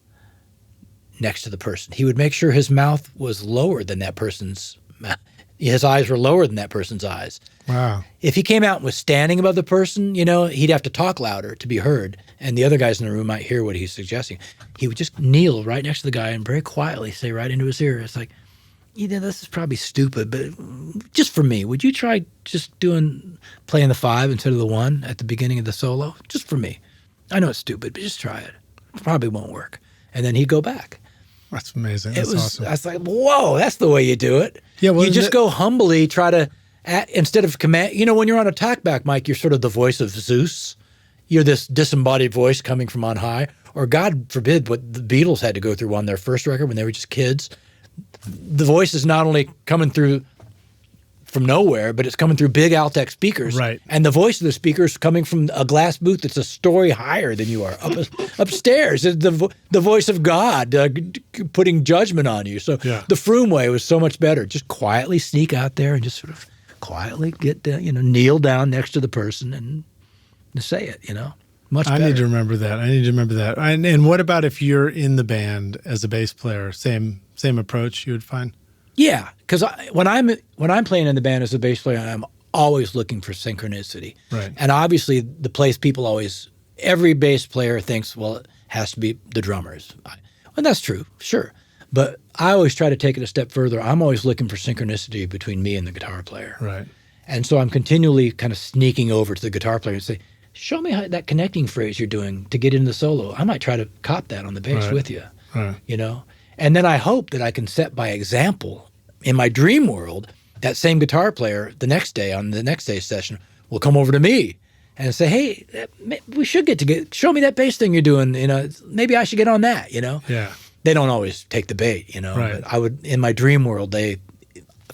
next to the person. He would make sure his mouth was lower than that person's mouth. His eyes were lower than that person's eyes. Wow. If he came out and was standing above the person, he'd have to talk louder to be heard, and the other guys in the room might hear what he's suggesting. He would just kneel right next to the guy and very quietly say right into his ear, it's like, this is probably stupid, but just for me, would you try just playing the 5 instead of the 1 at the beginning of the solo? Just for me. I know it's stupid, but just try it. It probably won't work. And then he'd go back. That's amazing. That's awesome. I was like, whoa, that's the way you do it. Yeah, well, you just go humbly, try to, instead of command, when you're on a talkback mic, you're sort of the voice of Zeus. You're this disembodied voice coming from on high. Or God forbid what the Beatles had to go through on their first record when they were just kids. The voice is not only coming through from nowhere, but it's coming through big Altec speakers. Right. And the voice of the speaker is coming from a glass booth that's a story higher than you are, upstairs. It's the voice of God putting judgment on you. So the Froome way was so much better. Just quietly sneak out there and just sort of quietly get down, kneel down next to the person and say it, Much better. I need to remember that. And what about if you're in the band as a bass player? Same approach you would find? Yeah, because when I'm playing in the band as a bass player, I'm always looking for synchronicity. Right. And obviously, the place people every bass player thinks, well, it has to be the drummers. And that's true, sure. But I always try to take it a step further. I'm always looking for synchronicity between me and the guitar player. Right. And so I'm continually kind of sneaking over to the guitar player and say, show me that connecting phrase you're doing to get into the solo. I might try to cop that on the bass with you, And then I hope that I can set by example in my dream world, that same guitar player the next day on the next day's session will come over to me and say, hey, we should show me that bass thing you're doing. Maybe I should get on that, Yeah. They don't always take the bait, Right. But I would, in my dream world,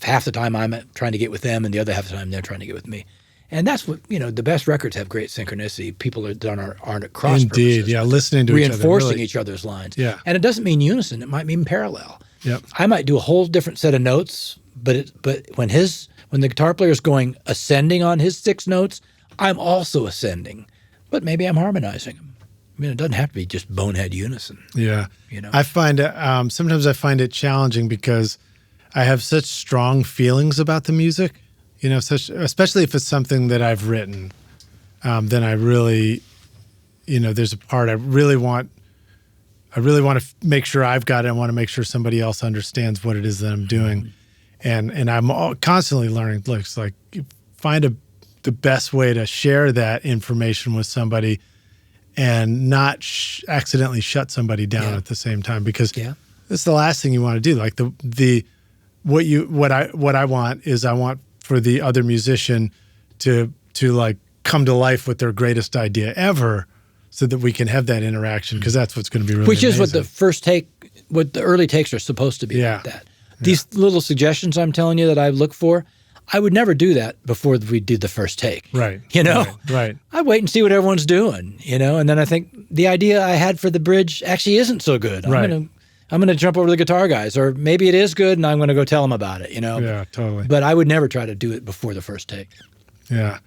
half the time I'm trying to get with them and the other half the time they're trying to get with me. And that's what, the best records have great synchronicity. People aren't at cross Indeed, purposes. yeah, listening to each other. Reinforcing each other's lines. Yeah. And it doesn't mean unison. It might mean parallel. Yep. I might do a whole different set of notes, but when the guitar player is going ascending on his 6 notes, I'm also ascending. But maybe I'm harmonizing them. mean, it doesn't have to be just bonehead unison. Yeah. You know? I find it, sometimes I find it challenging because I have such strong feelings about the music, you know, especially if it's something that I've written, then I really, you know, there's a part I really want to make sure I've got it. I want to make sure somebody else understands what it is that I'm doing. And I'm constantly learning, looks like find the best way to share that information with somebody and not accidentally shut somebody down at the same time, because it's the last thing you want to do. Like what I want is I want for the other musician to like come to life with their greatest idea ever, so that we can have that interaction, because that's what's going to be really Which is amazing. what the early takes are supposed to be like that. Yeah. These little suggestions I'm telling you that I look for, I would never do that before we did the first take. Right. You know? Right. I'd wait and see what everyone's doing, you know? And then I think the idea I had for the bridge actually isn't so good. I'm gonna jump over to the guitar guys, or maybe it is good and I'm gonna go tell them about it, you know? Yeah, totally. But I would never try to do it before the first take. Yeah.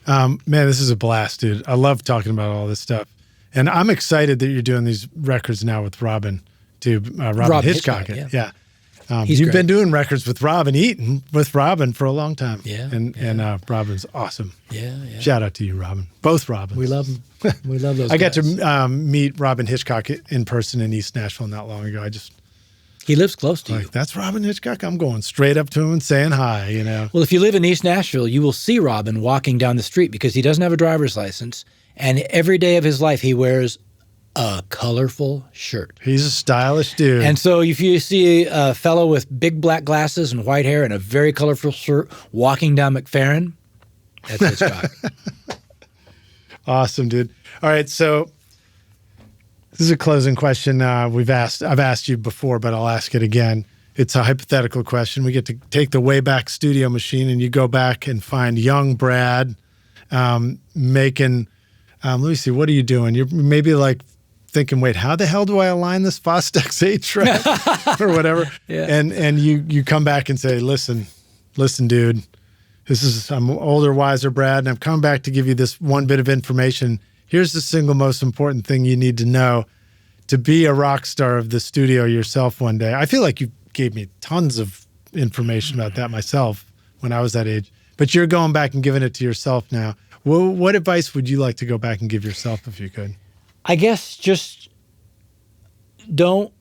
Man, this is a blast, dude. I love talking about all this stuff. And I'm excited that you're doing these records now with Robyn, too. Robyn Hitchcock. Yeah. You've been doing records with Robin Eaton, with Robyn for a long time. Yeah. And Robin's awesome. Yeah. Shout out to you, Robyn. Both Robins. We love them. We love those I got guys. to meet Robyn Hitchcock in person in East Nashville not long ago. He lives close to you. Like, that's Robyn Hitchcock. I'm going straight up to him and saying hi, you know. Well, if you live in East Nashville, you will see Robyn walking down the street because he doesn't have a driver's license. And every day of his life, he wears a colorful shirt. He's a stylish dude. And so if you see a fellow with big black glasses and white hair and a very colorful shirt walking down McFerrin, that's Hitchcock. Awesome, dude. All right, so this is a closing question. I've asked you before, but I'll ask it again. It's a hypothetical question. We get to take the Wayback Studio machine, and you go back and find young Brad making. Let me see. What are you doing? You're maybe like thinking, wait, how the hell do I align this Fostex 8 track or whatever? Yeah. And you come back and say, listen, dude. I'm older, wiser Brad, and I've come back to give you this one bit of information. Here's the single most important thing you need to know to be a rock star of the studio yourself one day. I feel like you gave me tons of information about that myself when I was that age, but you're going back and giving it to yourself now. Well, what advice would you like to go back and give yourself if you could? I guess just don't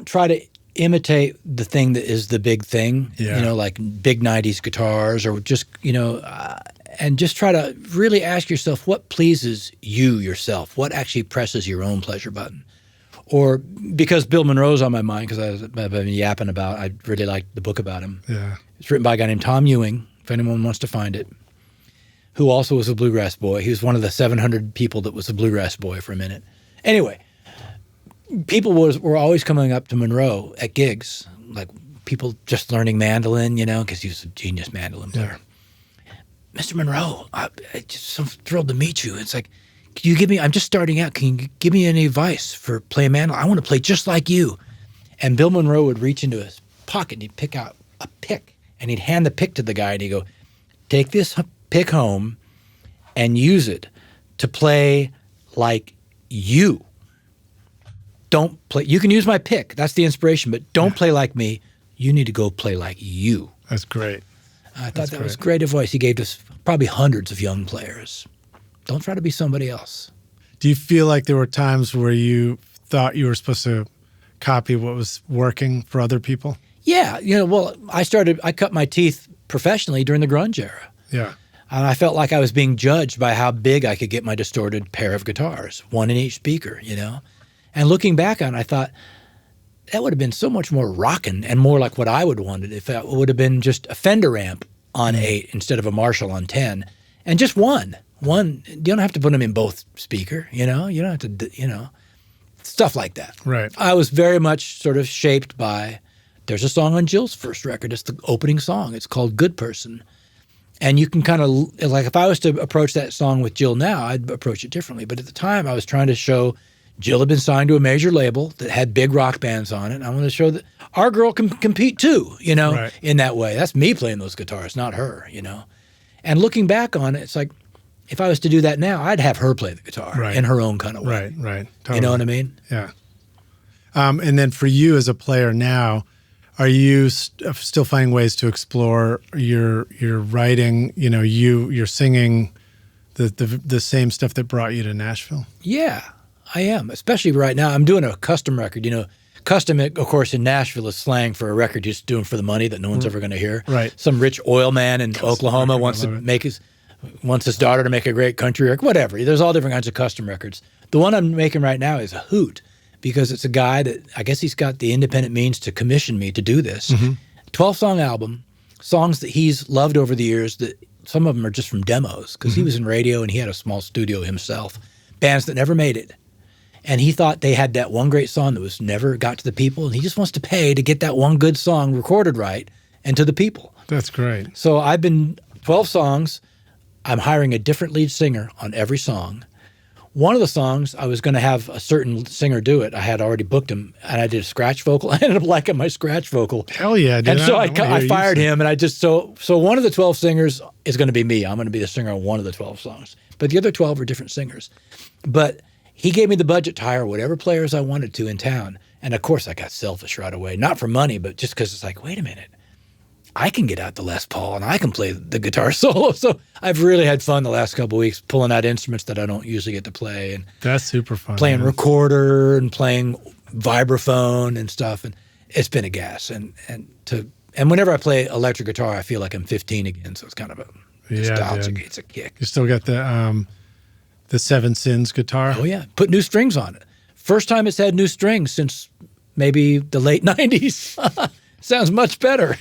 try to imitate the thing that is the big thing, you know, like big 90s guitars, or just, you know, and just try to really ask yourself what pleases you yourself, what actually presses your own pleasure button. Or because Bill Monroe's on my mind, because I've been yapping about, I really liked the book about him. Yeah. It's written by a guy named Tom Ewing, if anyone wants to find it, who also was a bluegrass boy. He was one of the 700 people that was a bluegrass boy for a minute. Anyway, people were always coming up to Monroe at gigs, like people just learning mandolin, you know, because he was a genius mandolin player. Yeah. Mr. Monroe, I'm just so thrilled to meet you. It's like, can you give me, I'm just starting out, can you give me any advice for playing mandolin? I want to play just like you. And Bill Monroe would reach into his pocket and he'd pick out a pick, and he'd hand the pick to the guy and he'd go, take this pick home and use it to play like you. Don't play. You can use my pick. That's the inspiration, but don't play like me. You need to go play like you. That's great. I thought that was great advice he gave to probably hundreds of young players. Don't try to be somebody else. Do you feel like there were times where you thought you were supposed to copy what was working for other people? Yeah. You know, well, I cut my teeth professionally during the grunge era. Yeah. And I felt like I was being judged by how big I could get my distorted pair of guitars, one in each speaker, you know? And looking back on it, I thought that would have been so much more rockin' and more like what I would have wanted if it would have been just a Fender amp on 8 instead of a Marshall on 10. And just one. You don't have to put them in both speaker, you know? You don't have to, you know, stuff like that. Right. I was very much sort of shaped by, there's a song on Jill's first record. It's the opening song. It's called Good Person. And you can kind of, like if I was to approach that song with Jill now, I'd approach it differently. But at the time, I was trying to show Jill had been signed to a major label that had big rock bands on it. And I want to show that our girl can compete too, you know, in that way. That's me playing those guitars, not her, you know. And looking back on it, it's like, if I was to do that now, I'd have her play the guitar in her own kind of way. Right. Totally. You know what I mean? Yeah. And then for you as a player now, are you still finding ways to explore your writing? You know, you're singing the same stuff that brought you to Nashville? Yeah, I am. Especially right now. I'm doing a custom record. You know, custom, of course, in Nashville is slang for a record you're just doing for the money that no one's ever going to hear. Right. Some rich oil man in Oklahoma wants his daughter to make a great country record, whatever. There's all different kinds of custom records. The one I'm making right now is a hoot because it's a guy that I guess he's got the independent means to commission me to do this. 12-song album, songs that he's loved over the years that some of them are just from demos because he was in radio and he had a small studio himself, bands that never made it. And he thought they had that one great song that was never got to the people, and he just wants to pay to get that one good song recorded right and to the people. That's great. So I've been 12 songs. I'm hiring a different lead singer on every song. One of the songs, I was going to have a certain singer do it. I had already booked him, and I did a scratch vocal. I ended up liking my scratch vocal. Hell yeah, dude. And so I fired him, and I just so one of the 12 singers is going to be me. I'm going to be the singer on one of the 12 songs. But the other 12 are different singers. But he gave me the budget to hire whatever players I wanted to in town. And of course, I got selfish right away. Not for money, but just because it's like, wait a minute. I can get out the Les Paul and I can play the guitar solo. So I've really had fun the last couple of weeks pulling out instruments that I don't usually get to play. And that's super fun. Playing recorder and playing vibraphone and stuff. And it's been a gas. And whenever I play electric guitar, I feel like I'm 15 again. So it's kind of a nostalgic. It's a kick. You still got the Seven Sins guitar? Oh yeah, put new strings on it. First time it's had new strings since maybe the late 90s. Sounds much better.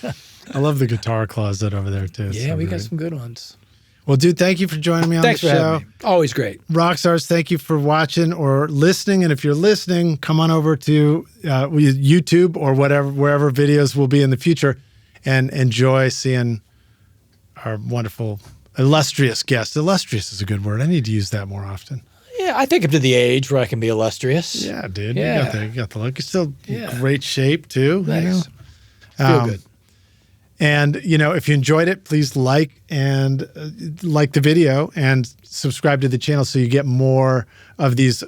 I love the guitar closet over there too. Yeah, we got some good ones. Well, dude, thank you for joining me on the show. Thanks for having me. Always great. Rockstars, thank you for watching or listening. And if you're listening, come on over to YouTube or wherever videos will be in the future and enjoy seeing our wonderful, illustrious guest. Illustrious is a good word. I need to use that more often. Yeah, I think up to the age where I can be illustrious. Yeah, dude. Yeah. You got the look. You're still in great shape, too. Thanks. You know? Feel good. And, you know, if you enjoyed it, please like the video and subscribe to the channel so you get more of these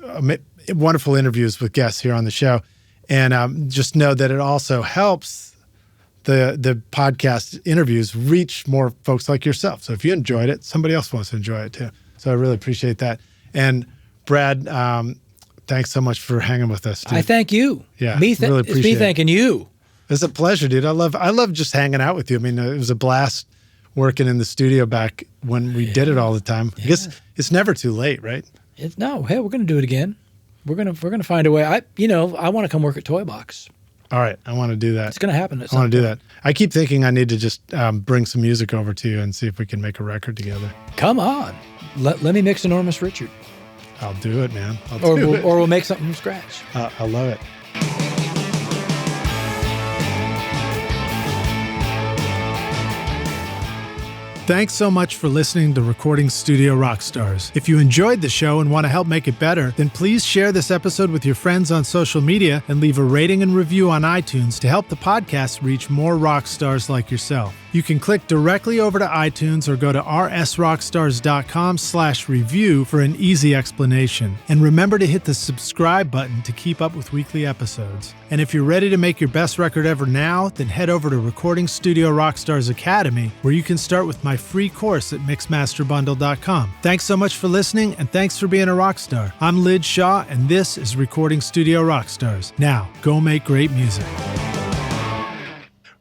wonderful interviews with guests here on the show. And just know that it also helps the podcast interviews reach more folks like yourself. So if you enjoyed it, somebody else wants to enjoy it too. So I really appreciate that. And Brad, thanks so much for hanging with us, dude. I thank you. Yeah, really appreciate it. It's me thanking you. It's a pleasure, dude. I love just hanging out with you. I mean, it was a blast working in the studio back when we did it all the time. I guess it's never too late, right? No, hey, we're going to do it again. We're going to find a way. I want to come work at Toy Box. All right, I want to do that. It's going to happen. I want to do that. I keep thinking I need to just bring some music over to you and see if we can make a record together. Come on. Let me mix Enormous Richard. I'll do it, man. Or we'll make something from scratch. I love it. Thanks so much for listening to Recording Studio Rockstars. If you enjoyed the show and want to help make it better, then please share this episode with your friends on social media and leave a rating and review on iTunes to help the podcast reach more rock stars like yourself. You can click directly over to iTunes or go to rsrockstars.com/review for an easy explanation. And remember to hit the subscribe button to keep up with weekly episodes. And if you're ready to make your best record ever now, then head over to Recording Studio Rockstars Academy, where you can start with my free course at mixmasterbundle.com. Thanks so much for listening, and thanks for being a rock star. I'm Lid Shaw, and this is Recording Studio Rockstars. Now, go make great music.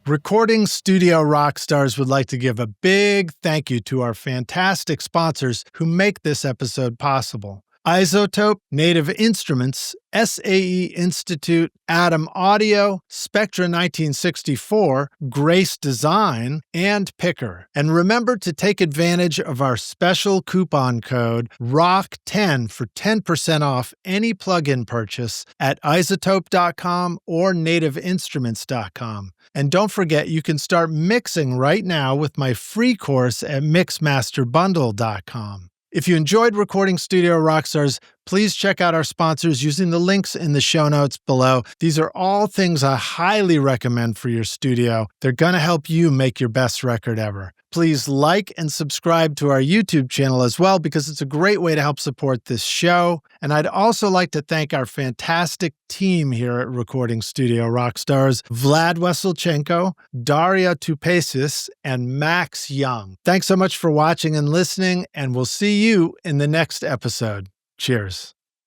Recording Studio Rockstars would like to give a big thank you to our fantastic sponsors who make this episode possible. Isotope, Native Instruments, SAE Institute, Atom Audio, Spectra 1964, Grace Design, and Picker. And remember to take advantage of our special coupon code ROCK10 for 10% off any plugin purchase at isotope.com or nativeinstruments.com. And don't forget, you can start mixing right now with my free course at mixmasterbundle.com. If you enjoyed Recording Studio Rockstars, Please check out our sponsors using the links in the show notes below. These are all things I highly recommend for your studio. They're going to help you make your best record ever. Please like and subscribe to our YouTube channel as well, because it's a great way to help support this show. And I'd also like to thank our fantastic team here at Recording Studio Rockstars, Vlad Weselchenko, Daria Tupesis, and Max Young. Thanks so much for watching and listening, and we'll see you in the next episode. Cheers.